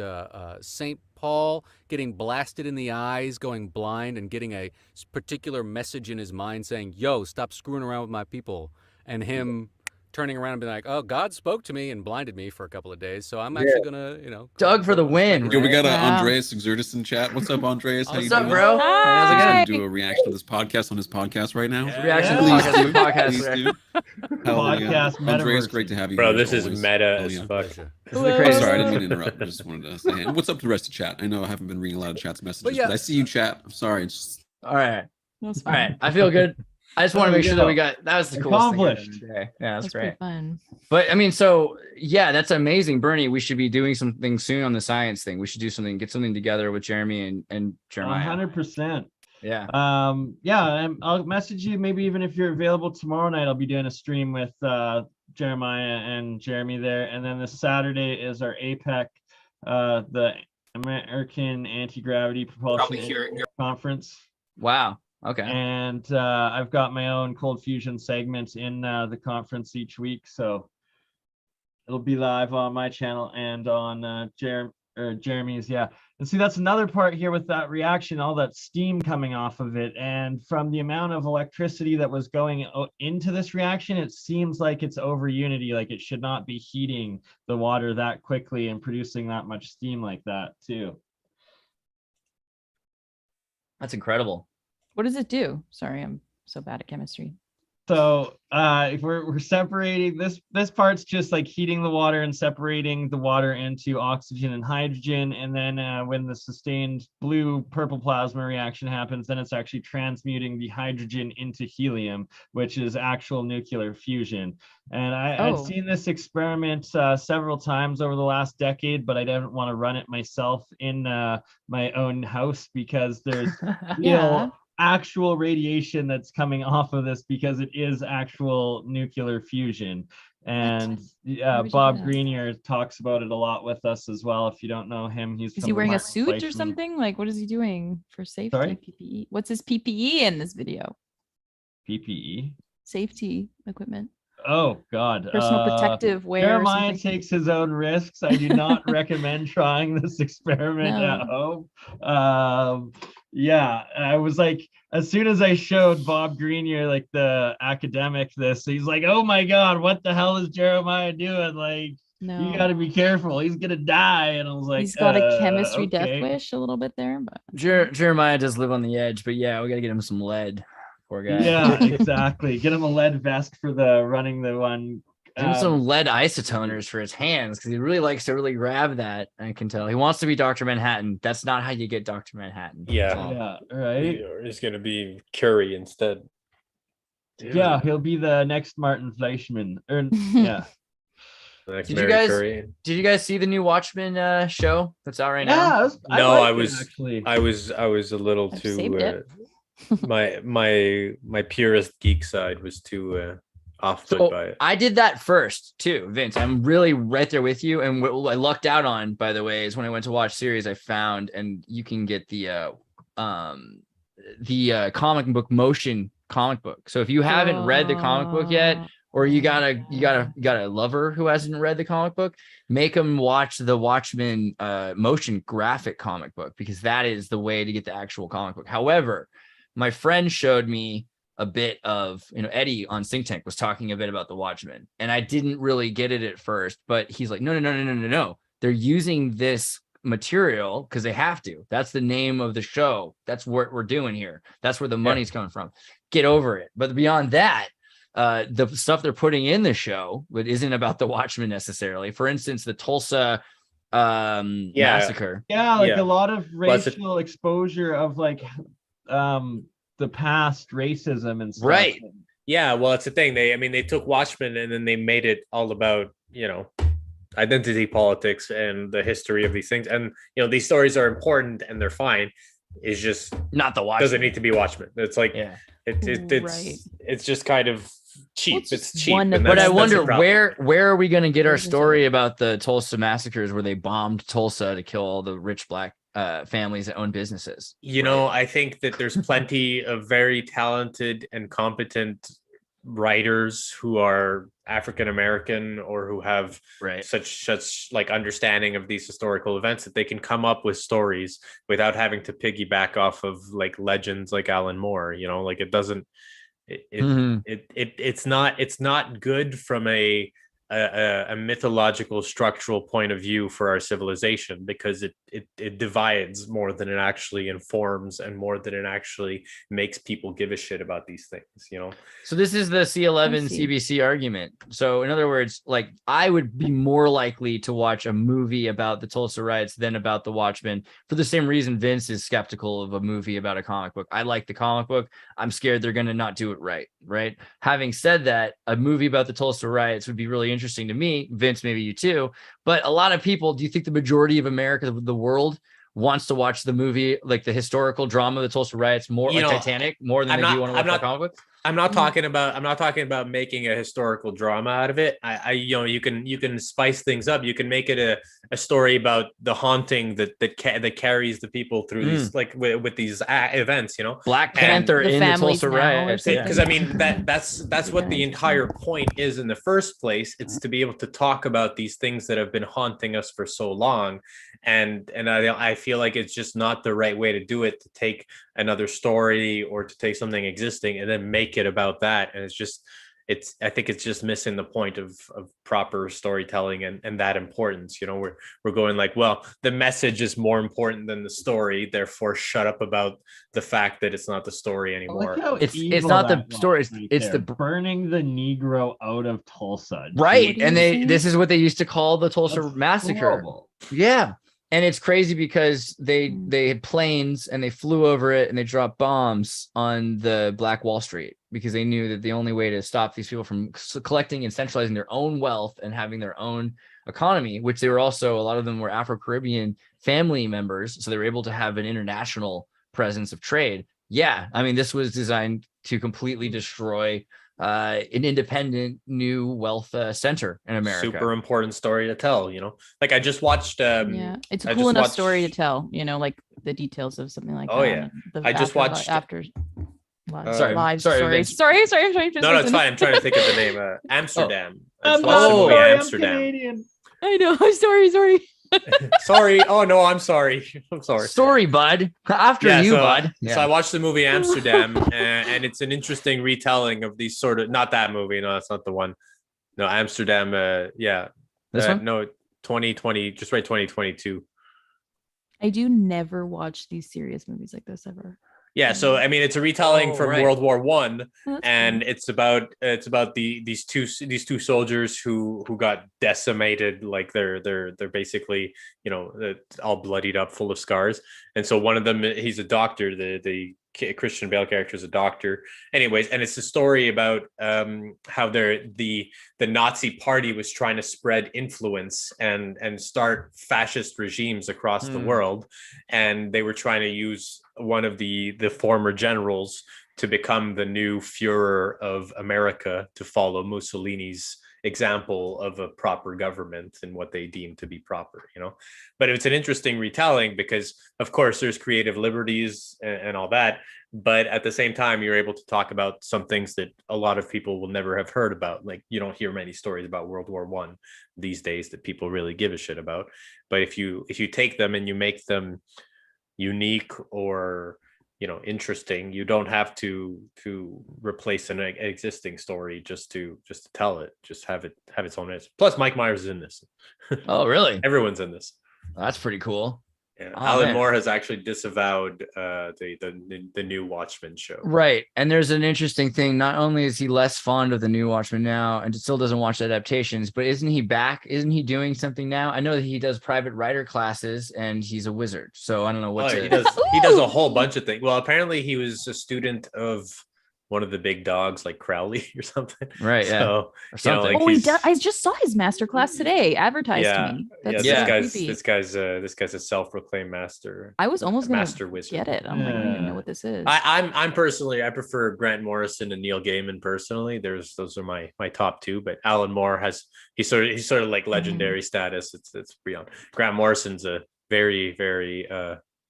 St. Paul getting blasted in the eyes, going blind, and getting a particular message in his mind saying, "Yo, stop screwing around with my people," and him turning around and being like, "Oh, God spoke to me and blinded me for a couple of days, so I'm actually gonna, Doug for the win. Yo, we got Wow. Andreas Xirtus in chat. What's up, Andreas? How you What's up, doing? bro? How's it He's going? gonna do a reaction to this podcast on his podcast right now. Yeah. Reaction to Please podcast, do. podcast Please today. do. Hell yeah. Podcast Andreas, metaverse. great to have you Bro, here, this as is always. meta Hell as yeah. fuck. Pleasure. This is the Hello. crazy. Sorry, I didn't mean to interrupt. I just wanted to say, hey, what's up to the rest of chat? I know I haven't been reading a lot of chat's messages, yeah. but I see you, chat. I'm sorry. It's just All right. That's All right. I feel good. I just want to There we make sure that go. we got that was the coolest thing I've done Accomplished. today. Yeah, that's pretty great. fun. But I mean, so yeah, that's amazing, Bernie. We should be doing something soon on the science thing. We should do something, get something together with Jeremy and Jeremiah. 100%. Yeah. I'll message you maybe even if you're available tomorrow night. I'll be doing a stream with Jeremiah and Jeremy there, and then this Saturday is our APEC, the American Anti-Gravity Propulsion Conference. Wow. Okay. And I've got my own cold fusion segment in the conference each week, so it'll be live on my channel and on Jeremy's. Yeah. And see, that's another part here with that reaction, all that steam coming off of it. And from the amount of electricity that was going into this reaction, it seems like it's over unity. Like it should not be heating the water that quickly and producing that much steam like that too. That's incredible. What does it do? Sorry, I'm so bad at chemistry. So if we're separating this part's just like heating the water and separating the water into oxygen and hydrogen, and then when the sustained blue purple plasma reaction happens, then it's actually transmuting the hydrogen into helium, which is actual nuclear fusion. And I'd seen this experiment several times over the last decade, but I didn't want to run it myself in my own house because there's actual radiation that's coming off of this because it is actual nuclear fusion. And Bob Greenier talks about it a lot with us as well. If you don't know him, is he wearing a suit or something? Like, what is he doing for safety? Sorry? PPE. What's his PPE in this video? PPE? Safety equipment. Oh God. Personal protective wear. Jeremiah takes his own risks. I do not recommend trying this experiment at home. Yeah, I was like, as soon as I showed Bob Greenier, like the academic, this, he's like, oh my God, what the hell is Jeremiah doing? Like, you got to be careful. He's going to die. And I was like, he's got a chemistry death wish a little bit there. But Jeremiah does live on the edge, but yeah, we got to get him some lead. Poor guy. Yeah, exactly. Get him a lead vest for running the one. Give him some lead isotoners for his hands because he really likes to really grab that. I can tell he wants to be Dr. Manhattan. That's not how you get Dr. Manhattan. Yeah, right. He's gonna be Curie instead. Dude. Yeah, he'll be the next Martin Fleischmann. Yeah. Did you guys see the new Watchmen show that's out right now? Yeah, I was a little too. my purist geek side was too. By it. I did that first too, Vince. I'm really right there with you. And what I lucked out on, by the way, is when I went to watch series, I found, and you can get the comic book motion comic book. So if you haven't read the comic book yet, or you got a lover who hasn't read the comic book, make them watch the Watchmen motion graphic comic book, because that is the way to get the actual comic book. However, my friend showed me a bit of, Eddie on Think Tank was talking a bit about the Watchmen, and I didn't really get it at first, but he's like, no. They're using this material because they have to. That's the name of the show. That's what we're doing here. That's where the money's coming from. Get over it. But beyond that, the stuff they're putting in the show, but isn't about the Watchmen necessarily. For instance, the Tulsa massacre. Yeah, a lot of racial exposure of the past racism and stuff. Right. Yeah, well, it's the thing. They took Watchmen and then they made it all about, identity politics and the history of these things. And, these stories are important and they're fine. It's just not the Watchmen. Doesn't need to be Watchmen. It's like, it's just kind of cheap. It's cheap. But I wonder where are we going to get our story about the Tulsa massacres where they bombed Tulsa to kill all the rich black families that own businesses? I think that there's plenty of very talented and competent writers who are African American or who have such like understanding of these historical events that they can come up with stories without having to piggyback off of like legends like Alan Moore. Like it doesn't. It's not good from a a mythological structural point of view for our civilization, because it divides more than it actually informs, and more than it actually makes people give a shit about these things, you know. So this is the C11 I see. CBC argument. So in other words, like I would be more likely to watch a movie about the Tulsa riots than about the Watchmen, for the same reason Vince is skeptical of a movie about a comic book. I like the comic book. I'm scared they're going to not do it right. Right. Having said that, a movie about the Tulsa riots would be really interesting to me. Vince, maybe you too. But a lot of people, do you think the majority of America, the world, wants to watch the movie, like the historical drama of the Tulsa riots, more like Titanic, more than they do want to watch the comic book? I'm not talking about making a historical drama out of it. I you know, you can spice things up. You can make it a story about the haunting that carries the people through these, like with these events, you know. Black Panther in the Tulsa riots. Because I mean that's what the entire point is in the first place. It's to be able to talk about these things that have been haunting us for so long, and I feel like it's just not the right way to do it, to take another story or to take something existing and then make it about that. And I think it's just missing the point of proper storytelling and that importance. You know, we're going like, well, the message is more important than the story, therefore shut up about the fact that it's not the story anymore. It's not the story, it's the burning the Negro out of Tulsa. Right. And this is what they used to call the Tulsa massacre. Horrible. Yeah. And it's crazy because they had planes and they flew over it and they dropped bombs on the Black Wall Street, because they knew that the only way to stop these people from collecting and centralizing their own wealth and having their own economy, which they were also, a lot of them were Afro-Caribbean family members. So they were able to have an international presence of trade. Yeah. I mean, this was designed to completely destroy an independent new wealth center in America. Super important story to tell, you know. Like I just watched it's a cool enough story to tell, you know, like the details of something like that. I just watched after sorry. I'm trying to no, it's fine. I'm trying to think of the name. Amsterdam. I'm Amsterdam. I know. I'm sorry. Sorry. Oh no, I'm sorry. Sorry, bud. After you, bud. So I watched the movie Amsterdam, and it's an interesting retelling of these sort of, not that movie. No, that's not the one. No, Amsterdam. This one? No, 2020. Just right, 2022. I do never watch these serious movies like this ever. Yeah, so I mean, it's a retelling from World War One, and cool. it's about these two soldiers who got decimated, like they're basically, you know, all bloodied up, full of scars. And so one of them, he's a doctor. The Christian Bale character is a doctor. Anyways, and it's a story about how the Nazi party was trying to spread influence and start fascist regimes across the world, and they were trying to use one of the former generals to become the new Führer of America, to follow Mussolini's example of a proper government and what they deem to be proper, you know. But it's an interesting retelling because, of course, there's creative liberties and all that, but at the same time, you're able to talk about some things that a lot of people will never have heard about. Like, you don't hear many stories about World War One these days that people really give a shit about. But if you take them and you make them unique or, you know, interesting, you don't have to replace an existing story just to tell it. Just have its own. Plus, Mike Myers is in this. Oh, really? Everyone's in this. That's pretty cool. Yeah. Alan Moore has actually disavowed the new Watchmen show. Right. And there's an interesting thing. Not only is he less fond of the new Watchmen now and still doesn't watch adaptations, but isn't he back? Isn't he doing something now? I know that he does private writer classes and he's a wizard. So I don't know what he does a whole bunch of things. Well, apparently he was a student of one of the big dogs, like Crowley or something. Right. Yeah. So, or something. You know, like he does. I just saw his masterclass today, advertised to me. That's this guy's a self-proclaimed master. I was almost gonna master wizard. Get it. I'm like, I don't even know what this is. I'm personally, I prefer Grant Morrison and Neil Gaiman personally. Those are my top two, but Alan Moore he's sort of like legendary status. It's beyond. Grant Morrison's a very, very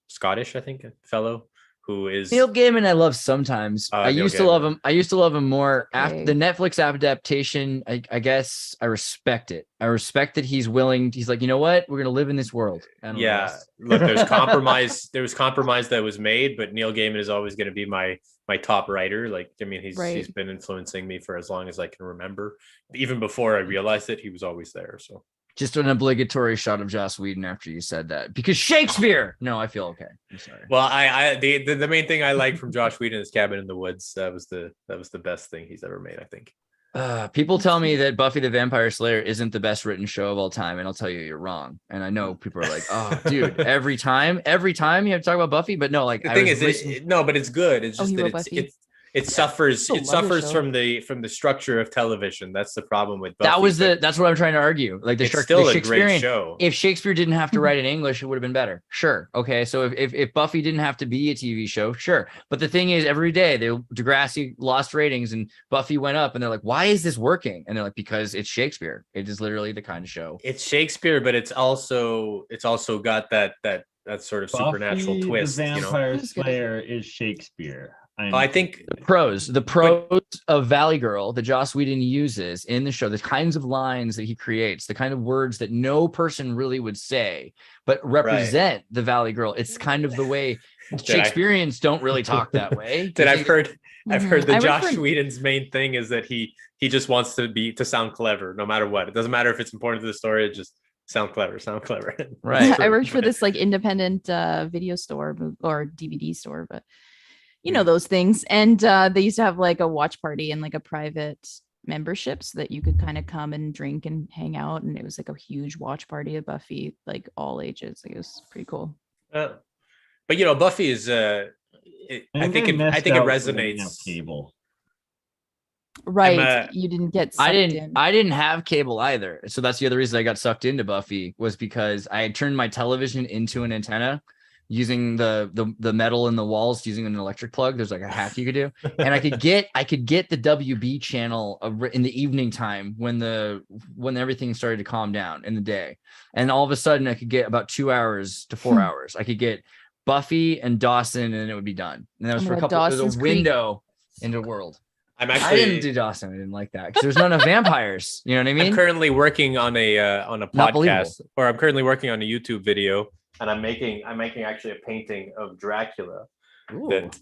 Scottish, I think, fellow who is Neil Gaiman I love sometimes. I Neil used to love Gaiman. him. I used to love him more after Okay. the Netflix adaptation. I guess I respect it. I respect that he's willing. He's like, you know what? We're gonna live in this world. I don't know Yeah, else. look, there's compromise. There was compromise that was made, but Neil Gaiman is always going to be my top writer. Like, I mean, he's Right. been influencing me for as long as I can remember. Even before I realized it, he was always there. So Just an obligatory shot of Joss Whedon after you said that because Shakespeare. No, I feel okay. I'm sorry. well, the main thing I like from Josh Whedon is Cabin in the Woods. That was the best thing he's ever made, I think. People tell me that Buffy the Vampire Slayer isn't the best written show of all time, and I'll tell you you're wrong. And I know people are like, "Oh, dude, every time you have to talk about Buffy," but no, like The thing is, no, but it's good. It's just he that wrote it's Buffy? it suffers Still it love the suffers show. from the structure of television. That's the problem with Buffy. that was but that's what I'm trying to argue. Like the it's structure, still the a great Shakespearean. show. If Shakespeare didn't have to write in English, it would have been better. Sure. Okay. So if Buffy didn't have to be a TV show, sure. But the thing is, every day Degrassi lost ratings and Buffy went up, and they're like, "Why is this working?" And they're like, "Because it's Shakespeare. It is literally the kind of show." It's Shakespeare, but it's also got that sort of supernatural Buffy twist. The You know, Vampire Slayer is Shakespeare. I think The pros of Valley Girl that Joss Whedon uses in the show, the kinds of lines that he creates, the kind of words that no person really would say, but represent the Valley Girl. It's kind of the way Shakespeareans don't really talk that way. I've heard Mhm. that I Josh read for- Whedon's main thing is that he just wants to sound clever no matter what. It doesn't matter if it's important to the story. It just sound clever. Right. I worked for this like independent video store or DVD store, but you know Mm. those things. And they used to have like a watch party and like a private membership so that you could kind of come and drink and hang out. And it was like a huge watch party of Buffy, like all ages. Like, it was pretty cool. But you know, Buffy is I think it resonates. Cable. Right. You didn't get sucked in. I didn't have cable either. So that's the other reason I got sucked into Buffy was because I had turned my television into an antenna using the metal in the walls using an electric plug. There's like a hack you could do. And I could get the WB channel in the evening time when everything started to calm down in the day. And all of a sudden I could get about 2 hours to 4 hours. I could get Buffy and Dawson and it would be done. And that was for a couple there's a window into the world. I didn't do Dawson. I didn't like that because there's none of vampires. You know what I mean? I'm currently working on a Not believable. podcast, or I'm currently working on a YouTube video, and I'm making actually a painting of Dracula. That,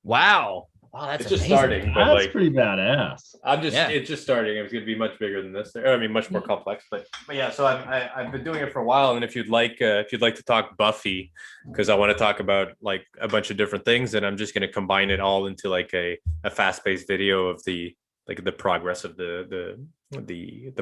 wow, that's it's just amazing. starting, but That's like pretty badass. it's just starting. It's going to be much bigger than this. I mean, much more complex, but yeah. So I've been doing it for a while, and if you'd like to talk Buffy, because I want to talk about like a bunch of different things, and I'm just going to combine it all into like a fast-paced video of the progress of the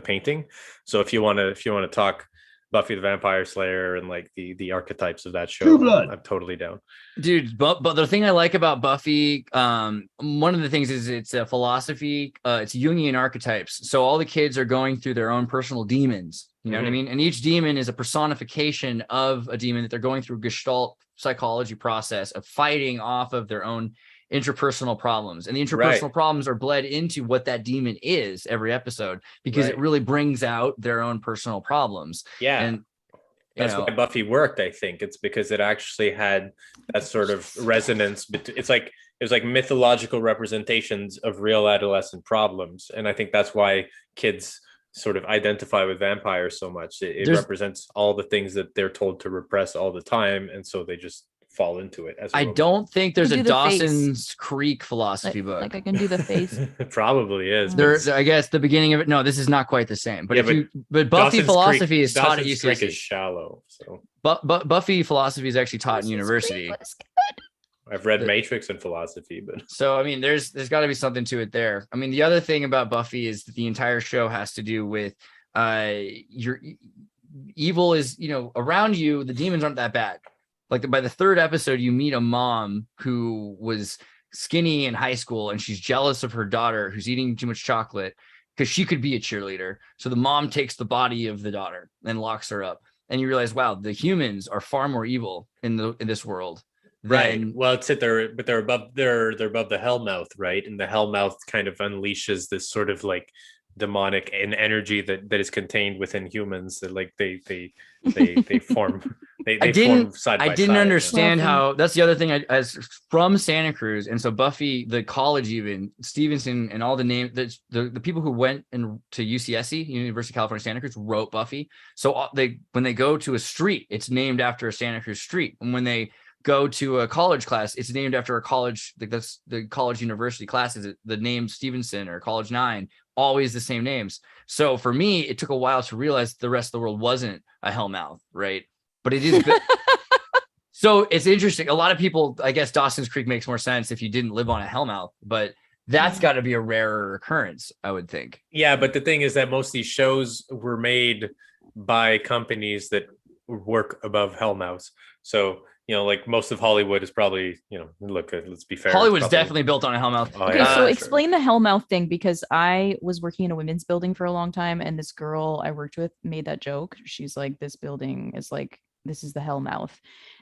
painting. So if you want to talk Buffy the Vampire Slayer and like the archetypes of that show, True Blood. I'm totally down. Dude, but the thing I like about Buffy, one of the things is it's a philosophy, it's Jungian archetypes. So all the kids are going through their own personal demons, you know what I mean? And each demon is a personification of a demon that they're going through Gestalt psychology process of fighting off of their own interpersonal problems. And the interpersonal problems are bled into what that demon is every episode because it really brings out their own personal problems. Yeah. And that's why Buffy worked. I think it's because it actually had that sort of resonance. It was like mythological representations of real adolescent problems. And I think that's why kids sort of identify with vampires so much. It represents all the things that they're told to repress all the time. And so they just fall into it. I don't think there's a the Dawson's Creek philosophy book. Like I can do the face. It probably is. There's, I guess, the beginning of it. No, this is not quite the same. But but Buffy Dawson's philosophy Creek, is taught at Dawson's Creek UCSC. is shallow. So But Buffy philosophy is actually taught in university. I've read Matrix and philosophy, but So I mean, there's got to be something to it there. I mean, the other thing about Buffy is that the entire show has to do with your evil is around you. The demons aren't that bad. Like by the third episode, you meet a mom who was skinny in high school and she's jealous of her daughter who's eating too much chocolate because she could be a cheerleader. So the mom takes the body of the daughter and locks her up. And you realize, wow, the humans are far more evil in this world. Right. Well, it's they're above the Hellmouth, right? And the Hellmouth kind of unleashes this sort of like demonic and energy that is contained within humans that like they form They I form didn't. side I by didn't side, understand Buffy. how. That's the other thing. As from Santa Cruz, and so Buffy, the college, even Stevenson, and all the name, the people who went and to UCSC, University of California, Santa Cruz, wrote Buffy. So when they go to a street, it's named after a Santa Cruz street, and when they go to a college class, it's named after a college. That's the college university classes. The name Stevenson or College 9, always the same names. So for me, it took a while to realize the rest of the world wasn't a hellmouth, right? But it is. So it's interesting. A lot of people, I guess Dawson's Creek makes more sense if you didn't live on a hellmouth, but that's got to be a rarer occurrence, I would think. Yeah, but the thing is that most of these shows were made by companies that work above hellmouths. So, like most of Hollywood is probably, look, let's be fair. Hollywood's definitely built on a hellmouth. Oh, Okay, yeah, so sure. explain the hellmouth thing, because I was working in a women's building for a long time, and this girl I worked with made that joke. She's like, this building is like, this is the hellmouth.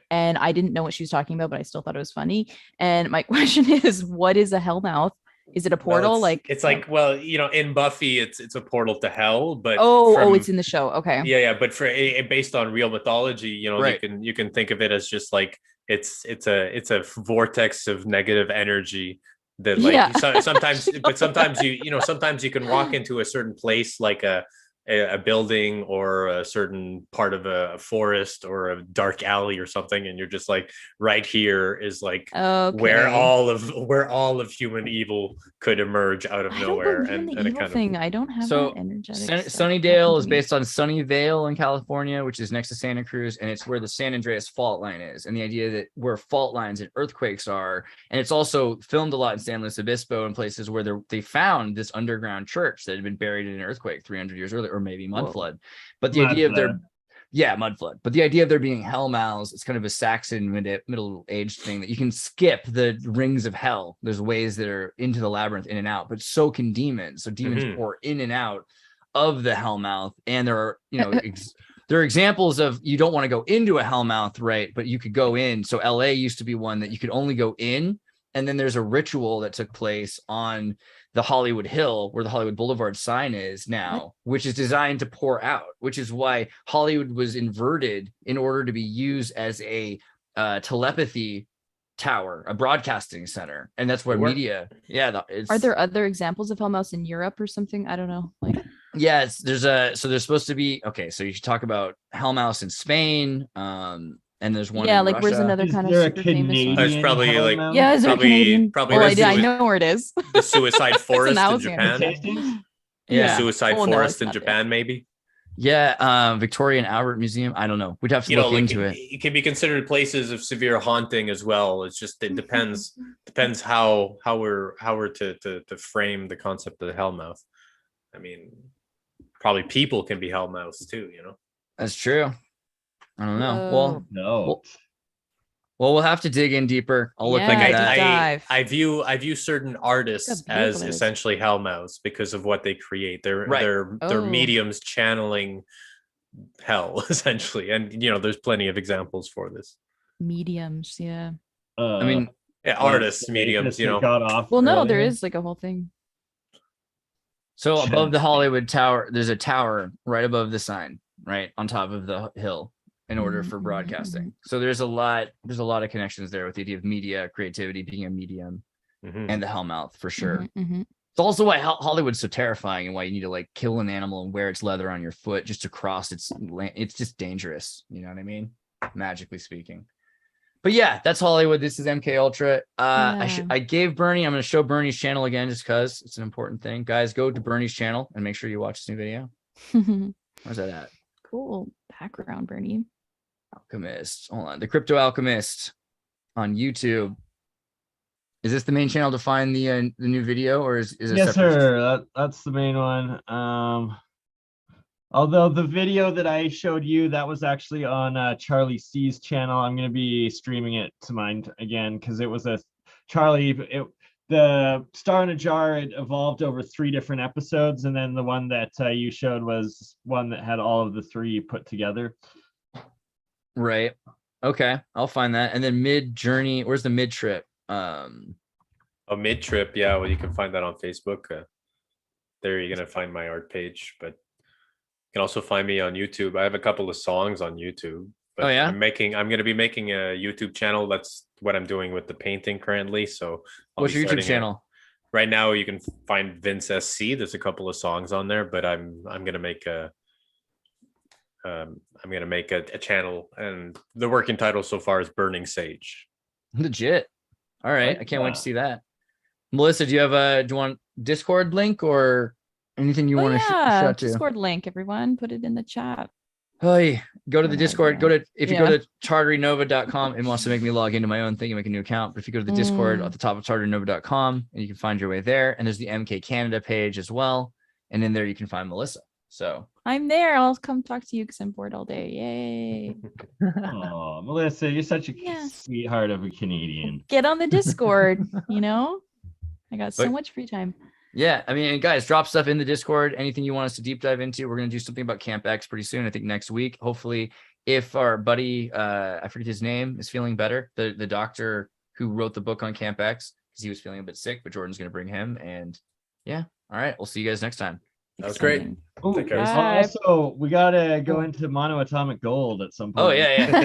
And I didn't know what she was talking about, but I still thought it was funny. And my question is, what is a hellmouth? Is it a portal? Well, it's like, well, in Buffy, it's a portal to hell, but it's in the show. Okay. Yeah, but based on real mythology, Right. you can think of it as just like it's a vortex of negative energy that sometimes sometimes you can walk into a certain place like a building or a certain part of a forest or a dark alley or something, and you're just like, right here is like where all of human evil could emerge out of nowhere. And the evil thing, I don't have So that energetic stuff Sunnydale is happen to me. based on Sunnyvale in California, which is next to Santa Cruz, and it's where the San Andreas fault line is, and the idea that where fault lines and earthquakes are. And it's also filmed a lot in San Luis Obispo and places where they found this underground church that had been buried in an earthquake 300 years earlier, or maybe mud flood. But the idea of mud flood. But the idea of there being hell mouths, it's kind of a Saxon middle-aged thing that you can skip the rings of hell. There's ways that are into the labyrinth, in and out, but so can demons. So demons pour in and out of the hell mouth. And there are, there are examples of, you don't want to go into a hell mouth, right? But you could go in. So LA used to be one that you could only go in. And then there's a ritual that took place on the Hollywood Hill, where the Hollywood Boulevard sign is now, which is designed to pour out, which is why Hollywood was inverted in order to be used as a telepathy tower, a broadcasting center. And that's where media. Yeah. Are there other examples of hellmouths in Europe or something? I don't know. Yes, there's supposed to be, okay, so you should talk about hellmouths in Spain. And there's one. Yeah, in like Russia. where's another kind of super famous one? There's probably like is there a Canadian? Probably I know where it is. The suicide forest in housing Japan. Yeah, Suicide forest in Japan, maybe. Yeah, Victoria and Albert Museum. I don't know. We'd have to look into it. It can be considered places of severe haunting as well. It's just it depends how we're to frame the concept of the hellmouth. I mean, probably people can be hellmouths too. That's true. I don't know. No. Well, we'll have to dig in deeper. I'll look into that. I view certain artists as essentially hellmouths because of what they create. They're mediums channeling hell essentially, and there's plenty of examples for this. Mediums, yeah. I mean, artists, mediums. Well, no, there is like a whole thing. So above the Hollywood Tower, there's a tower right above the sign, right on top of the hill, in order for broadcasting. So there's a lot of connections there with the idea of media, creativity, being a medium, and the hellmouth for sure. It's also why Hollywood's so terrifying, and why you need to like kill an animal and wear its leather on your foot just to cross its just dangerous. You know what I mean? Magically speaking. But yeah, that's Hollywood. This is MK Ultra. I gave Bernie, I'm going to show Bernie's channel again just because it's an important thing. Guys, go to Bernie's channel and make sure you watch this new video. Where's that at? Cool background, Bernie. Alchemist. Hold on. The Crypto Alchemist on YouTube. Is this the main channel to find the new video, or is it? Yes, sir. That's the main one. Although the video that I showed you, that was actually on Charlie C's channel. I'm going to be streaming it to mine again because it was the Star in a Jar. It evolved over 3 different episodes, and then the one that you showed was one that had all of the 3 put together. Right. Okay. I'll find that. And then Mid Journey. Where's the Mid Trip? Mid Trip. Yeah. Well, you can find that on Facebook. There you're going to find my art page, but you can also find me on YouTube. I have a couple of songs on YouTube. But Oh, yeah? I'm going to be making a YouTube channel. That's what I'm doing with the painting currently. So What's your YouTube channel? Right now you can find Vince SC. There's a couple of songs on there, but I'm going to make a channel, and the working title so far is Burning Sage. Legit. All right. Like I can't wait to that. see that. Melissa, do you want Discord link or anything you want to shout to? Discord link, everyone. Put it in the chat. Oh, yeah. Go to the Oh my Discord. God. If you go to tartarynova.com, it wants to make me log into my own thing and make a new account. But if you go to the Discord at the top of tartarynova.com, and you can find your way there. And there's the MkCanada page as well. And in there you can find Melissa. So I'm there. I'll come talk to you because I'm bored all day. Yay. Oh, Melissa, you're such a Yeah. sweetheart of a Canadian. Get on the Discord, I got so But- much free time. yeah, I mean, guys, drop stuff in the Discord. Anything you want us to deep dive into. We're going to do something about Camp X pretty soon. I think next week. Hopefully, if our buddy, I forget his name, is feeling better, the doctor who wrote the book on Camp X, because he was feeling a bit sick, but Jordan's going to bring him. And yeah, all right, we'll see you guys next time. That was great. Exciting. Oh, Take care. also, we gotta go into monoatomic gold at some point. Oh, yeah.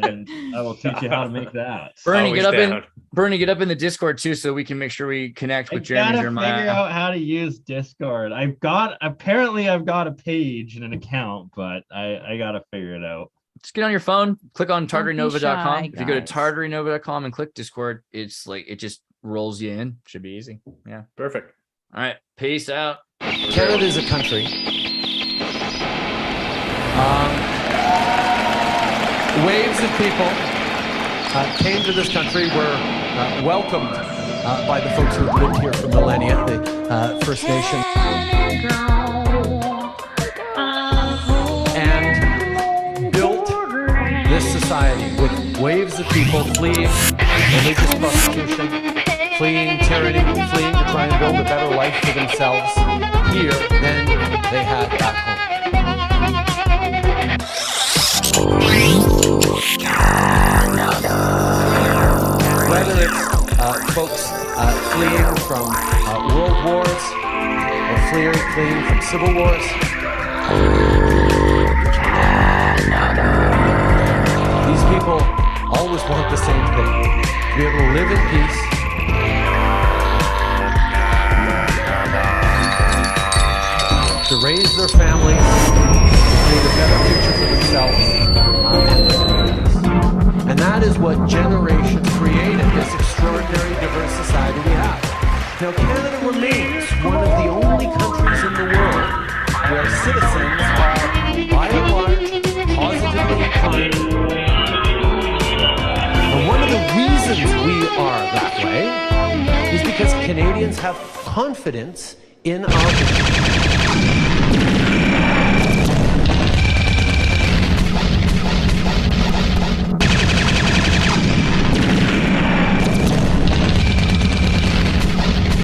And I will teach you how to make that. Bernie, Always get down. up in the Discord too, so we can make sure we connect I with Jeremy gotta figure Jeremiah. out how to use Discord. Apparently I've got a page and an account, but I gotta figure it out. Just get on your phone, click on Don't be tartarynova.com. shy, If you go to guys. tartarynova.com and click Discord, it's like it just rolls you in. Should be easy. Yeah. Perfect. All right. Peace out. Canada is a country. Waves of people came to this country, were welcomed by the folks who have lived here for millennia, the First Nation. And built this society with waves of people fleeing religious persecution, fleeing tyranny, fleeing to try and build a better life for themselves here than they had back home. Whether it's folks fleeing from world wars or fleeing from civil wars, these people always want the same thing: to be able to live in peace, to raise their families, to create a better future for themselves and their communities. And that is what generations created, this extraordinary diverse society we have. Now, Canada remains one of the only countries in the world where citizens are, by and large, positively inclined. And one of the reasons we are that way is because Canadians have confidence in our mission.